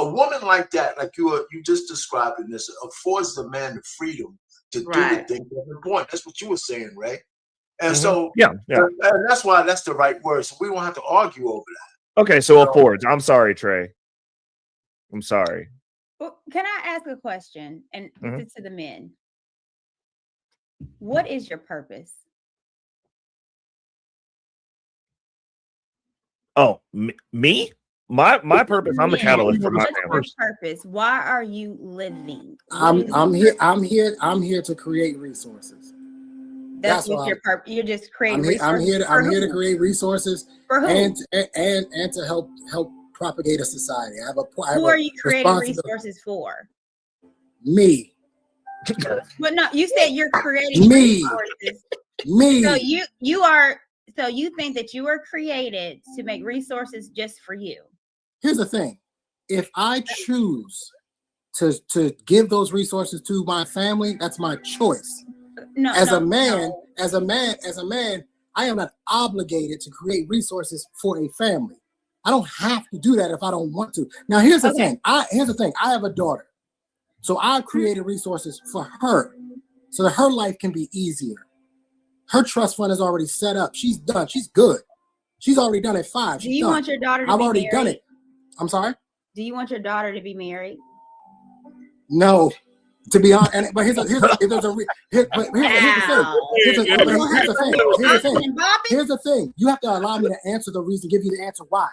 woman like that, like you just described in this, affords the man the freedom to do the thing that's important. That's what you were saying, Ray. And so and that's why that's the right word. So we won't have to argue over that. Okay, so affords. I'm sorry, Trey. I'm sorry. Well, can I ask a question? And this is to the men. What is your purpose? Oh, me? My purpose. I'm the catalyst for my family. What's your purpose? Why are you living? I'm here to create resources. That's what your purpose. You're just creating resources. I'm here to create resources for who? and to help propagate a society. Who are you creating resources for? Me. But no, you said you're creating resources. Me. So you are. So you think that you were created to make resources just for you? Here's the thing. If I choose to give those resources to my family, that's my choice. As a man, I am not obligated to create resources for a family. I don't have to do that if I don't want to. Now, here's the thing. I have a daughter. So I created resources for her so that her life can be easier. Her trust fund is already set up. She's done. She's good. She's already done at 5. Do you want your daughter to be married? I've already done it. I'm sorry? Do you want your daughter to be married? No. To be honest, but here's the thing. You have to allow me to answer the reason, give you the answer why.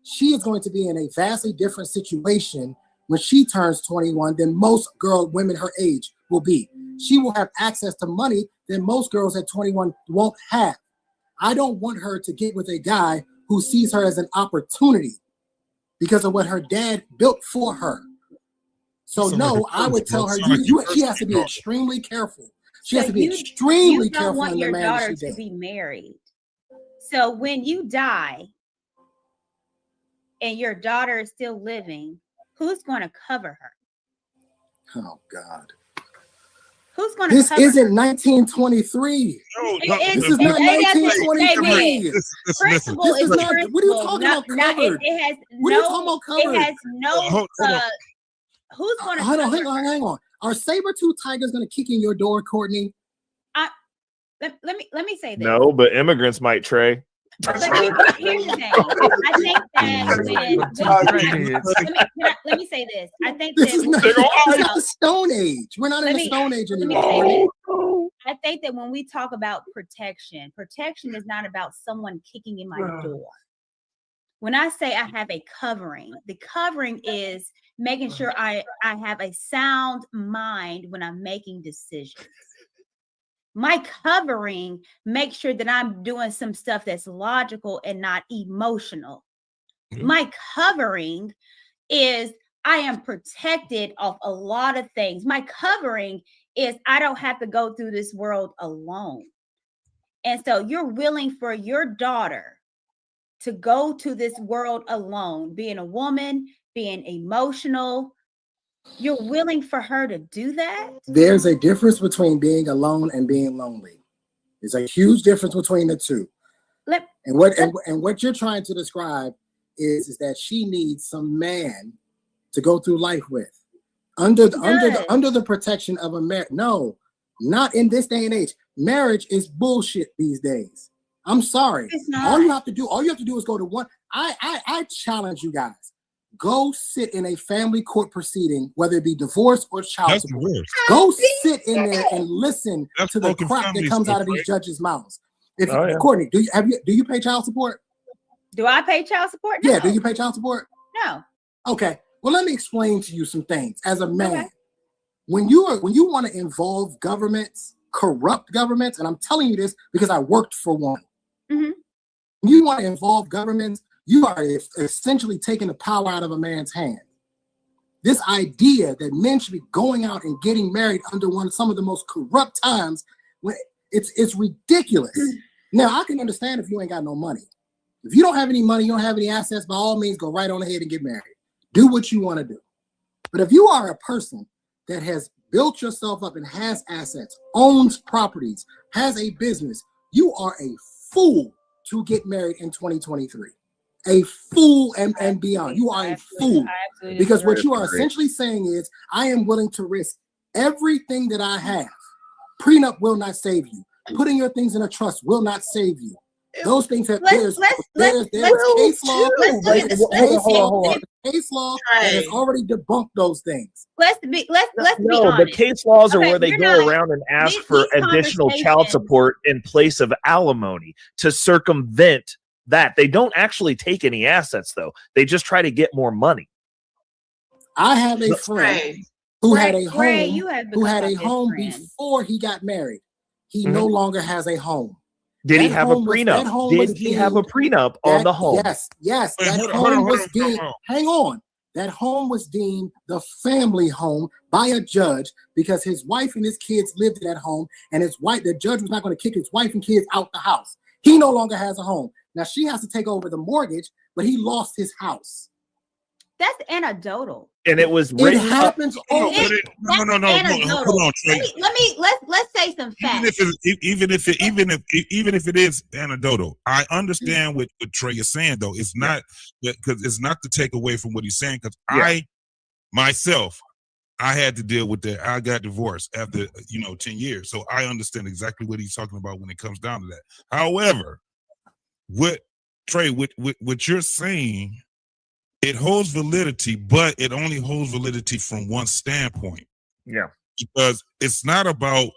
She is going to be in a vastly different situation when she turns 21 than most women her age will be. She will have access to money that most girls at 21 won't have. I don't want her to get with a guy who sees her as an opportunity because of what her dad built for her. So no, I would tell her she has to be extremely careful. She has to be extremely careful. You don't want your daughter to be married. So when you die and your daughter is still living, who's going to cover her? Oh God. Who's going to This cover isn't her? 1923. This is not 1923. Principle This is is not. principle. What are you talking about? Covered. It has What are you talking about? Covered. It has no. Who's going to? Hang on. Are saber-tooth tigers going to kick in your door, Courtney? Let me say this. No, but immigrants might, Trey. But here's the thing. I think that let me say this. I think this is not the Stone Age. We're not in the Stone Age anymore. I think that when we talk about protection is not about someone kicking in my door. When I say I have a covering, the covering is making sure I have a sound mind when I'm making decisions. My covering makes sure that I'm doing some stuff that's logical and not emotional. My covering is I am protected of a lot of things. My covering is I don't have to go through this world alone. And so you're willing for your daughter to go to this world alone, being a woman, being emotional. You're willing for her to do that? There's a difference between being alone and being lonely. There's a huge difference between the two. And what you're trying to describe is that she needs some man to go through life with. Under the protection of a marriage. No, not in this day and age. Marriage is bullshit these days. I'm sorry. All you have to do is go to one. I challenge you guys. Go sit in a family court proceeding, whether it be divorce or child support. Go sit in there and listen to the crap that comes out of these judges' mouths. Courtney, do you pay child support? Do I pay child support? No. Yeah, do you pay child support? No. Okay. Well, let me explain to you some things. As a man, okay. when you want to involve governments, corrupt governments, and I'm telling you this because I worked for one. Mm-hmm. When you want to involve governments, you are essentially taking the power out of a man's hand. This idea that men should be going out and getting married under some of the most corrupt times, it's ridiculous. Now, I can understand if you ain't got no money. If you don't have any money, you don't have any assets, by all means, go right on ahead and get married. Do what you want to do. But if you are a person that has built yourself up and has assets, owns properties, has a business, you are a fool to get married in 2023. A fool and beyond. You are a fool. Because what you are essentially saying is, I am willing to risk everything that I have. Prenup will not save you. Putting your things in a trust will not save you. Those things that there's case law. Case law that has already debunked those things. Let's be honest. The case laws are where they go around and ask for additional child support in place of alimony to circumvent that. They don't actually take any assets, though. They just try to get more money. I have a friend who had a home before he got married. He no longer has a home. Did he have a prenup? Did he have a prenup on the home? Yes. That home was deemed. Hang on. That home was deemed the family home by a judge because his wife and his kids lived in that home, and the judge was not going to kick his wife and kids out the house. He no longer has a home. Now she has to take over the mortgage, but he lost his house. That's anecdotal. And it was written. It happens. No. Hold on, Trey. Let's say some facts. Even if it is anecdotal, I understand what Trey is saying. Though it's not because it's not to take away from what he's saying. Because I myself, I had to deal with that. I got divorced after 10 years, so I understand exactly what he's talking about when it comes down to that. However, what you're saying, it holds validity, but it only holds validity from one standpoint. Yeah. Because it's not about,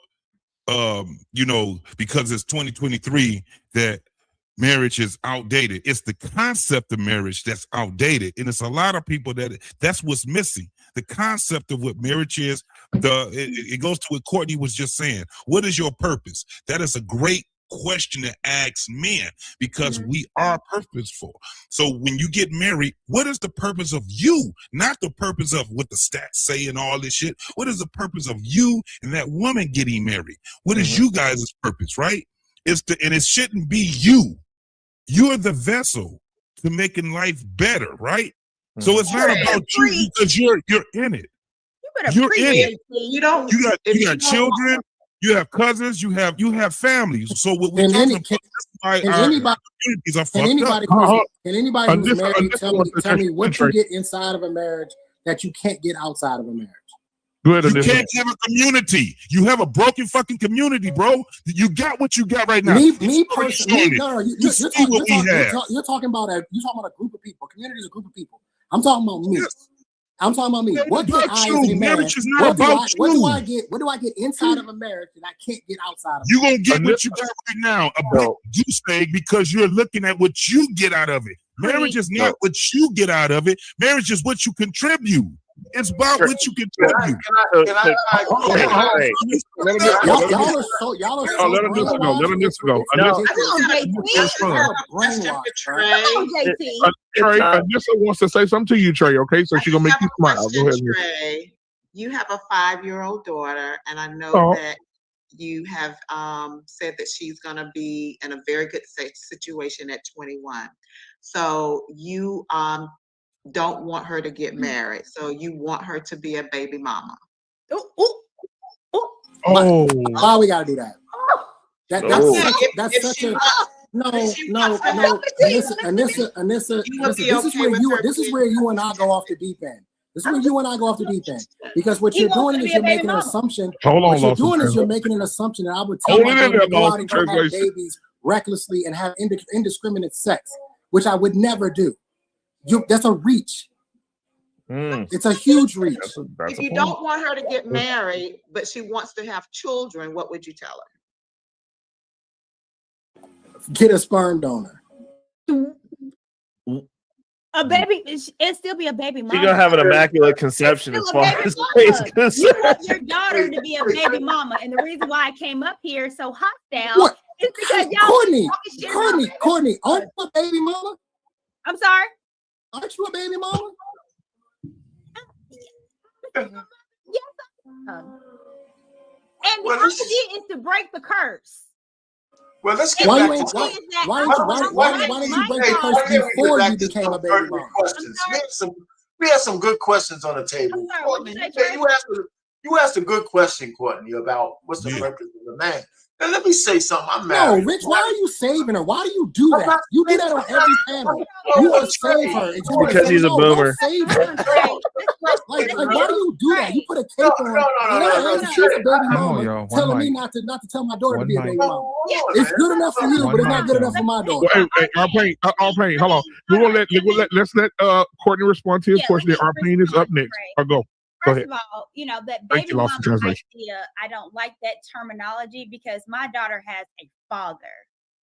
because it's 2023 that marriage is outdated. It's the concept of marriage that's outdated. And it's a lot of people that's what's missing. The concept of what marriage is, it goes to what Courtney was just saying. What is your purpose? That is a great question to ask men because we are purposeful. So when you get married, what is the purpose of you? Not the purpose of what the stats say and all this shit. What is the purpose of you and that woman getting married? What is you guys' purpose, right? And it shouldn't be you. You're the vessel. to making life better, right? So it's not about you because you're in it. You're in it. You don't. You got children. You have cousins. You have families. So what we're talking about is why our communities are fucked up. Can anybody who's married tell me what you get inside of a marriage that you can't get outside of a marriage? You can't have a community. You have a broken fucking community, bro. You got what you got right now. Me personally, you're talking about a group of people. Community is a group of people. I'm talking about me. I'm talking about me. What do I as a man? What do I get inside of a marriage that I can't get outside of? You're gonna get what you got right now, a big juice egg, because you're looking at what you get out of it. Marriage is not what you get out of it. Marriage is what you contribute. It's about what you contribute. Y'all are so let him go. Trey, Anissa wants to say something to you, Trey. Okay, so she's gonna make you smile. Go ahead, Trey. You have a 5-year-old daughter, and I know that you have said that she's gonna be in a very good situation at 21. So you don't want her to get married. So you want her to be a baby mama. Why we gotta do that? That's such a no. Anissa, this is where you and I go off the deep end. Because what you're doing is you're making an assumption. You're making an assumption that I would tell my daughter to go out and have babies recklessly and have indiscriminate sex, which I would never do. That's a reach. It's a huge reach. If you don't want her to get married, but she wants to have children, what would you tell her? Get a sperm donor. A baby, it'll still be a baby mama. She's gonna have an immaculate conception as far as space concerned. You want your daughter to be a baby mama, and the reason why I came up here so hostile is because y'all. Courtney, aren't you a baby mama? I'm sorry. Aren't you a baby mama? Yes. And the idea is to break the curse. Well, let's get why back didn't to you break the curse before you became a baby mama? We had some good questions on the table. You asked a good question, Courtney, about what's the purpose of a man. Now, let me say something. I'm married. No, Rich, why are you saving her? Why do you do that? You do that on every panel. You want to save her. Because he's a boomer. Save her. Like, why do you do that? You put a cape on. She's a baby mama telling me not to tell my daughter to be a baby mama. It's good enough for you, but it's not good enough for my daughter. Arpane, hold on. Let's let Courtney respond to his question. Arpane is up next. Go. First of all, that baby mama idea, I don't like that terminology because my daughter has a father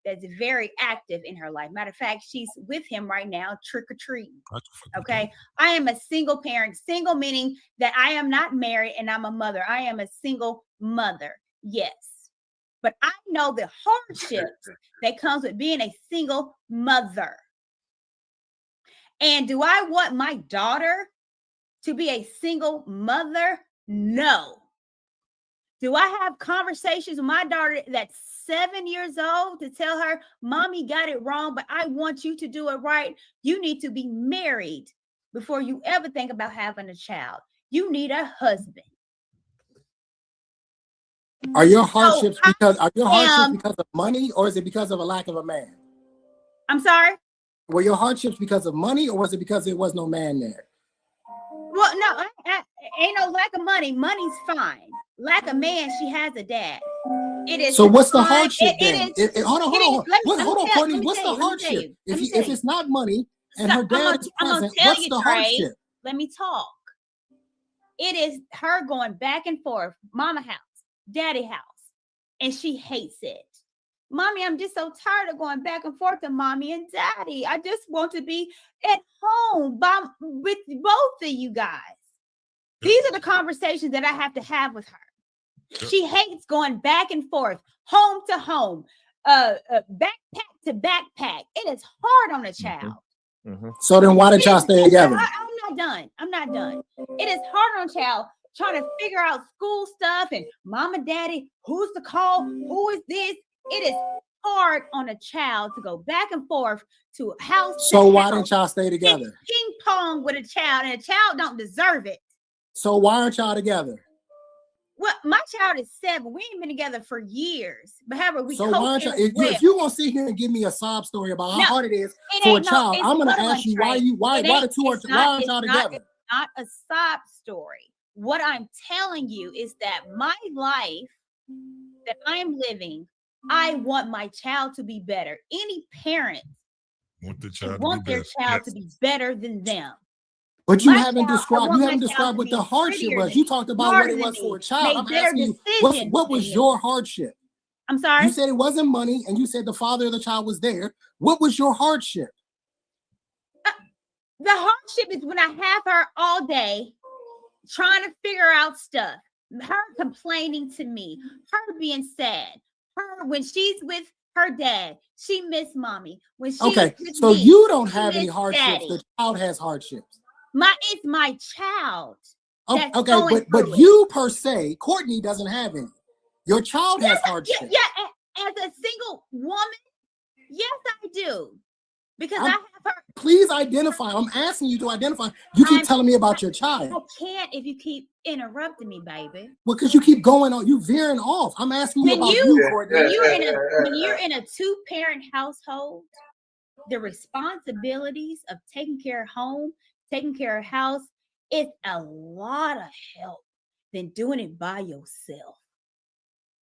that's very active in her life. Matter of fact, she's with him right now, trick or treating. Okay. I am a single parent, single meaning that I am not married and I'm a mother. I am a single mother. Yes. But I know the hardships that comes with being a single mother. And do I want my daughter to be a single mother? No. Do I have conversations with my daughter that's 7 years old to tell her, mommy got it wrong, but I want you to do it right? You need to be married before you ever think about having a child. You need a husband. Are your hardships because of money, or is it because of a lack of a man? I'm sorry? Were your hardships because of money, or was it because there was no man there? Well, no, ain't no lack of money. Money's fine. Lack of man, she has a dad. It is. So what's the hardship then? Hold on, Courtney. What's the hardship? If it's not money and her dad is present, what's the hardship? Let me talk. It is her going back and forth, mama house, daddy house, and she hates it. Mommy, I'm just so tired of going back and forth to mommy and daddy. I just want to be at home with both of you guys. These are the conversations that I have to have with her. She hates going back and forth, home to home, backpack to backpack. It is hard on a child. Mm-hmm. So then why did y'all stay together? I'm not done. It is hard on a child trying to figure out school stuff and mom and daddy, who's to call, who is this? It is hard on a child to go back and forth to house. So why didn't y'all stay together? Ping pong with a child, and a child don't deserve it. So why aren't y'all together? Well, my child is 7. We ain't been together for years. But however, we so why aren't y'all, if you gonna sit here and give me a sob story about how hard it is for a child, I'm gonna ask you why the two are why aren't y'all together? It's not a sob story. What I'm telling you is that my life that I'm living, I want my child to be better. Any parent want their child to be better than them. But you haven't described what the hardship was. You talked about what it was for a child. I'm asking you, what was your hardship? I'm sorry? You said it wasn't money, and you said the father of the child was there. What was your hardship? The hardship is when I have her all day trying to figure out stuff, her complaining to me, her being sad, her when she's with her dad, she miss mommy. When she so you don't have any hardships. Daddy. The child has hardships. It's my child. But you per se, Courtney doesn't have any. Your child has hardships. Yeah, as a single woman, yes, I do. Because I have her. Please identify. I'm asking you to identify. You keep telling me about your child. I can't if you keep interrupting me, baby. Well, because you keep going on, you veering off. I'm asking you about you, Courtney. When you're in a 2-parent household, the responsibilities of taking care of home, taking care of house, it's a lot of help than doing it by yourself.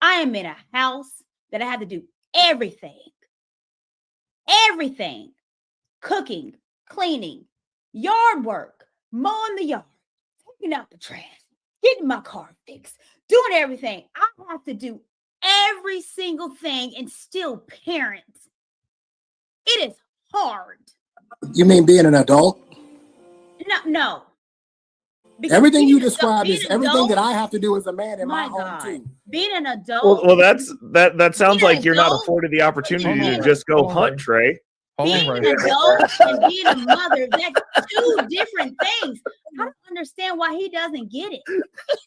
I am in a house that I have to do everything. Cooking, cleaning, yard work, mowing the yard, taking out the trash, getting my car fixed, doing everything. I have to do every single thing and still parent. It is hard. You mean being an adult? No. Because everything you described is everything that I have to do as a man in my home too. Being an adult. Well, that sounds like you're not afforded the opportunity to just go hunt, Trey. Being an adult and being a mother, that's 2 different things. I don't understand why he doesn't get it.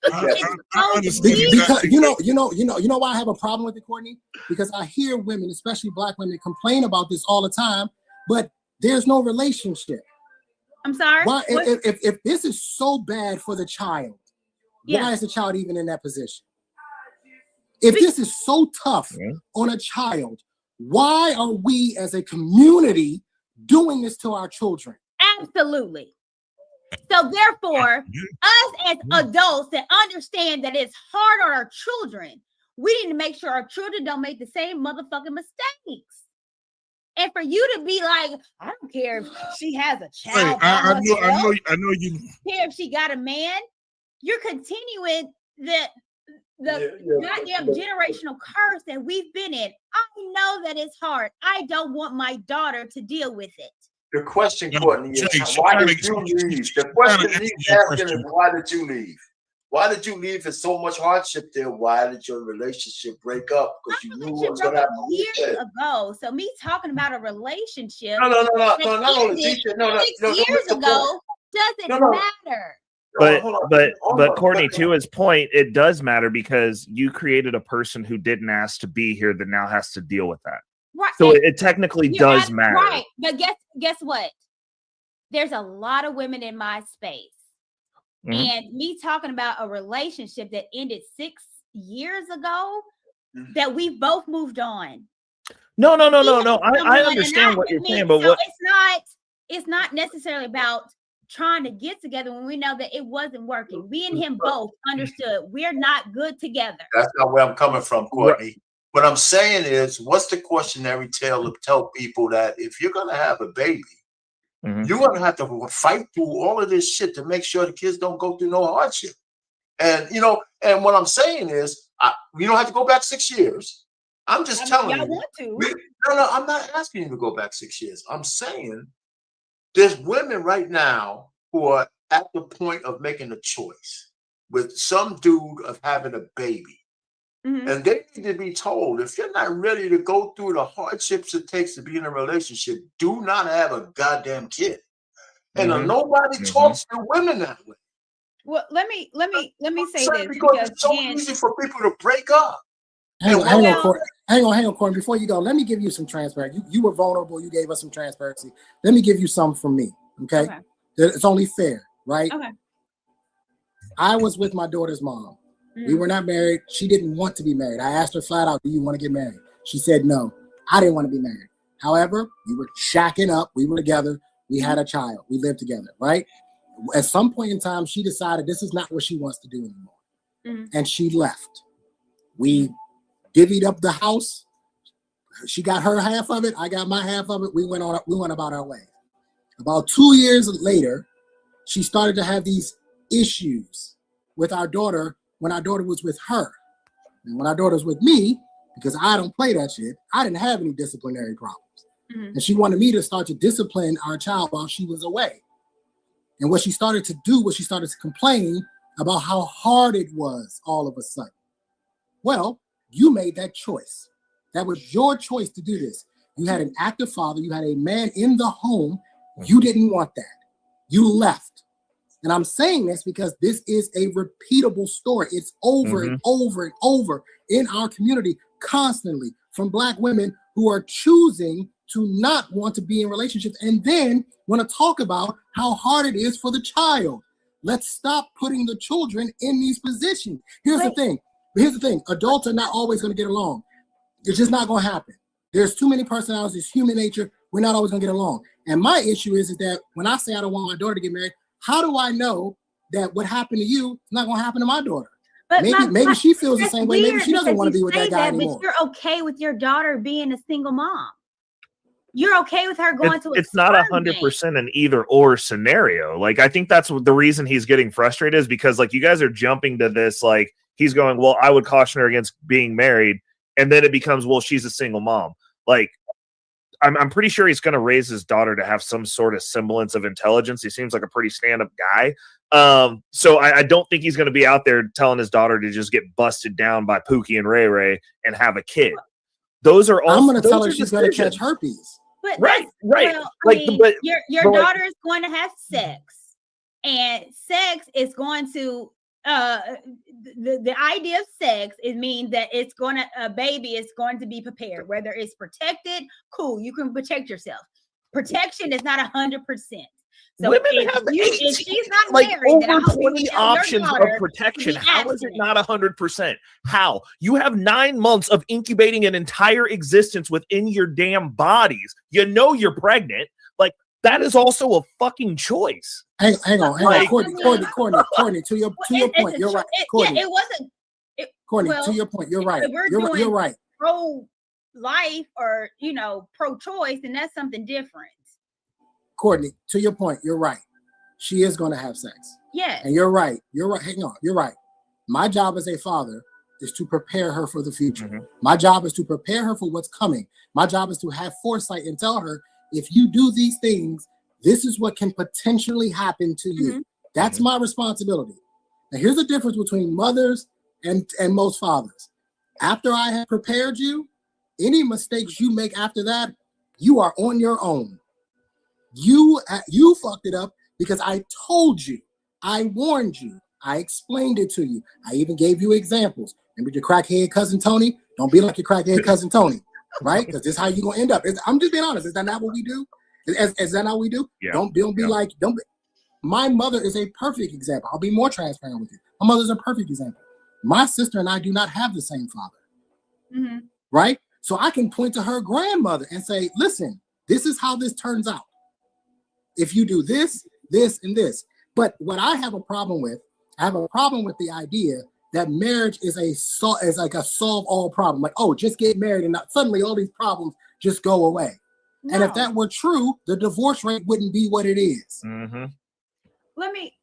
Because you know why I have a problem with it, Courtney? Because I hear women, especially Black women, complain about this all the time, but there's no relationship. I'm sorry. Why, if this is so bad for the child, why is the child even in that position? If this is so tough on a child, why are we as a community doing this to our children? Absolutely. So therefore, us as adults that understand that it's hard on our children, we need to make sure our children don't make the same motherfucking mistakes. And for you to be like, I don't care if she has a child. I know you. Care if she got a man. You're continuing the goddamn generational curse that we've been in. I know that it's hard. I don't want my daughter to deal with it. The question, Courtney, is why did you leave? The question he's asking is why did you leave? Why did you leave? There's so much hardship there. Why did your relationship break up? Because you knew what was going to happen years ago. So me talking about a relationship. No, not only years ago doesn't matter. But Courtney, to his point, it does matter because you created a person who didn't ask to be here that now has to deal with that. Right. So it technically does matter. Right. But guess what? There's a lot of women in my space. Mm-hmm. And me talking about a relationship that ended 6 years ago, that we've both moved on. No. I understand what you're saying, but so it's not necessarily about trying to get together when we know that it wasn't working. We and him both understood we're not good together. That's not where I'm coming from, Courtney. Right. What I'm saying is, what's the cautionary tale to tell people that if you're going to have a baby, you're going to have to fight through all of this shit to make sure the kids don't go through no hardship. And, and what I'm saying is, you don't have to go back 6 years. I'm just telling you. Want to. No, I'm not asking you to go back 6 years. I'm saying there's women right now who are at the point of making a choice with some dude of having a baby. Mm-hmm. And they need to be told, if you're not ready to go through the hardships it takes to be in a relationship, do not have a goddamn kid. And nobody talks to women that way. Well, let me say this because it's so easy for people to break up. Hang on, Courtney. Before you go, let me give you some transparency. You were vulnerable. You gave us some transparency. Let me give you some from me. Okay. It's only fair, right? Okay. I was with my daughter's mom. We were not married. She didn't want to be married. I asked her flat out, do you want to get married? She said no. I didn't want to be married. However, we were shacking up. We were together. We had a child. We lived together, right? At some point in time, she decided this is not what she wants to do anymore. And she left. We divvied up the house. She got her half of it. I got my half of it. We went about our way. About 2 years later, she started to have these issues with our daughter when our daughter was with her. And when our daughter was with me, because I don't play that shit, I didn't have any disciplinary problems. And she wanted me to start to discipline our child while she was away. And what she started to do was she started to complain about how hard it was all of a sudden. Well, you made that choice. That was your choice to do this. You had an active father. You had a man in the home. You didn't want that. You left. And I'm saying this because this is a repeatable story. It's over and over and over in our community constantly from Black women who are choosing to not want to be in relationships and then want to talk about how hard it is for the child. Let's stop putting the children in these positions. Here's the thing. Adults are not always going to get along. It's just not going to happen. There's too many personalities. It's human nature. We're not always going to get along. And my issue is that when I say I don't want my daughter to get married, how do I know that what happened to you is not going to happen to my daughter? But maybe she feels the same way. Maybe she doesn't want to be with that guy anymore. But you're okay with your daughter being a single mom. You're okay with her going to a It's not 100% an either or scenario. Like, I think that's the reason he's getting frustrated is because, like, you guys are jumping to this, like, he's going, well, I would caution her against being married. And then it becomes, well, she's a single mom. Like, I'm pretty sure he's going to raise his daughter to have some sort of semblance of intelligence. He seems like a pretty stand-up guy. So I don't think he's going to be out there telling his daughter to just get busted down by Pookie and Ray Ray and have a kid. Those are all. I'm going to tell her she's going to catch herpes. But right. Well, like, I mean, but your daughter is going to have sex, and sex is going to the idea of sex, it means that it's going to a baby is going to be prepared, whether it's protected. Cool, you can protect yourself. Protection is not 100%. So women have if she's not like married, then I over hope 20 options of protection. How is it not 100%? How? You have 9 months of incubating an entire existence within your damn bodies. You know you're pregnant. Like, that is also a fucking choice. Hang on. Courtney, to your point, you're right. Courtney, it wasn't. Courtney, to your point, you're right. You're right. Pro-life or pro-choice, and that's something different. Courtney, to your point, you're right. She is going to have sex. Yeah. And you're right. Hang on. You're right. My job as a father is to prepare her for the future. My job is to prepare her for what's coming. My job is to have foresight and tell her, if you do these things, this is what can potentially happen to you. That's my responsibility. Now, here's the difference between mothers and most fathers. After I have prepared you, any mistakes you make after that, you are on your own. You fucked it up because I told you, I warned you, I explained it to you. I even gave you examples. Remember your crackhead cousin Tony? Don't be like your crackhead cousin Tony, right? Because this is how you're gonna end up. I'm just being honest. Is that not what we do? Is that not what we do? Yeah. Don't be like. My mother is a perfect example. I'll be more transparent with you. My mother's a perfect example. My sister and I do not have the same father, right? So I can point to her grandmother and say, listen, this is how this turns out. If you do this, this, and this. But what I have a problem with, the idea that marriage is like a solve all problem. Like, oh, just get married and suddenly all these problems just go away. No. And if that were true, the divorce rate wouldn't be what it is. Let me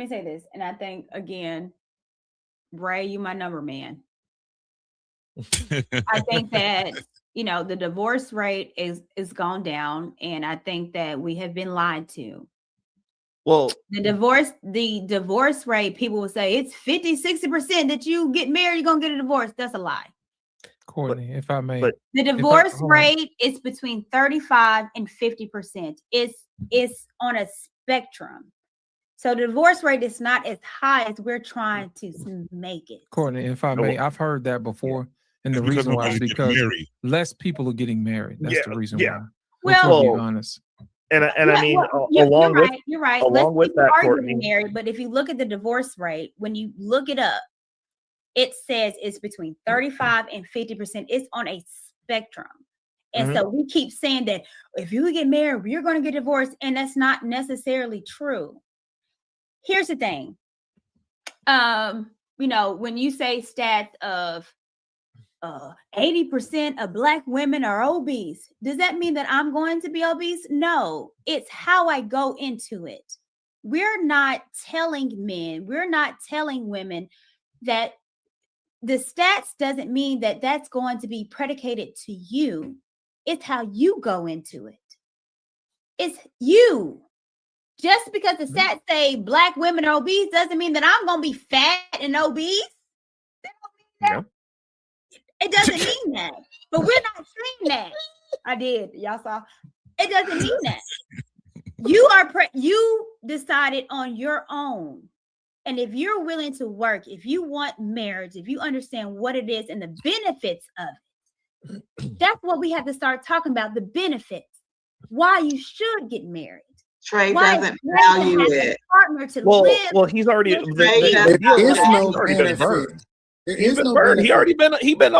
say this. And I think, again, Ray, you my number man. I think that the divorce rate is gone down, and I think that we have been lied to. Well, the divorce rate, people will say it's 50-60% that you get married, you're gonna get a divorce. That's a lie. Courtney, if I may, the divorce rate is between 35 and 50%. It's on a spectrum. So the divorce rate is not as high as we're trying to make it. Courtney, if I may, I've heard that before. And the reason why is because less people are getting married. That's the reason why. Well, to be honest. And I mean, you're right. Along with that, Courtney, married, but if you look at the divorce rate, when you look it up, it says it's between 35 and 50%. It's on a spectrum. And so we keep saying that if you get married, you're going to get divorced. And that's not necessarily true. Here's the thing. You know, when you say stats of 80% of Black women are obese, does that mean that I'm going to be obese? No, it's how I go into it. We're not telling men, we're not telling women that the stats doesn't mean that that's going to be predicated to you. It's how you go into it. It's you. Just because the stats say Black women are obese doesn't mean that I'm going to be fat and obese. That don't mean that. It doesn't mean that. But we're not saying that. I did. Y'all saw. It doesn't mean that. You decided on your own. And if you're willing to work, if you want marriage, if you understand what it is and the benefits of it, that's what we have to start talking about, the benefits. Why you should get married. Trey doesn't value it. Partner to live. Well, he's already. He been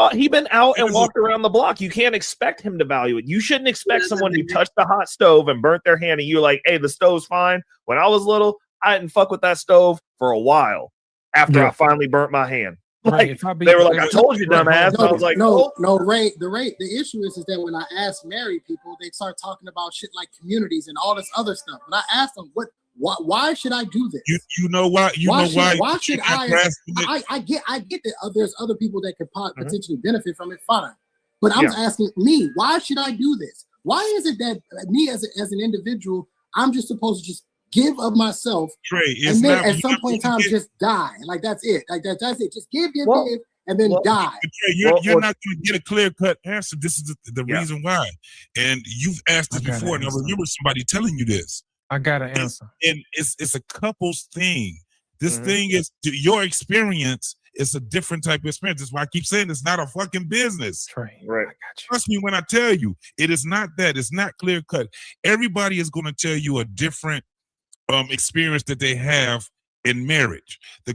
out and walked around the block. You can't expect him to value it. You shouldn't expect someone who touched the hot stove and burnt their hand, and you're like, "Hey, the stove's fine." When I was little, I didn't fuck with that stove for a while after I finally burnt my hand. Like they were like, "I told you, dumbass." I was like, "No, Ray. The issue is that when I ask married people, they start talking about shit like communities and all this other stuff. But I ask them, why should I do this? You know why? Why should I? I get that there's other people that could potentially benefit from it. Fine, but I'm asking me, why should I do this? Why is it that me as an individual, I'm just supposed to just give of myself, Trey, and then at some point in time just die? Like that's it. Like that's it. Just give, and then die. Trey, you're not going to get a clear-cut answer. This is the reason why. And you've asked this before, and I remember somebody telling you this. I got an answer. And it's a couple's thing. This thing is your experience. It's a different type of experience. That's why I keep saying it's not a fucking business. Right. I got you. Trust me when I tell you, it is not that. It's not clear cut. Everybody is going to tell you a different experience that they have in marriage. The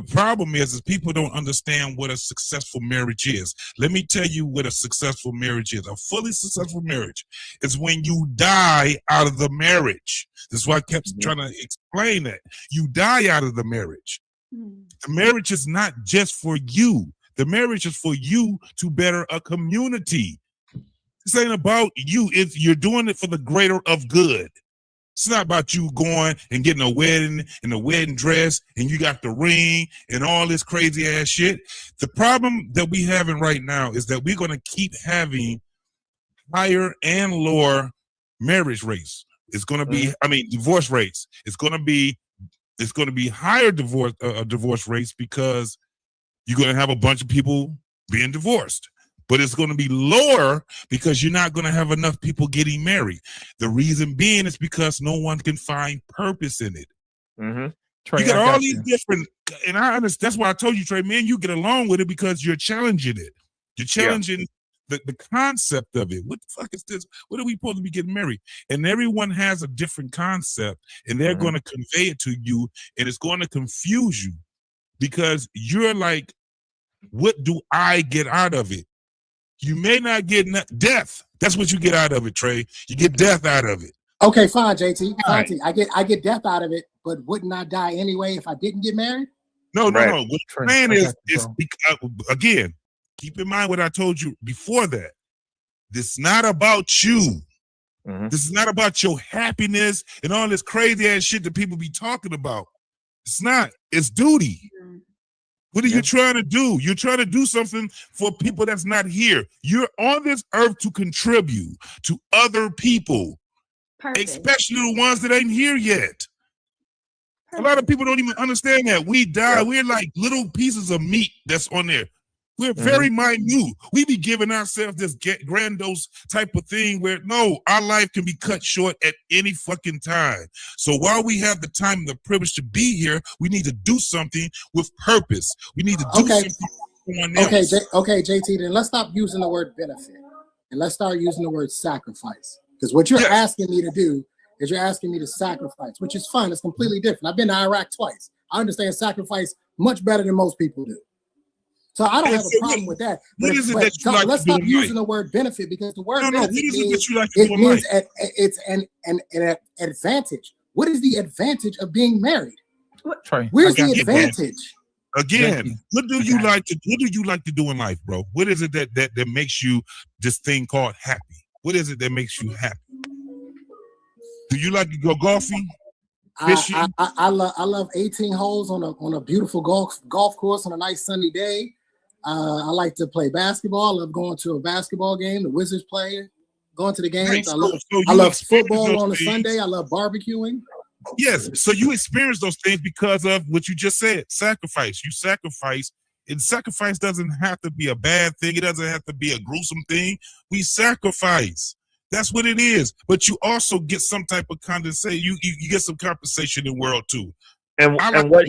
problem is people don't understand what a successful marriage is. Let me tell you what a successful marriage is. A fully successful marriage is when you die out of the marriage. That's why I kept trying to explain that. You die out of the marriage. The marriage is not just for you. The marriage is for you to better a community. This ain't about you. You're doing it for the greater of good. It's not about you going and getting a wedding and a wedding dress and you got the ring and all this crazy ass shit. The problem that we having right now is that we're going to keep having higher and lower marriage rates. It's going to be, divorce rates. It's going to be higher divorce rates because you're going to have a bunch of people being divorced. But it's going to be lower because you're not going to have enough people getting married. The reason being is because no one can find purpose in it. Trey, you got all these different, and I understand. That's why I told you, Trey, man, you get along with it because you're challenging it. You're challenging the concept of it. What the fuck is this? What are we supposed to be getting married? And everyone has a different concept, and they're going to convey it to you, and it's going to confuse you because you're like, what do I get out of it? You may not get death. That's what you get out of it, Trey. You get death out of it. Okay, fine, JT. Right. I get death out of it, but wouldn't I die anyway if I didn't get married? No. What I'm saying is again, keep in mind what I told you before that. This is not about you. This is not about your happiness and all this crazy ass shit that people be talking about. It's not. It's duty. What are you trying to do? You're trying to do something for people that's not here. You're on this earth to contribute to other people, especially the ones that ain't here yet. A lot of people don't even understand that. We die. We're like little pieces of meat that's on there. We're very minute. We be giving ourselves this grandiose type of thing where no, our life can be cut short at any fucking time. So while we have the time and the privilege to be here, we need to do something with purpose. We need to do something for someone else. Okay, JT, then let's stop using the word benefit and let's start using the word sacrifice. Because what you're asking me to do is you're asking me to sacrifice, which is fun. It's completely different. I've been to Iraq twice. I understand sacrifice much better than most people do. So I don't have a problem with that. But let's stop using the word benefit because the word benefit means it's an advantage. What is the advantage of being married? Where's the advantage? Again, what do you like to do in life, bro? What is it that makes you this thing called happy? What is it that makes you happy? Do you like to go golfing? Fishing? I love 18 holes on a beautiful golf course on a nice sunny day. I like to play basketball. I love going to a basketball game. The Wizards play, going to the games. I love football on a Sunday. I love barbecuing. Yes, so you experience those things because of what you just said, sacrifice. You sacrifice, and sacrifice doesn't have to be a bad thing. It doesn't have to be a gruesome thing. We sacrifice. That's what it is. But you also get some type of compensation. You get some compensation in the world too. And what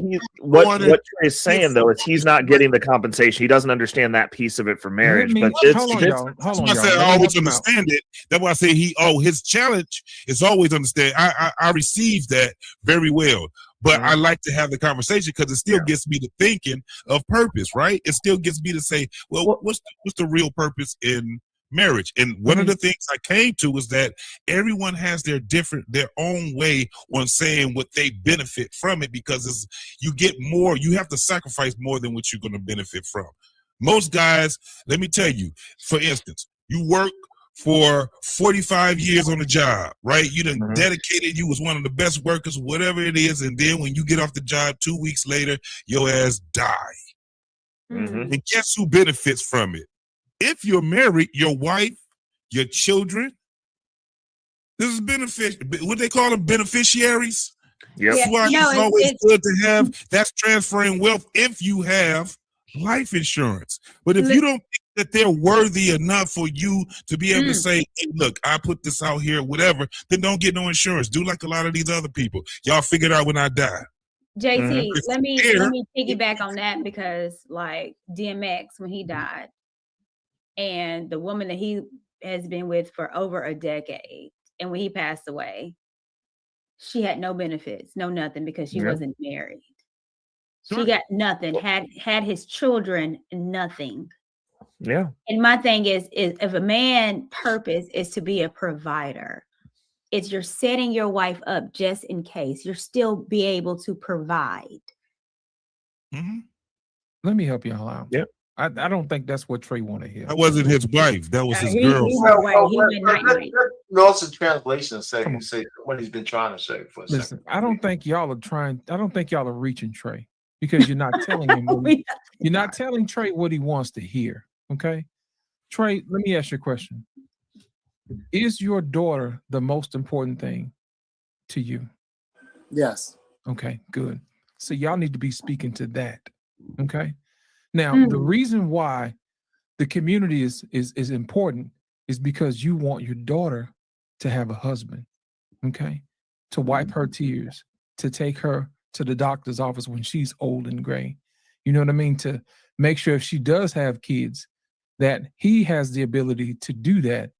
Trey is saying though is he's not getting the compensation. He doesn't understand that piece of it for marriage. Hold on, y'all. I said I always understand it. That's why I say his challenge is always understand. I receive that very well. But I like to have the conversation because it still gets me to thinking of purpose, right? It still gets me to say, well, what's the real purpose in marriage? And one of the things I came to is that everyone has their own way on saying what they benefit from it, because you get more, you have to sacrifice more than what you're going to benefit from. Most guys, let me tell you, for instance, you work for 45 years on a job, right? You done dedicated, you was one of the best workers, whatever it is, and then when you get off the job 2 weeks later, your ass die. And guess who benefits from it? If you're married, your wife, your children, this is what they call them, beneficiaries. Yep. That's why it's always good to have, that's transferring wealth if you have life insurance. But if you don't think that they're worthy enough for you to be able to say, hey, look, I put this out here, whatever, then don't get no insurance. Do like a lot of these other people. Y'all figure it out when I die. JT, let me piggyback on that because like DMX, when he died, and the woman that he has been with for over a decade, and when he passed away, she had no benefits, no nothing, because she wasn't married. She got nothing, had his children, nothing. Yeah. And my thing is if a man's purpose is to be a provider, it's you're setting your wife up just in case you're still be able to provide. Let me help y'all out. Yep. I don't think that's what Trey wanted here. That wasn't his wife. That was his girl. Also, translation say what he's been trying to say for a second. Listen, I don't think y'all are reaching Trey because you're not telling him. You're not telling Trey what he wants to hear. Okay, Trey, let me ask you a question. Is your daughter the most important thing to you? Yes. Okay, good. So y'all need to be speaking to that. Okay. Now, the reason why the community is important is because you want your daughter to have a husband, okay, to wipe her tears, to take her to the doctor's office when she's old and gray. You know what I mean? To make sure if she does have kids, that he has the ability to do that.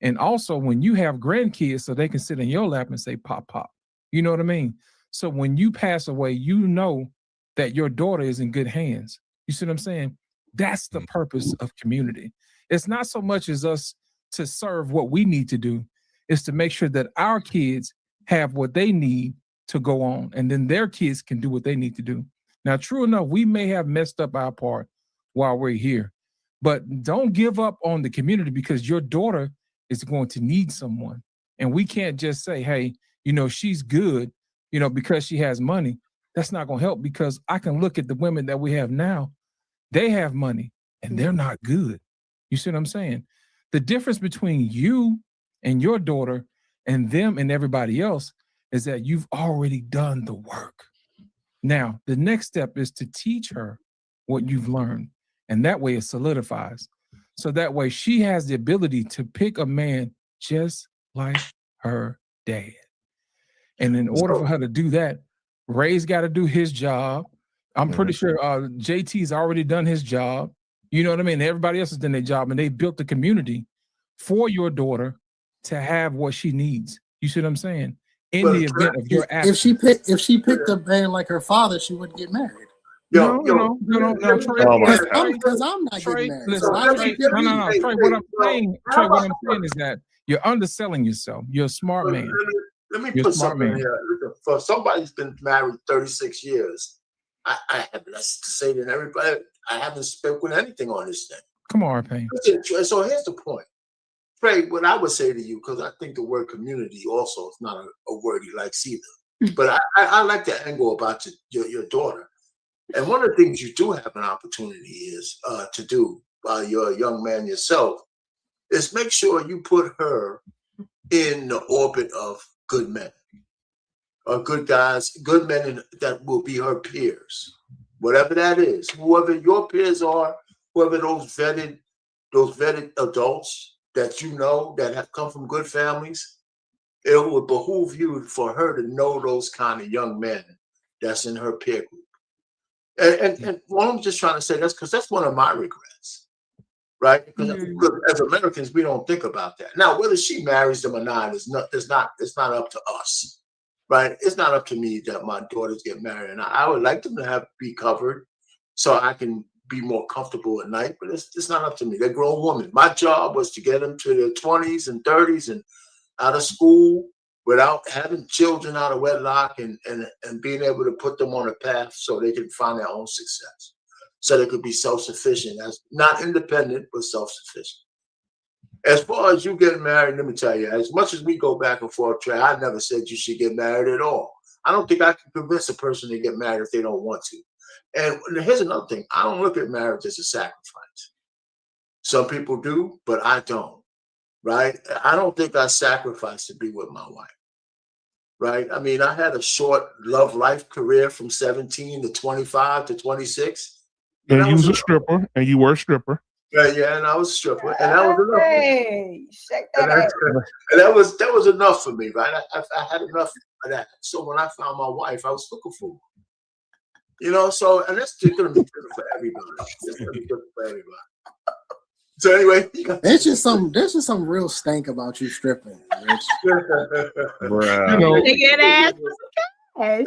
And also when you have grandkids, so they can sit in your lap and say, pop, pop. You know what I mean? So when you pass away, you know that your daughter is in good hands. You see what I'm saying? That's the purpose of community. It's not so much as us to serve what we need to do. It's to make sure that our kids have what they need to go on, and then their kids can do what they need to do. Now, true enough, we may have messed up our part while we're here, but don't give up on the community because your daughter is going to need someone. And we can't just say, hey, she's good, because she has money. That's not going to help because I can look at the women that we have now. They have money and they're not good. You see what I'm saying? The difference between you and your daughter and them and everybody else is that you've already done the work. Now, the next step is to teach her what you've learned. And that way it solidifies. So that way she has the ability to pick a man just like her dad. And in order for her to do that, Ray's got to do his job. I'm pretty sure JT's already done his job. You know what I mean? Everybody else has done their job, and they built the community for your daughter to have what she needs. You see what I'm saying? In the event of your absence. If she picked a man like her father, she wouldn't get married. No, Trey. Because I'm not Trey, getting married. listen, Trey, no. Trey, what I'm saying is that you're underselling yourself. You're a smart man. Let me put something here. For somebody who's been married 36 years, I have less to say than everybody. I haven't spoken anything on this thing. Come on, Pain. So here's the point. Trey, what I would say to you, because I think the word community also is not a word he likes either. But I like the angle about your daughter. And one of the things you do have an opportunity is to do while you're a young man yourself is make sure you put her in the orbit of good men, or good guys, good men that will be her peers, whatever that is, whoever your peers are, whoever those vetted adults that you know that have come from good families. It would behoove you for her to know those kind of young men that's in her peer group. And what I'm just trying to say, that's because that's one of my regrets, right? Because as Americans, we don't think about that. Now, whether she marries them or not is not up to us, right? It's not up to me that my daughters get married, and I would like them to be covered so I can be more comfortable at night. But it's not up to me. They're grown women. My job was to get them to their 20s and 30s and out of school without having children out of wedlock and being able to put them on a path so they can find their own success, so they could be self-sufficient, as not independent, but self-sufficient. As far as you getting married, let me tell you, as much as we go back and forth, Trey, I never said you should get married at all. I don't think I can convince a person to get married if they don't want to. And here's another thing. I don't look at marriage as a sacrifice. Some people do, but I don't. Right? I don't think I sacrificed to be with my wife. Right? I mean, I had a short love life career from 17 to 25 to 26. And you was a stripper, and you were a stripper. Yeah, and I was a stripper, and that was enough. Hey, shake that and that was enough for me, right? I had enough of that. So when I found my wife, I was looking for her. You know, so, and that's just going to be different for everybody. It's going to be different for everybody. So anyway, there's just some real stank about you stripping. Bruh. You know, they get ass. Let him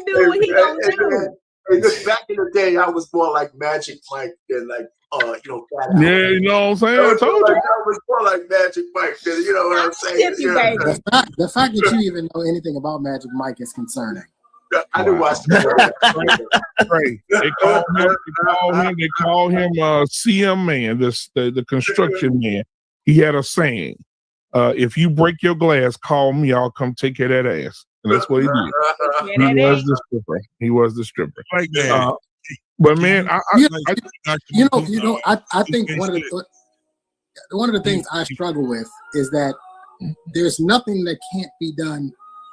do what he gonna do. And just back in the day, I was more like Magic Mike than like yeah, you know what I'm saying? I told you. I was more like Magic Mike than, you know what I'm saying? The fact that you even know anything about Magic Mike is concerning. I didn't watch that. Right. They call him CM man, the construction man. He had a saying, if you break your glass, call me, I'll come take care of that ass. And that's what he did. He was the stripper. Like that. But man, I think one of the things I struggle with is that there's nothing that can't be done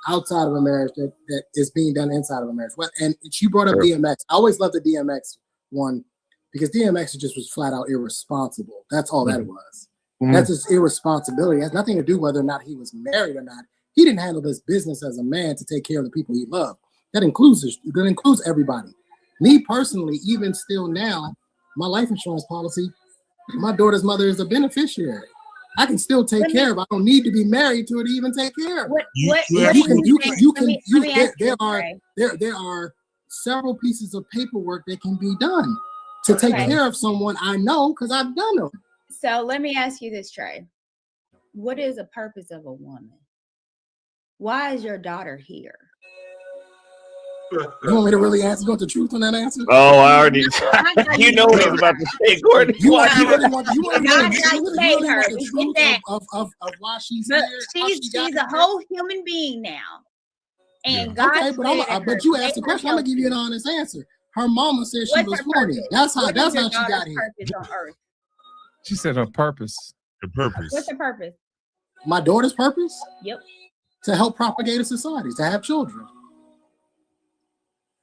outside of a marriage that is being done inside of a marriage. And she brought up DMX. I always loved the DMX one because DMX just was flat out irresponsible. That's all that it was. That's his irresponsibility. It has nothing to do whether or not he was married or not. He didn't handle this business as a man to take care of the people he loved. That includes everybody. Me personally, even still now, my life insurance policy, my daughter's mother is a beneficiary. I can still take care of. I don't need to be married to her to even take care of. There are several pieces of paperwork that can be done to take care of someone I know because I've done them. So let me ask you this, Trey. What is the purpose of a woman? Why is your daughter here? You want me to really answer? You want the truth on that answer? Oh, I already. You know what he's about to say, Gordon. You want the truth of why she's here? She's a whole human being now. And God. But you asked the question. I'm gonna give you an honest answer. Her mama said she was horny. That's how she got here. She said her purpose. The purpose. What's her purpose? My daughter's purpose? Yep. To help propagate a society, to have children.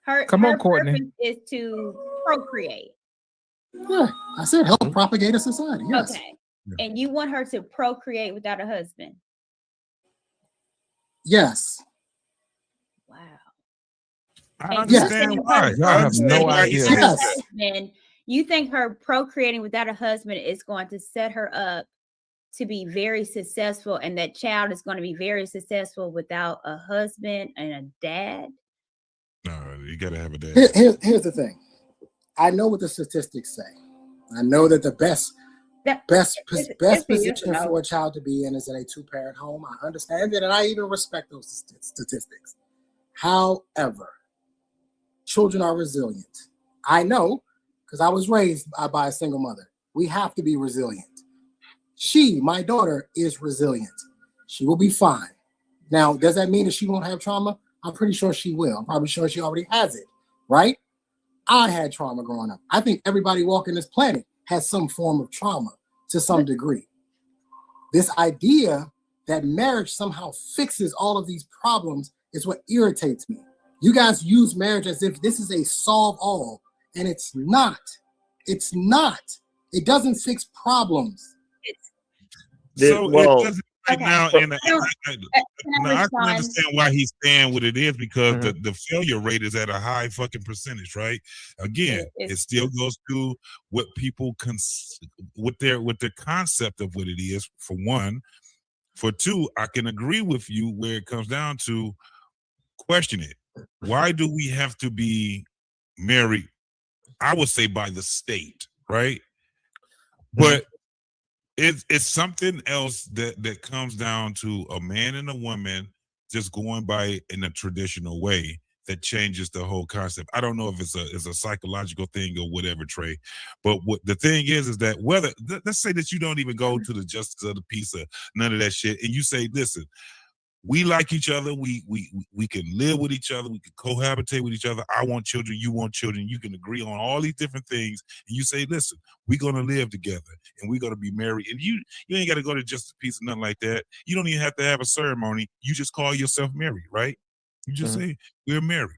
Her Courtney. purpose is to procreate. Yeah, I said help propagate a society. Yes. Okay. And you want her to procreate without a husband? Yes. Wow. I understand why. I have no idea. Yes. You think her procreating without a husband is going to set her up to be very successful, and that child is going to be very successful without a husband and a dad? No, you got to have a dad. Here's the thing. I know what the statistics say. I know that the best position for a child to be in is in a two-parent home. I understand it, and I even respect those statistics. However, children are resilient. I know, because I was raised by a single mother. We have to be resilient. My daughter, is resilient. She will be fine. Now, does that mean that she won't have trauma? I'm pretty sure she will. I'm probably sure she already has it, right? I had trauma growing up. I think everybody walking this planet has some form of trauma to some degree. This idea that marriage somehow fixes all of these problems is what irritates me. You guys use marriage as if this is a solve all, and it's not. It's not. It doesn't fix problems. So it doesn't right now, and I can understand why he's saying what it is, because the failure rate is at a high fucking percentage, right? Again, it still goes to what people with their concept of what it is, for one. For two, I can agree with you where it comes down to question it. Why do we have to be married? I would say by the state, right? But it's something else that comes down to a man and a woman just going by in a traditional way that changes the whole concept. I don't know if it's a psychological thing or whatever, Trey. But what the thing is that whether, let's say that you don't even go to the justice of the peace or none of that shit, and you say, listen, we like each other. We can live with each other. We can cohabitate with each other. I want children. You want children. You can agree on all these different things. And you say, listen, we're going to live together and we're going to be married. And you ain't got to go to justice, peace, or nothing like that. You don't even have to have a ceremony. You just call yourself married, right? You just say, we're married.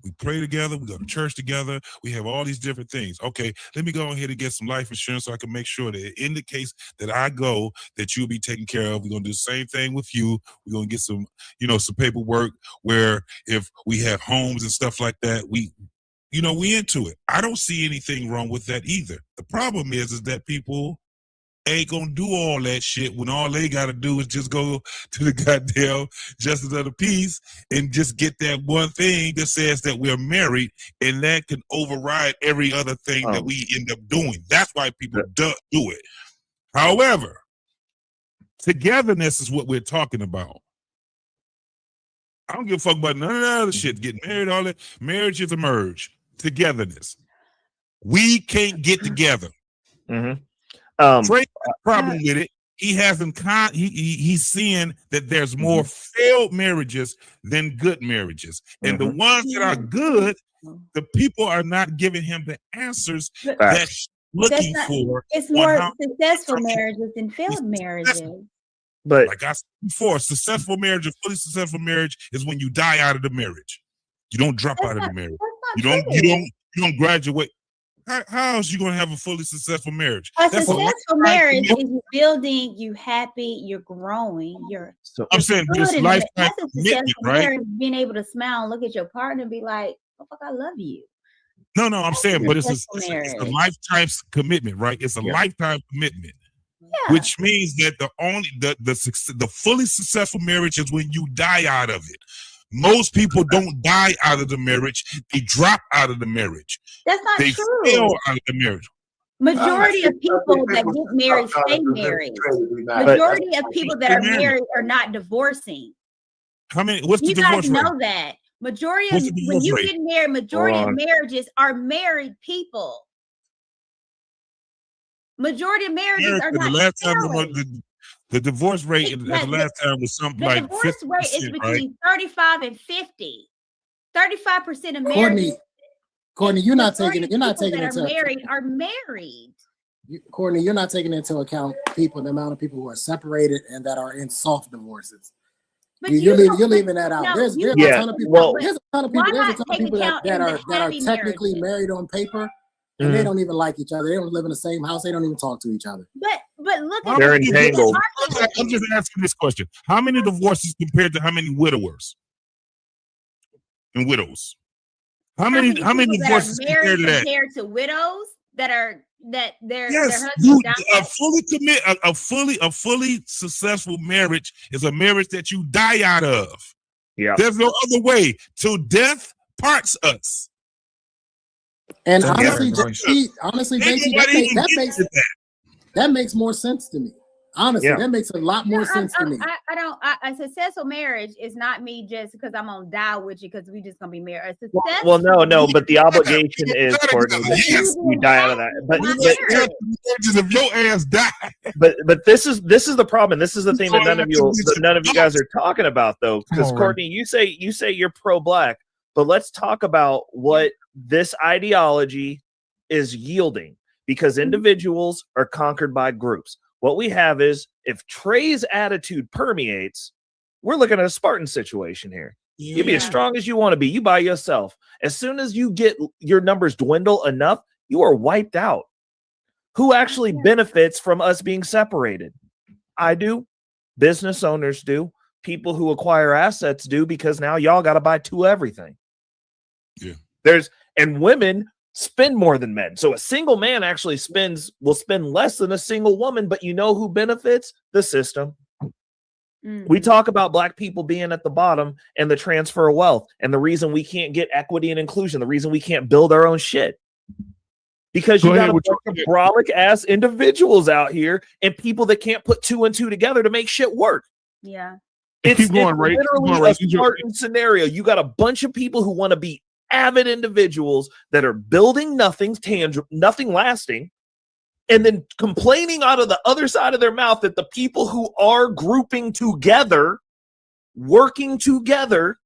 We pray together. We go to church together. We have all these different things. Okay, let me go ahead and get some life insurance so I can make sure that in the case that I go, that you'll be taken care of. We're going to do the same thing with you. We're going to get some, some paperwork where if we have homes and stuff like that, we into it. I don't see anything wrong with that either. The problem is that people ain't gonna do all that shit when all they gotta do is just go to the goddamn justice of the peace and just get that one thing that says that we're married, and that can override every other thing that we end up doing. That's why people do it. However, togetherness is what we're talking about. I don't give a fuck about none of that other shit. Getting married, all that. Marriage is a merge. Togetherness. We can't get together. Trey's problem with it. He hasn't. He's seeing that there's more failed marriages than good marriages, and the ones that are good, the people are not giving him the answers that he's looking for. It's more successful marriages than failed marriages. But like I said before, successful marriage, a fully successful marriage, is when you die out of the marriage. You don't drop out of the marriage. You don't graduate. How else you gonna have a fully successful marriage? A successful marriage is you building, you happy, you're growing, I'm saying this lifetime commitment, right? Marriage, being able to smile and look at your partner and be like, "Oh fuck, I love you." No, I'm saying, but it's a lifetime commitment, right? It's a lifetime commitment, which means that the fully successful marriage is when you die out of it. Most people don't die out of the marriage; they drop out of the marriage. That's not they true. Fail out of the marriage. Majority of people that get married stay married. Majority of people that are married are not divorcing. How many? What's the divorce rate? You guys know that. Majority of when you get married, majority of marriages are married people. Majority of marriages are not. The divorce rate at the last time was something like 50%. The divorce rate is between 35 and 50. 35% of marriages. Courtney, you're not taking into are married. Courtney, you're not taking into account the amount of people who are separated and that are in soft divorces. You're leaving that out. There's a ton of people. Well, there's a ton of people. There's a ton of people that are technically married on paper, and they don't even like each other. They don't live in the same house. They don't even talk to each other. But look, they're entangled. I'm just asking this question: how many divorces compared to how many widowers and widows? How many divorces compared to widows that are their husbands died? A fully successful marriage is a marriage that you die out of. Yeah, there's no other way till death parts us. And honestly, that makes more sense to me. Honestly, that makes a lot more sense to me. A successful marriage is not me just because I'm gonna die with you because we just gonna be married. Well, no, but the obligation is Courtney that you die out of that. If your ass die. But this is the problem. This is the thing that none of you guys are talking about though. Because Courtney, you say you're pro-black, but let's talk about what this ideology is yielding. Because individuals are conquered by groups. What we have is, if Trey's attitude permeates, we're looking at a Spartan situation here. Yeah. You be as strong as you want to be. You by yourself. As soon as you get your numbers dwindle enough, you are wiped out. Who actually benefits from us being separated? I do. Business owners do. People who acquire assets do, because now y'all got to buy two everything. Yeah. And women spend more than men. So a single man actually will spend less than a single woman, but you know who benefits? The system. We talk about black people being at the bottom and the transfer of wealth, and the reason we can't get equity and inclusion, the reason we can't build our own shit. Because you got a bunch of brolic ass individuals out here and people that can't put two and two together to make shit work. Yeah. It's literally a Spartan scenario. You got a bunch of people who want to be avid individuals that are building nothing tangible, nothing lasting, and then complaining out of the other side of their mouth that the people who are grouping together, working together,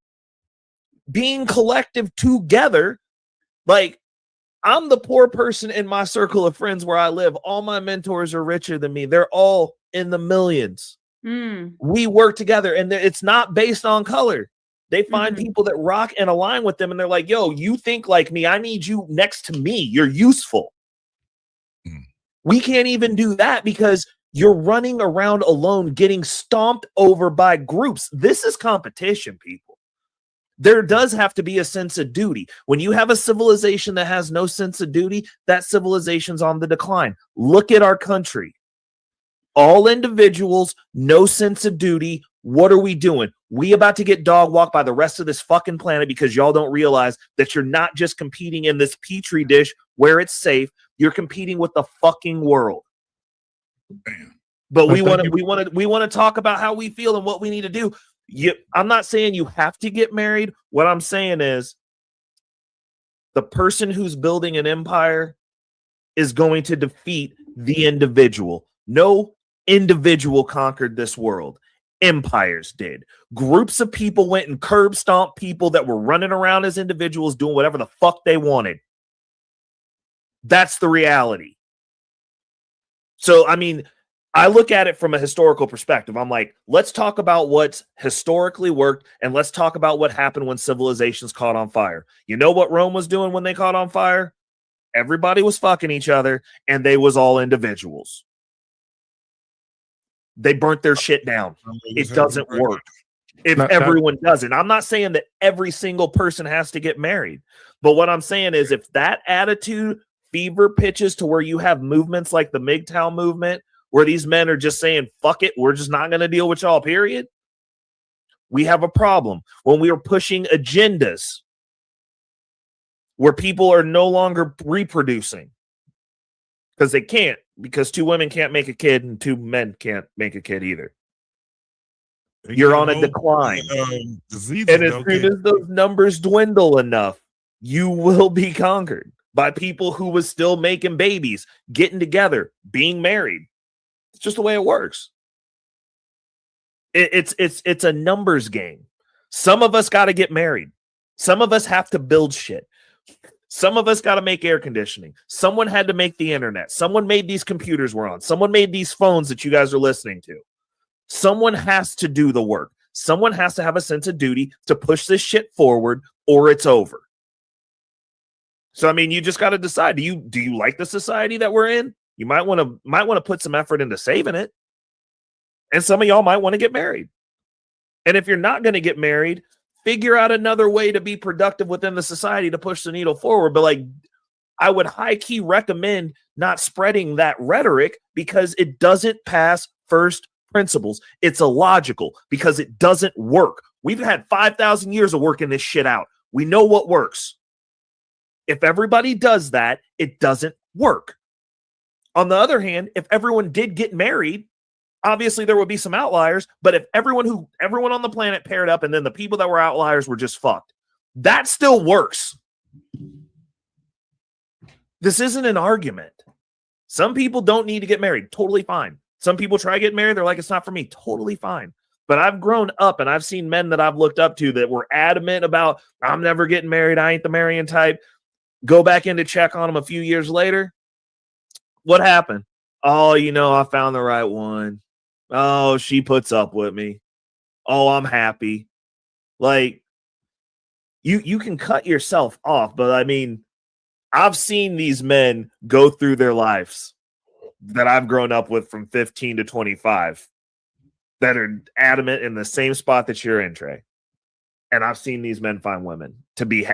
being collective together, like, I'm the poor person in my circle of friends where I live. All my mentors are richer than me. They're all in the millions. We work together, and it's not based on color. They find people that rock and align with them, and they're like, yo, you think like me. I need you next to me. You're useful. We can't even do that because you're running around alone getting stomped over by groups. This is competition, people. There does have to be a sense of duty. When you have a civilization that has no sense of duty, that civilization's on the decline. Look at our country. All individuals, no sense of duty. What are we doing? We about to get dog walked by the rest of this fucking planet because y'all don't realize that you're not just competing in this petri dish where it's safe. You're competing with the fucking world. But we want to talk about how we feel and what we need to do. I'm not saying you have to get married. What I'm saying is the person who's building an empire is going to defeat the individual. No individual conquered this world. Empires did. Groups of people went and curb stomped people that were running around as individuals doing whatever the fuck they wanted. That's the reality. So, I mean, I look at it from a historical perspective. I'm like, let's talk about what's historically worked, and let's talk about what happened when civilizations caught on fire. You know what Rome was doing when they caught on fire? Everybody was fucking each other, and they was all individuals. They burnt their shit down. It doesn't work if everyone does it. I'm not saying that every single person has to get married, but what I'm saying is if that attitude fever pitches to where you have movements like the MGTOW movement, where these men are just saying, fuck it, we're just not going to deal with y'all, period. We have a problem. When we are pushing agendas where people are no longer reproducing because they can't, because two women can't make a kid and two men can't make a kid either. You're on a decline. And as soon as those numbers dwindle enough, you will be conquered by people who was still making babies, getting together, being married. It's just the way it works. It's a numbers game. Some of us got to get married. Some of us have to build shit. Some of us got to make air conditioning. Someone had to make the internet. Someone made these computers we're on. Someone made these phones that you guys are listening to. Someone has to do the work. Someone has to have a sense of duty to push this shit forward, or it's over. So, I mean, you just got to decide. Do you like the society that we're in? You might want to put some effort into saving it. And some of y'all might want to get married. And if you're not going to get married, figure out another way to be productive within the society to push the needle forward. But like, I would high key recommend not spreading that rhetoric because it doesn't pass first principles. It's illogical because it doesn't work. We've had 5,000 years of working this shit out. We know what works. If everybody does that, it doesn't work. On the other hand, if everyone did get married, obviously there would be some outliers, but if everyone on the planet paired up and then the people that were outliers were just fucked, that still works. This isn't an argument. Some people don't need to get married. Totally fine. Some people try to get married. They're like, it's not for me. Totally fine. But I've grown up and I've seen men that I've looked up to that were adamant about, I'm never getting married. I ain't the marrying type. Go back in to check on them a few years later. What happened? Oh, I found the right one. Oh, she puts up with me. Oh, I'm happy. Like, you can cut yourself off, but I mean, I've seen these men go through their lives that I've grown up with from 15 to 25 that are adamant in the same spot that you're in, Trey. And I've seen these men find women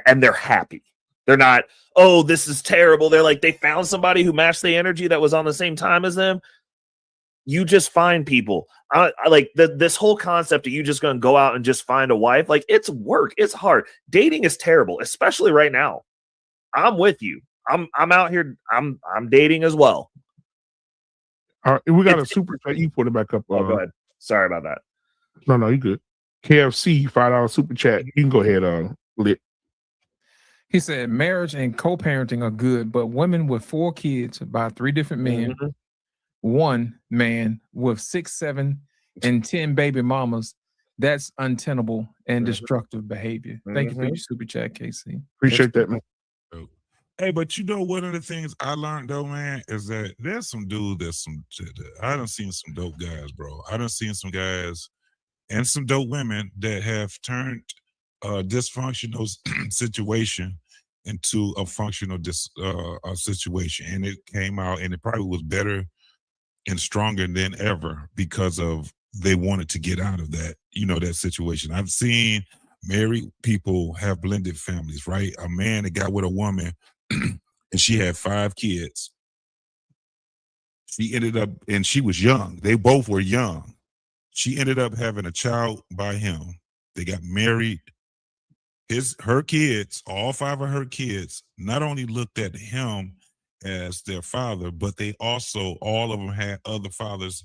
and they're happy. They're not, oh, this is terrible. They're like, they found somebody who matched the energy that was on the same time as them. You just find people. I like this whole concept of you just going to go out and just find a wife. Like, it's work. It's hard. Dating is terrible, especially right now. I'm with you. I'm out here. I'm dating as well. All right, we got a super chat. You put it back up. Go ahead. Sorry about that. No, you good. KFC $5 super chat. You can go ahead. Lit. He said marriage and co-parenting are good, but women with 4 kids by 3 different men, one man with 6, 7, and 10 baby mamas, that's untenable and destructive behavior. Thank you for your super chat, KC. Appreciate that, man. Hey, but one of the things I learned though, man, is that there's some dudes I done seen some dope guys, bro. I done seen some guys and some dope women that have turned a dysfunctional situation into a functional situation, and it came out and it probably was better and stronger than ever because of they wanted to get out of that, that situation. I've seen married people have blended families, right? A man that got with a woman and she had 5 kids. She ended up, and she was young. They both were young. She ended up having a child by him. They got married. Her kids, all 5 of her kids, not only looked at him as their father, but they also, all of them had other fathers,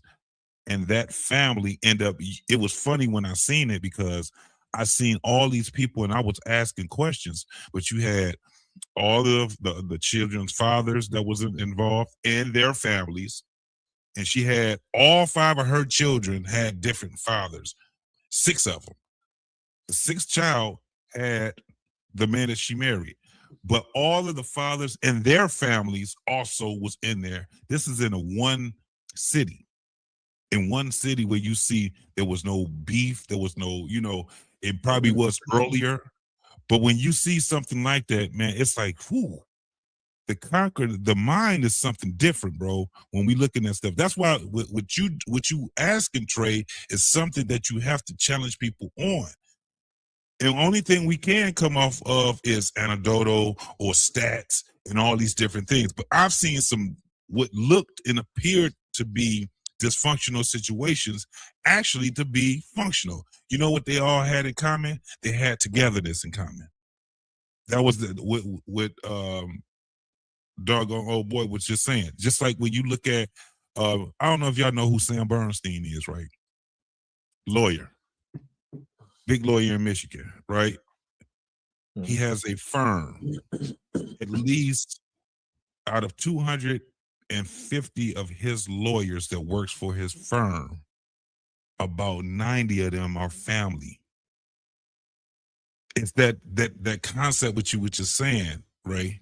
and that family it was funny when I seen it because I seen all these people and I was asking questions, but you had all of the children's fathers that was involved in their families, and she had all 5 of her children had different fathers, 6 of them. The 6th child had the man that she married, but all of the fathers and their families also was in there. This is in one city where you see there was no beef, there was no, it probably was earlier, but when you see something like that, man, it's like, whew, the mind is something different, bro. When we looking at stuff, that's why what you asking, Trey, is something that you have to challenge people on. And the only thing we can come off of is anecdotal or stats and all these different things. But I've seen some what looked and appeared to be dysfunctional situations actually to be functional. You know what they all had in common? They had togetherness in common. That was what doggone old boy was just saying. Just like when you look at, I don't know if y'all know who Sam Bernstein is, right? Lawyer. Big lawyer in Michigan, right? He has a firm. At least out of 250 of his lawyers that works for his firm, about 90 of them are family. It's that concept what you were just saying, right?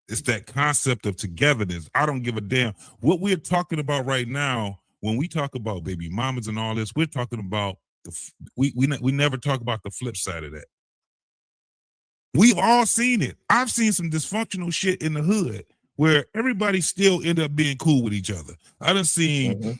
It's that concept of togetherness. I don't give a damn. What we're talking about right now, when we talk about baby mamas and all this, we're talking about we never talk about the flip side of that. We've all seen it. I've seen some dysfunctional shit in the hood where everybody still end up being cool with each other. I done seen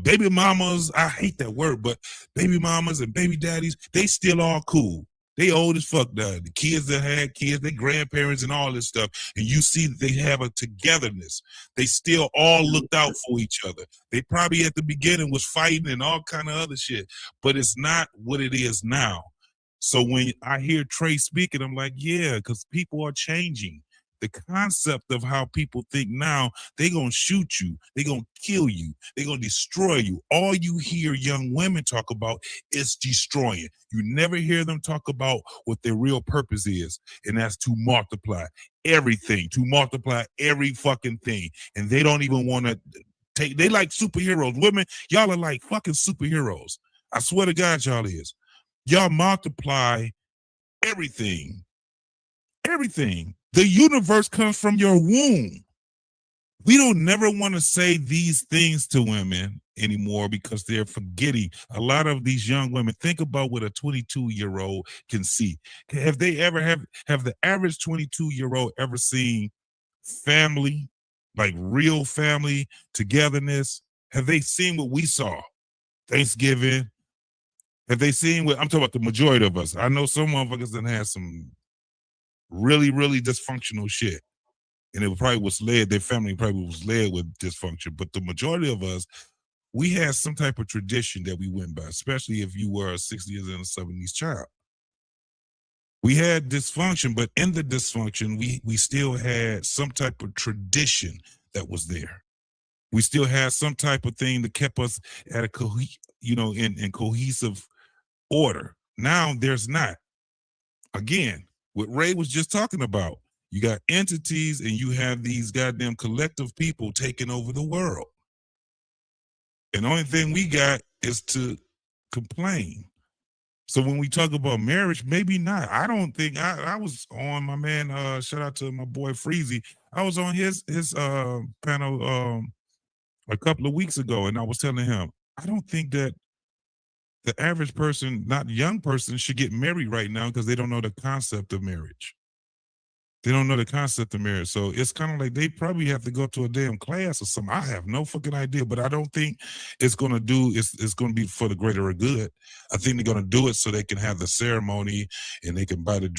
baby mamas, I hate that word, but baby mamas and baby daddies, they still all cool. They old as fuck now. The kids that had kids, their grandparents and all this stuff. And you see that they have a togetherness. They still all looked out for each other. They probably at the beginning was fighting and all kind of other shit, but it's not what it is now. So when I hear Trey speaking, I'm like, yeah, because people are changing. The concept of how people think now, they're going to shoot you. They're going to kill you. They're going to destroy you. All you hear young women talk about is destroying. You never hear them talk about what their real purpose is, and that's to multiply everything, to multiply every fucking thing. And they don't even want to they like superheroes. Women, y'all are like fucking superheroes. I swear to God, y'all is. Y'all multiply everything. Everything. The universe comes from your womb. We don't never want to say these things to women anymore because they're forgetting. A lot of these young women, think about what a 22-year-old can see. Have they ever have the average 22-year-old ever seen family, like real family togetherness? Have they seen what we saw? Thanksgiving. Have they seen what I'm talking about? The majority of us. I know some motherfuckers that have some really, really dysfunctional shit. And it probably was led, their family probably was led with dysfunction. But the majority of us, we had some type of tradition that we went by, especially if you were a 60s and a 70s child. We had dysfunction, but in the dysfunction, we still had some type of tradition that was there. We still had some type of thing that kept us at a in cohesive order. Now there's not. Again, what Ray was just talking about. You got entities and you have these goddamn collective people taking over the world. And the only thing we got is to complain. So when we talk about marriage, maybe not. I don't think I was on my man, shout out to my boy Freezy. I was on his panel a couple of weeks ago, and I was telling him, I don't think that the average person, not young person, should get married right now because they don't know the concept of marriage. They don't know the concept of marriage. So it's kind of like they probably have to go to a damn class or something. I have no fucking idea, but I don't think it's going to it's going to be for the greater good. I think they're going to do it so they can have the ceremony and they can buy get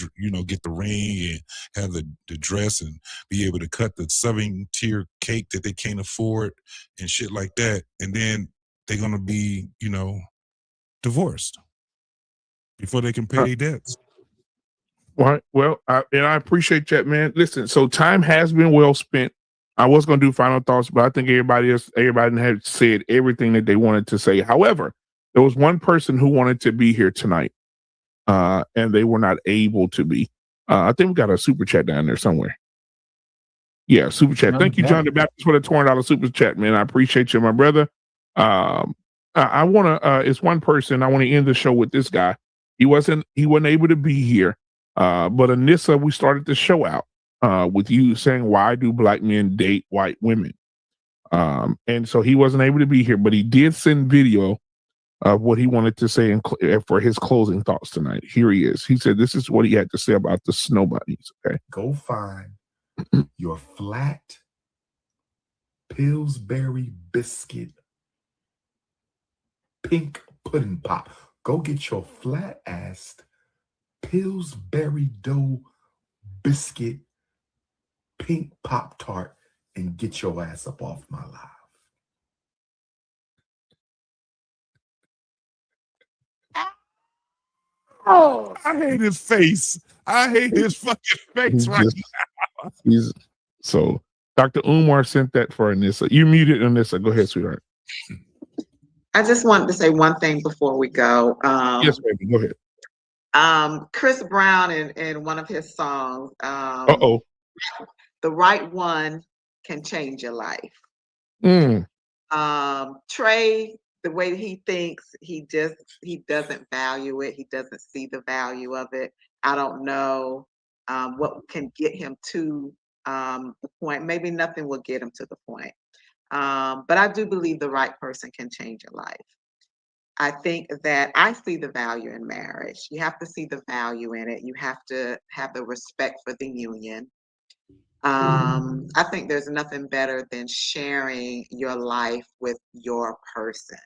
the ring and have the dress and be able to cut the 7-tier cake that they can't afford and shit like that. And then they're going to be, divorced before they can pay their debts. All right. Well, I appreciate that, man. Listen, so time has been well spent. I was going to do final thoughts, but I think everybody had said everything that they wanted to say. However, there was one person who wanted to be here tonight, and they were not able to be. I think we got a super chat down there somewhere. Yeah, super chat. Thank you, John the Baptist, for the $20 super chat, man. I appreciate you, my brother. I want to. It's one person. I want to end the show with this guy. He wasn't able to be here. But Anissa, we started the show out with you saying, why do black men date white women? And so he wasn't able to be here, but he did send video of what he wanted to say for his closing thoughts tonight. Here he is. He said, this is what he had to say about the snow bunnies. Okay. Go find your flat Pillsbury biscuit pink pudding pop. Go get your flat ass Pillsbury dough biscuit pink Pop-Tart and get your ass up off my live. Oh, I hate his face. I hate his fucking face now. So Dr. Umar sent that for Anissa. You muted Anissa. Go ahead, sweetheart. I just wanted to say one thing before we go. Yes, baby. Go ahead. Chris Brown in one of his songs, The Right One Can Change Your Life. Trey, the way he thinks, he doesn't value it. He doesn't see the value of it. I don't know what can get him to the point. Maybe nothing will get him to the point. But I do believe the right person can change your life. I think that I see the value in marriage. You have to see the value in it. You have to have the respect for the union. I think there's nothing better than sharing your life with your person.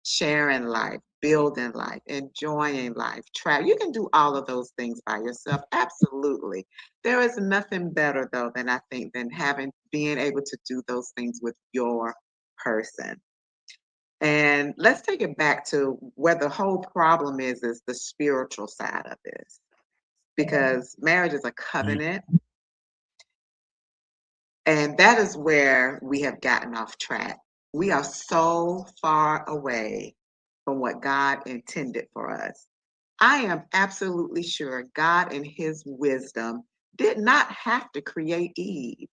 Sharing life, building life, enjoying life, travel. You can do all of those things by yourself. Absolutely. There is nothing better though than I think than being able to do those things with your person. And let's take it back to where the whole problem is the spiritual side of this. Because marriage is a covenant. And that is where we have gotten off track. We are so far away from what God intended for us. I am absolutely sure God in his wisdom did not have to create Eve.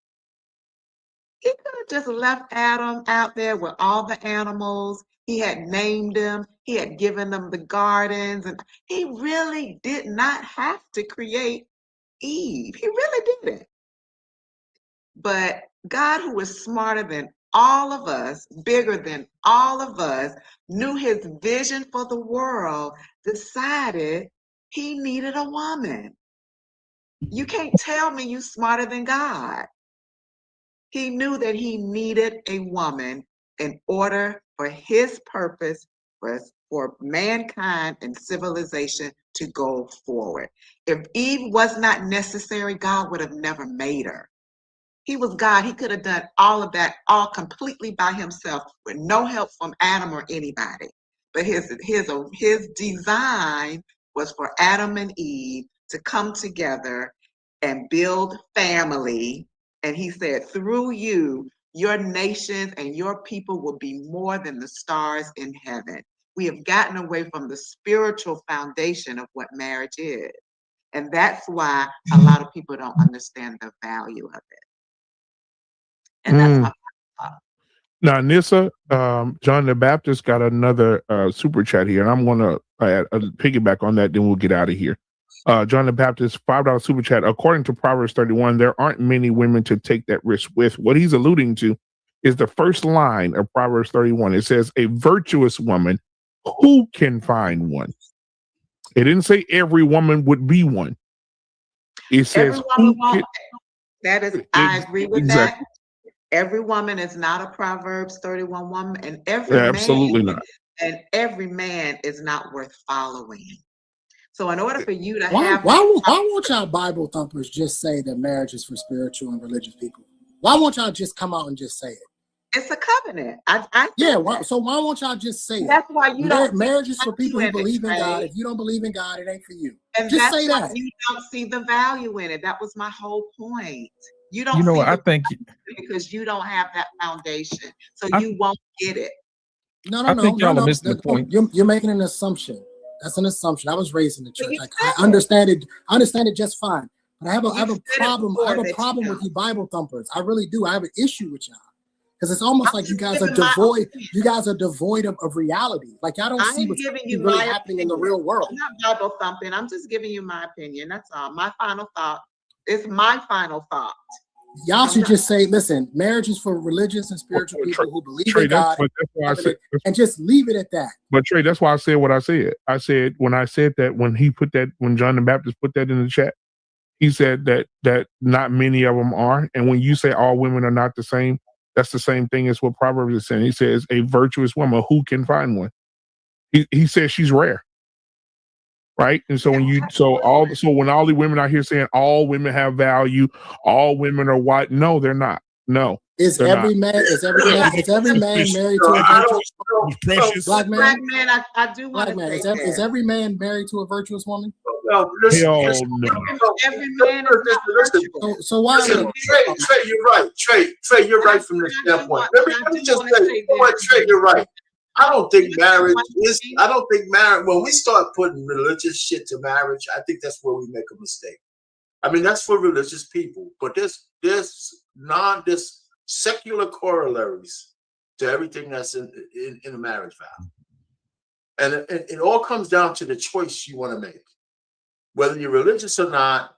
He could have just left Adam out there with all the animals. He had named them. He had given them the gardens. And he really did not have to create Eve. He really didn't. But God, who is smarter than all of us, bigger than all of us, knew his vision for the world, decided he needed a woman. You can't tell me you're smarter than God. He knew that he needed a woman in order for his purpose for mankind and civilization to go forward. If Eve was not necessary, God would have never made her. He was God. He could have done all of that all completely by himself with no help from Adam or anybody. But his design was for Adam and Eve to come together and build family. And he said, through you, your nations and your people will be more than the stars in heaven. We have gotten away from the spiritual foundation of what marriage is. And that's why a lot of people don't understand the value of it. And that's my thought. Now, Nissa, John the Baptist got another super chat here, and I'm going to piggyback on that, then we'll get out of here. John the Baptist, $5 super chat. According to Proverbs 31, there aren't many women to take that risk with. What he's alluding to is the first line of Proverbs 31. It says, a virtuous woman, who can find one? It didn't say every woman would be one. It says, I agree with that. Every woman is not a Proverbs 31 woman, and absolutely not. And every man is not worth following. So in order for you to why won't y'all Bible thumpers just say that marriage is for spiritual and religious people? Why won't y'all just come out and just say it? It's a covenant. So why won't y'all just say that's it? Why you don't. Marriage is for people who believe in God. If you don't believe in God, it ain't for you. And just that's say why that. You don't see the value in it. That was my whole point. You don't. You know see what I think because you don't have that foundation, so you won't get it. No. I think y'all are missing the point. You're making an assumption. That's an assumption. I was raised in the church. I understand it. I understand it just fine. But I have a problem. I have a problem with you Bible thumpers. I really do. I have an issue with y'all. Because it's almost like you guys are devoid. You guys are devoid of reality. Like y'all don't see what's really happening in the real world. I'm not Bible thumping. I'm just giving you my opinion. That's all. My final thought. It's my final thought. Y'all should just say, listen, marriage is for religious and spiritual people who believe in God, and just leave it at that. But Trey, that's why I said what I said. I said when John the Baptist put that in the chat, he said that not many of them are. And when you say all women are not the same, that's the same thing as what Proverbs is saying. He says a virtuous woman, who can find one? He says she's rare. Right. And so when all the women out here saying all women have value, all women are white. No, they're not. No. Is every man married to a virtuous black man? Black man, I do want to say that. Is every man married to a virtuous woman? Hell no. Every man is not virtuous. So why? Trey, you're right. Trey, you're right from this standpoint. Let me just say, Trey, you're right. I don't think marriage, when we start putting religious shit to marriage, I think that's where we make a mistake. I mean, that's for religious people, but there's secular corollaries to everything that's in a marriage vow. And it all comes down to the choice you want to make. Whether you're religious or not,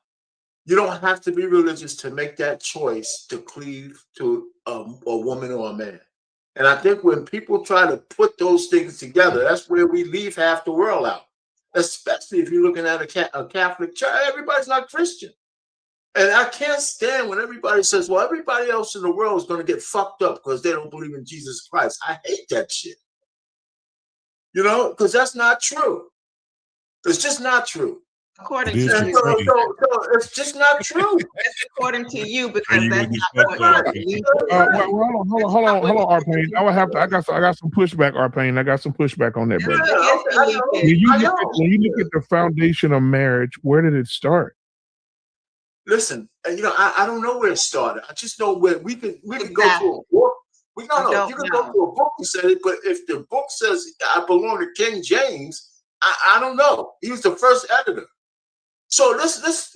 you don't have to be religious to make that choice to cleave to a woman or a man. And I think when people try to put those things together, that's where we leave half the world out. Especially if you're looking at a Catholic church. Everybody's not Christian. And I can't stand when everybody says, well, everybody else in the world is going to get fucked up because they don't believe in Jesus Christ. I hate that shit. You know, because that's not true. It's just not true. According to you. So it's just not true. It's according to you, because that's not what you believe. Hold on, Arpain. I got some pushback, Arpain. I got some pushback on that, brother. When you look at the foundation of marriage, where did it start? Listen, you know, I don't know where it started. I just know where we can go to a book. You can go to a book and say it, but if the book says I belong to King James, I don't know. He was the first editor. So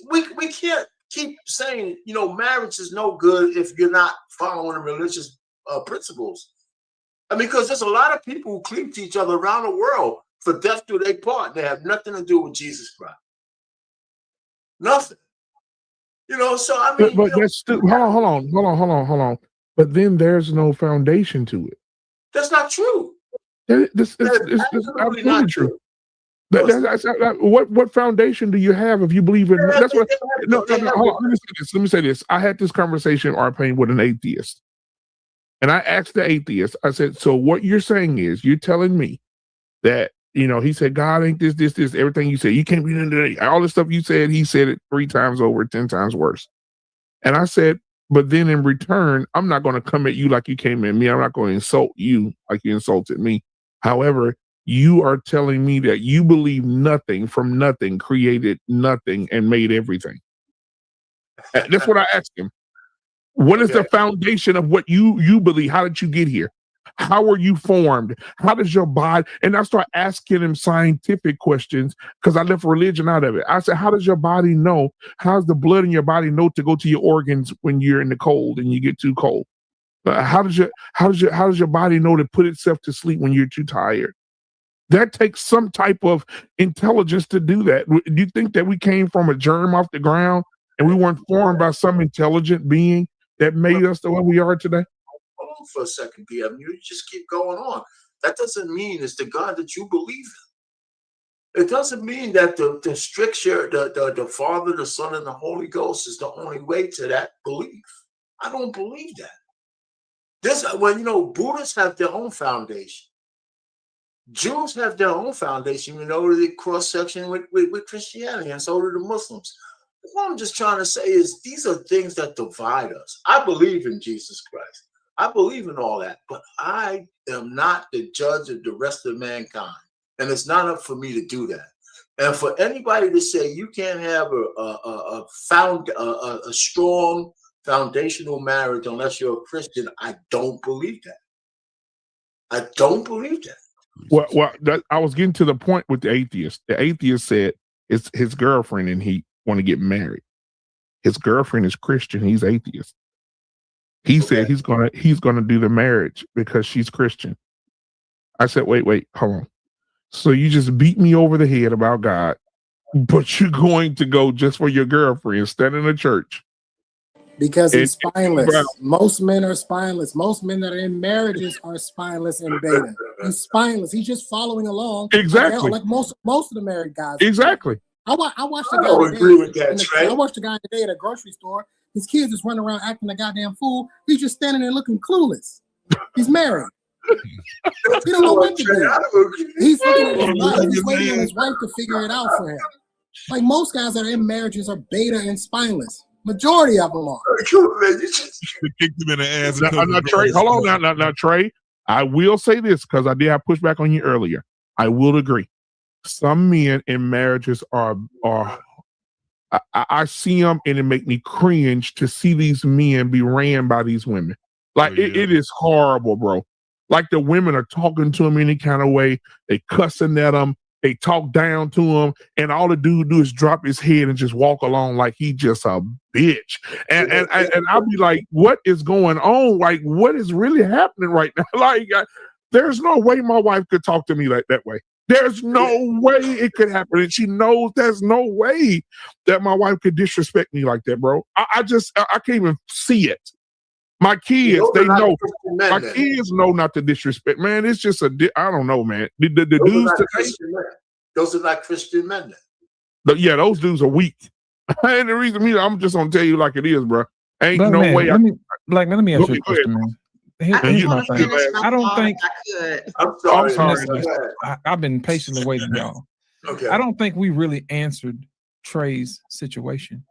we can't keep saying, you know, marriage is no good if you're not following the religious principles. I mean, because there's a lot of people who cleave to each other around the world for death do they part. They have nothing to do with Jesus Christ. Nothing. You know, so I mean, but that's still, hold on. But then there's no foundation to it. That's not true. It's absolutely not true. What foundation do you have if you believe in? That's what. No. Hold on. Let me say this. I had this conversation, Arpain, with an atheist, and I asked the atheist. I said, "So what you're saying is you're telling me that, you know?" He said, "God ain't this. Everything you said. You can't be into all the stuff you said." He said it 3 times over, 10 times worse. And I said, "But then in return, I'm not going to come at you like you came at me. I'm not going to insult you like you insulted me. However, you are telling me that you believe nothing from nothing created nothing and made everything." That's what I asked him. What is the foundation of what you believe? How did you get here? How were you formed? How does your body? And I start asking him scientific questions because I left religion out of it. I said, how does your body know? How's the blood in your body know to go to your organs when you're in the cold and you get too cold? How does your body know to put itself to sleep when you're too tired? That takes some type of intelligence to do that. Do you think that we came from a germ off the ground and we weren't formed by some intelligent being that made us the way we are today? Hold on for a second, PM. You just keep going on. That doesn't mean it's the God that you believe in. It doesn't mean that the stricture, the Father, the Son, and the Holy Ghost is the only way to that belief. I don't believe that. When, you know, Buddhists have their own foundation. Jews have their own foundation, you know, the cross-section with Christianity, and so do the Muslims. What I'm just trying to say is these are things that divide us. I believe in Jesus Christ. I believe in all that, but I am not the judge of the rest of mankind. And it's not up for me to do that. And for anybody to say you can't have a strong foundational marriage unless you're a Christian, I don't believe that. I don't believe that. Well, I was getting to the point with the atheist. The atheist said it's his girlfriend and he want to get married. His girlfriend is Christian. He's atheist. He said he's gonna do the marriage because she's Christian. I said, wait, hold on. So you just beat me over the head about God, but you're going to go just for your girlfriend, stand in the church. Because he's spineless. Most men are spineless. Most men that are in marriages are spineless and beta. He's spineless. He's just following along. Exactly. Like most of the married guys. Exactly. I watched I don't agree with that, Trey. I watched a guy today at a grocery store. His kids just running around acting a goddamn fool. He's just standing there looking clueless. He's married. He don't know what to do. He's looking at his wife. He's waiting on his wife to figure it out for him. Like most guys that are in marriages are beta and spineless. Majority of them are. Kick them in the ass. Now, Trey, hold on now, Trey. I will say this because I did have pushback on you earlier. I will agree. Some men in marriages are I see them and it make me cringe to see these men be ran by these women. Like it is horrible, bro. Like the women are talking to him any kind of way. They cussing at him. They talk down to him, and all the dude do is drop his head and just walk along like he just a bitch. And I'll be like, what is going on? Like, what is really happening right now? Like, there's no way my wife could talk to me like that way. There's no way it could happen. And she knows there's no way that my wife could disrespect me like that, bro. I can't even see it. My kids, they know. Men, My kids know not to disrespect. Man, it's just I don't know, man. The dudes today, those are not Christian men. yeah, those dudes are weak. And the reason I'm just gonna tell you like it is, bro. Ain't But no man, way. let me ask you a question, man. Here's my thing. I don't think. I'm sorry. I've been patiently waiting, y'all. Okay. I don't think we really answered Trey's situation.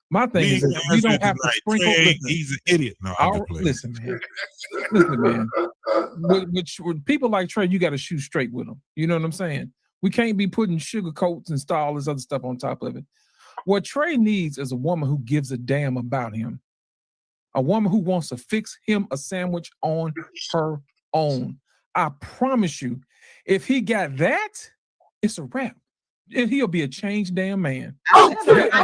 My thing is that we don't have to sprinkle. He's an idiot. No, listen, man. With people like Trey, you got to shoot straight with them. You know what I'm saying? We can't be putting sugar coats and all this other stuff on top of it. What Trey needs is a woman who gives a damn about him. A woman who wants to fix him a sandwich on her own. I promise you, if he got that, it's a wrap. And he'll be a changed damn man. Listen,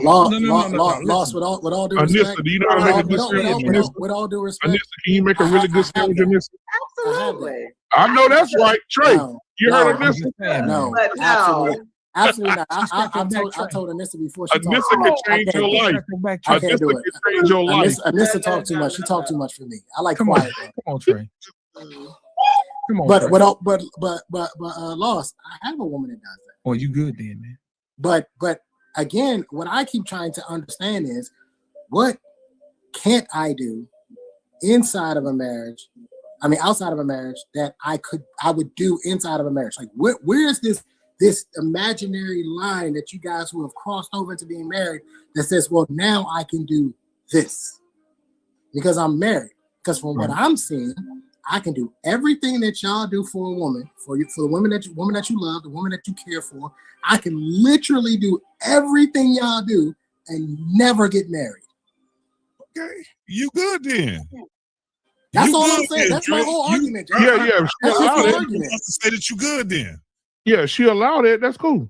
Lost with all due respect. Anissa, do you know how to make a good sandwich? With all due respect. Anissa, can you make a really good sandwich, Anissa? Absolutely. I know that's right, Trey. You heard Anissa? No, absolutely not. I told Anissa before she talked. Anissa can change your life. I can't do it. Change your life. Anissa talked too much. She talked too much for me. I like quiet. Come on, Trey. Come on, but Lost. I have a woman that does that. Well, you good then, man. But again, what I keep trying to understand is what can't I do inside of a marriage? I mean, outside of a marriage that I would do inside of a marriage. Like, where's this imaginary line that you guys who have crossed over into being married that says, well, now I can do this because I'm married. Because from what I'm seeing, I can do everything that y'all do for a woman, for the woman that you love, the woman that you care for. I can literally do everything y'all do and never get married. Okay, you good then? That's all I'm saying. That's my whole argument. Yeah. That's my argument. You have to say that you good then. Yeah, she allowed it. That's cool.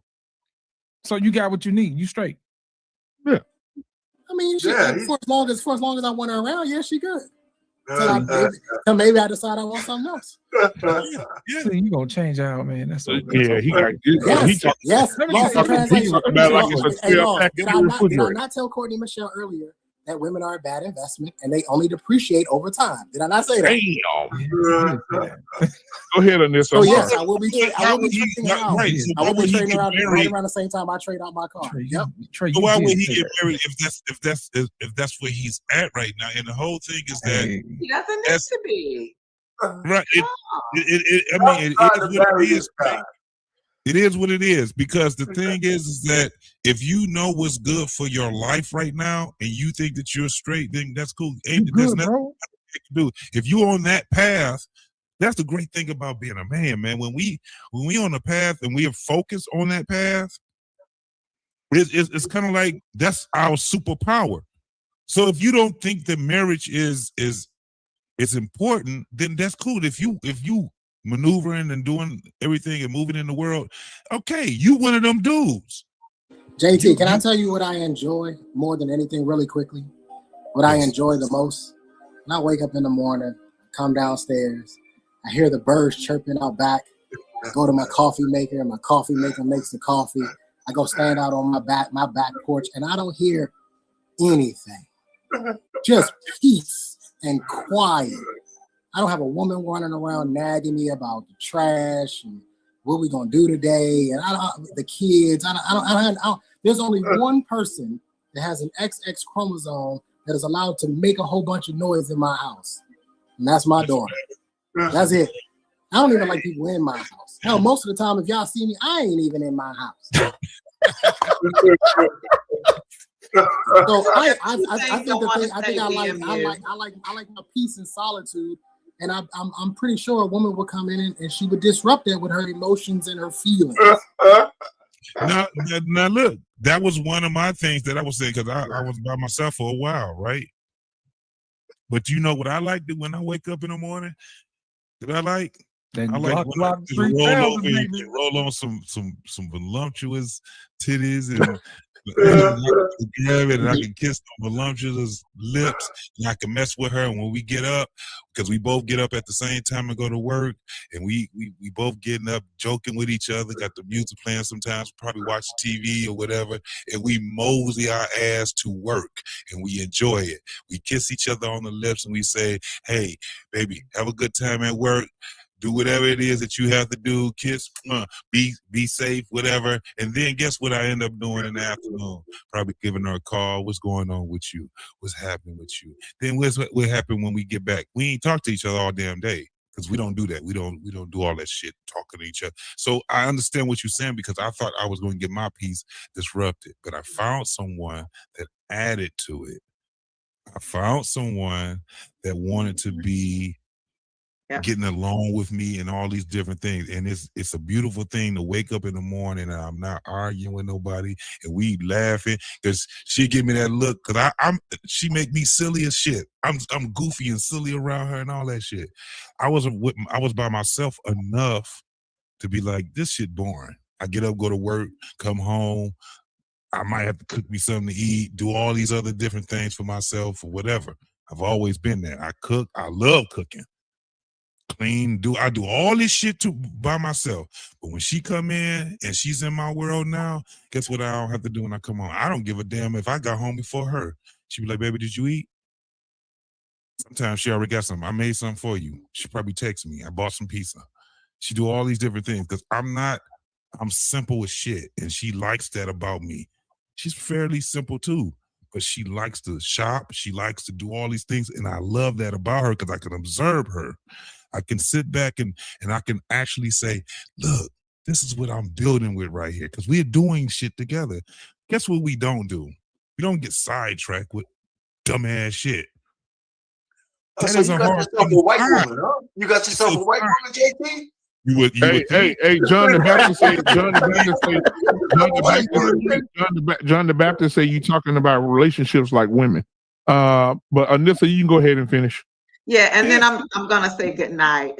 So you got what you need. You straight. Yeah. I mean, for as long as I want her around, yeah, she good. So maybe I decide I want something else. Yeah, you gonna change out, man. That's yeah. He got yes. Lost in translation. Did I not tell Courtney Michelle earlier that women are a bad investment and they only depreciate over time? Did I not say that? Damn. Go ahead, Anissa. So yes, I will be trading around. I will be trading around right around the same time I trade out my car. So why would he get married if that's where he's at right now? And the whole thing is that he doesn't need to be. Right. It is what it is, because the thing is that if you know what's good for your life right now and you think that you're straight, then that's cool. There's nothing to do. If you're on that path, that's the great thing about being a man, man. When we on the path and we are focused on that path, it's kind of like that's our superpower. So if you don't think that marriage is important, then that's cool. If you maneuvering and doing everything and moving in the world, okay, you one of them dudes. JT, can I tell you what I enjoy more than anything really quickly? What I enjoy the most? When I wake up in the morning, come downstairs, I hear the birds chirping out back, I go to my coffee maker, and my coffee maker makes the coffee. I go stand out on my back porch, and I don't hear anything. Just peace and quiet. I don't have a woman running around nagging me about the trash and what we gonna do today, and the kids. I don't. There's only one person that has an XX chromosome that is allowed to make a whole bunch of noise in my house, and that's my daughter. That's it. I don't even like people in my house. Hell, most of the time, if y'all see me, I ain't even in my house. So I like my peace and solitude. And I'm pretty sure a woman would come in and she would disrupt that with her emotions and her feelings. Now look, that was one of my things that I was saying, because I was by myself for a while, right? But you know what I like to when I wake up in the morning? I like roll over and roll on some voluptuous titties and grab it and I can kiss the voluptuous lips and I can mess with her. And when we get up, because we both get up at the same time and go to work, and we both getting up, joking with each other, got the music playing sometimes, probably watch TV or whatever, and we mosey our ass to work and we enjoy it. We kiss each other on the lips and we say, hey, baby, have a good time at work. Do whatever it is that you have to do, kiss, be safe, whatever. And then guess what I end up doing in the afternoon? Probably giving her a call. What's going on with you? What's happening with you? Then what happened when we get back? We ain't talk to each other all damn day because we don't do that. We don't do all that shit talking to each other. So I understand what you're saying because I thought I was going to get my piece disrupted, but I found someone that added to it. I found someone that wanted to be getting along with me and all these different things. And it's a beautiful thing to wake up in the morning and I'm not arguing with nobody and we laughing because she give me that look because she make me silly as shit. I'm goofy and silly around her and all that shit. I was by myself enough to be like, this shit boring. I get up, go to work, come home. I might have to cook me something to eat, do all these other different things for myself or whatever. I've always been there. I cook. I love cooking. Clean, I do all this shit by myself. But when she come in and she's in my world now, guess what I don't have to do when I come home? I don't give a damn if I got home before her. She be like, baby, did you eat? Sometimes she already got something. I made something for you. She probably text me. I bought some pizza. She do all these different things because I'm simple as shit. And she likes that about me. She's fairly simple too. But she likes to shop. She likes to do all these things. And I love that about her because I can observe her. I can sit back and I can actually say, look, this is what I'm building with right here because we're doing shit together. Guess what we don't do? We don't get sidetracked with dumbass shit. So you got yourself a white woman, huh? You got yourself a white woman, JT? Hey, John the Baptist say, John the Baptist say you talking about relationships like women. But Anissa, you can go ahead and finish. Yeah, and then I'm gonna say good night.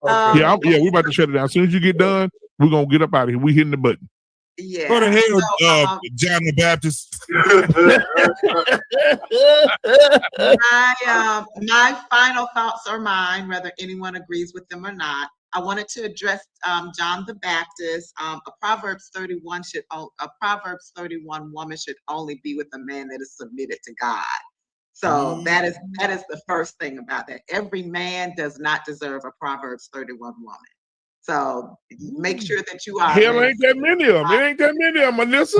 We're about to shut it down. As soon as you get done, we're gonna get up out of here. We hitting the button. Yeah. Go to hell, John the Baptist. My final thoughts are mine, whether anyone agrees with them or not. I wanted to address John the Baptist. A Proverbs 31 woman should only be with a man that is submitted to God. So that is the first thing about that. Every man does not deserve a Proverbs 31 woman. So make sure that you are. Hell ain't that many of them. It ain't that many of them, Anissa.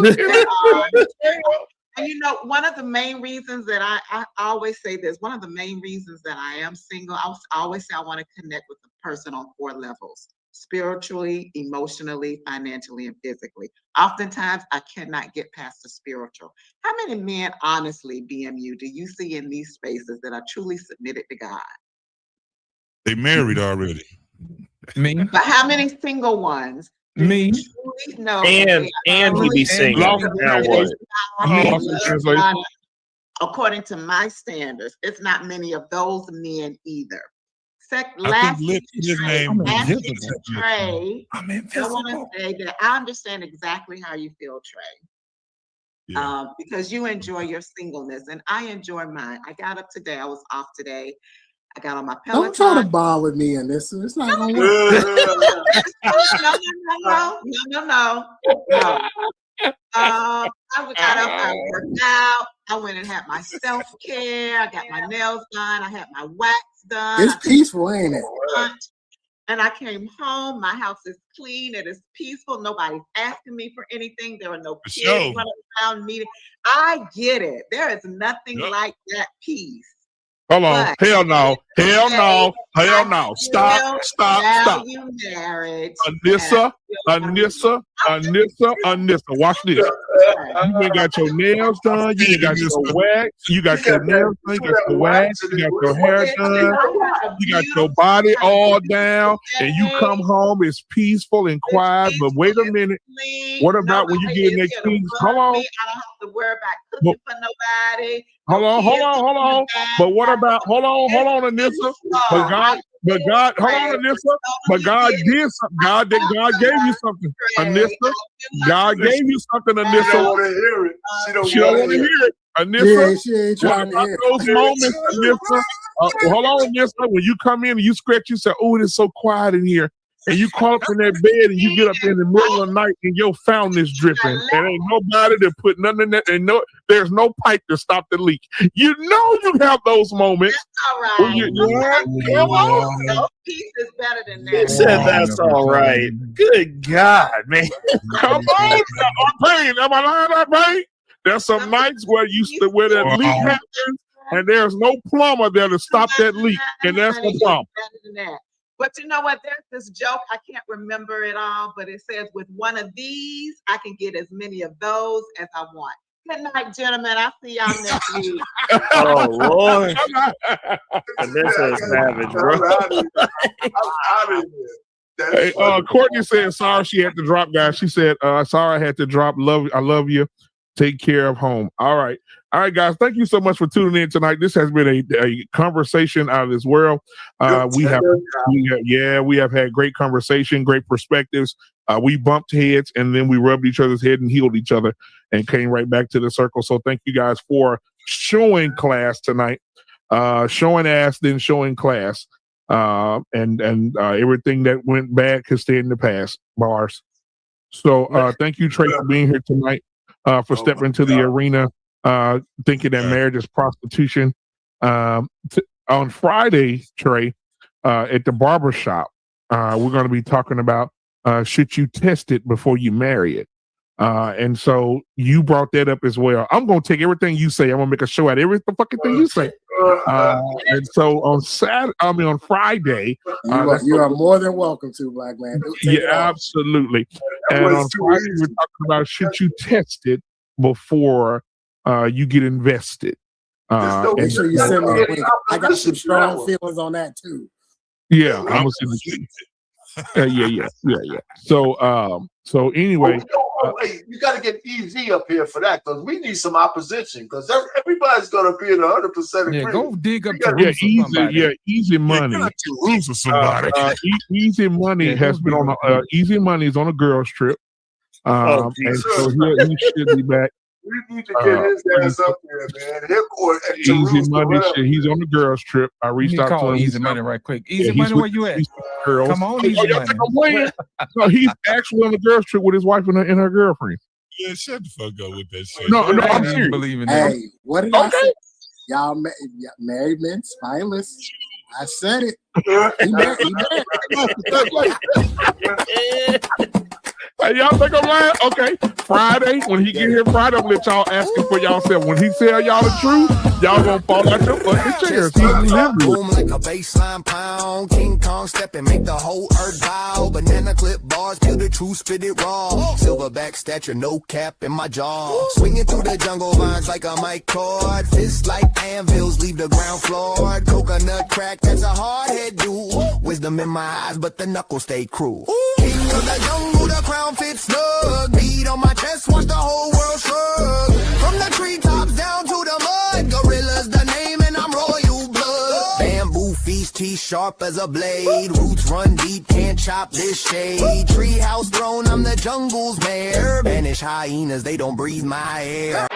And you know, one of the main reasons that I always say this, one of the main reasons that I am single, I always say I want to connect with the person on 4 levels: spiritually, emotionally, financially, and physically. Oftentimes, I cannot get past the spiritual. How many men, honestly, BMU, do you see in these spaces that are truly submitted to God? They married already. Me. But how many single ones? Me. No, and he be single. Now what? According to my standards, it's not many of those men either. Trey, I want to say that I understand exactly how you feel, Trey. Because you enjoy your singleness and I enjoy mine. I got up today. I was off today. I got on my Peloton. Don't try to ball with me in this. It's not going to work. No. I got up, I worked out. I went and had my self-care. I got my nails done. I had my wax done. It's peaceful, ain't it? And I came home. My house is clean. It is peaceful. Nobody's asking me for anything. There are no kids running around needing. I get it. There is nothing like that peace. Hold on. Hell no. Stop. Marriage. Anissa. Watch this. You ain't got your nails done. You ain't got your wax. You got your nails done. You got your wax. You got your hair done. You got your body all down. And you come home, it's peaceful and quiet. But wait a minute. What about when you get in that peace? Hold on. I don't have to worry about cooking for nobody. Hold on. But what about, hold on, Anissa. But God, hold on, Anissa. But God did something. God gave you something, Anissa. God gave you something, Anissa. She don't want to hear it. She don't want to hear it, Anissa. Yeah, she ain't trying to hear those moments, Anissa. Hold on, Anissa. When you come in and you scratch, you say, "Oh, it's so quiet in here." And you crawl up in that bed and you get up in the middle of the night and your fountain is dripping. And ain't nobody to put nothing in that. And there's no pipe to stop the leak. You know you have those moments. That's all right. No peace is better than that. He said that's all right. Good God, man. Come on. Am I lying, Pain? There's some nights where that leak happens and there's no plumber there to stop that leak. And that's the problem. But you know what? There's this joke. I can't remember it all, but it says, with one of these, I can get as many of those as I want. Good night, gentlemen. I'll see y'all next week. Oh, Lord. And this is savage, bro. Hey, Courtney said sorry she had to drop, guys. She said, sorry I had to drop. I love you. Take care of home. All right, guys. Thank you so much for tuning in tonight. This has been a conversation out of this world. We have had great conversation, great perspectives. We bumped heads and then we rubbed each other's head and healed each other and came right back to the circle. So thank you guys for showing class tonight, showing ass, then showing class, and everything that went bad can stay in the past. Bars. So thank you, Trey, for being here tonight. For stepping into the arena, thinking that marriage is prostitution. On Friday, Trey, at the barbershop, we're going to be talking about should you test it before you marry it? And so you brought that up as well. I'm going to take everything you say. I'm going to make a show out of every fucking thing you say. And so on Friday, you are more than welcome to, Black Man. Yeah, absolutely. And on Friday, we're talking about should you test it before you get invested. Make sure you send me a link. I got some strong feelings on that too. Yeah, I'm gonna send it to you. Yeah. So anyway, you got to get EZ up here for that because we need some opposition because everybody's going to be in 100% agreement. Yeah, go dig up Easy Money. Easy Money has been on Easy Money is on a girls trip. And so he should be back. We need to get his ass up there, man. Easy Money, he's on the girls trip. I reached out to him. Easy Money right quick. Easy Money, where you at? Come on, Easy Money. No, he's actually on the girls trip with his wife and her girlfriend. Yeah, shut the fuck up with that shit. No, I'm serious. Believing that. Hey, what did I say? Y'all married men, spineless. I said it. Hey, y'all think I'm lying? Okay. Friday, when he get here Friday, I'm gonna let y'all ask him for y'allself. When he tell y'all the truth, y'all gonna fall out your fucking chairs. Boom like a baseline pound. King Kong step and make the whole earth bow. Banana clip bars, kill the truth, spit it raw. Silverback stature, no cap in my jaw. Swinging through the jungle vines like a mic cord. Fists like anvils, leave the ground floored. Coconut crack, that's a hard head dude. Wisdom in my eyes, but the knuckles stay cruel. King of the jungle, the crown fits snug. Beat on my chest, watch the whole world shrug. From the treetops down to the mud. Gorilla's the name and I'm royal blood. Bamboo feast, teeth sharp as a blade. Roots run deep, can't chop this shade. Treehouse throne, I'm the jungle's mayor. Banish hyenas, they don't breathe my air.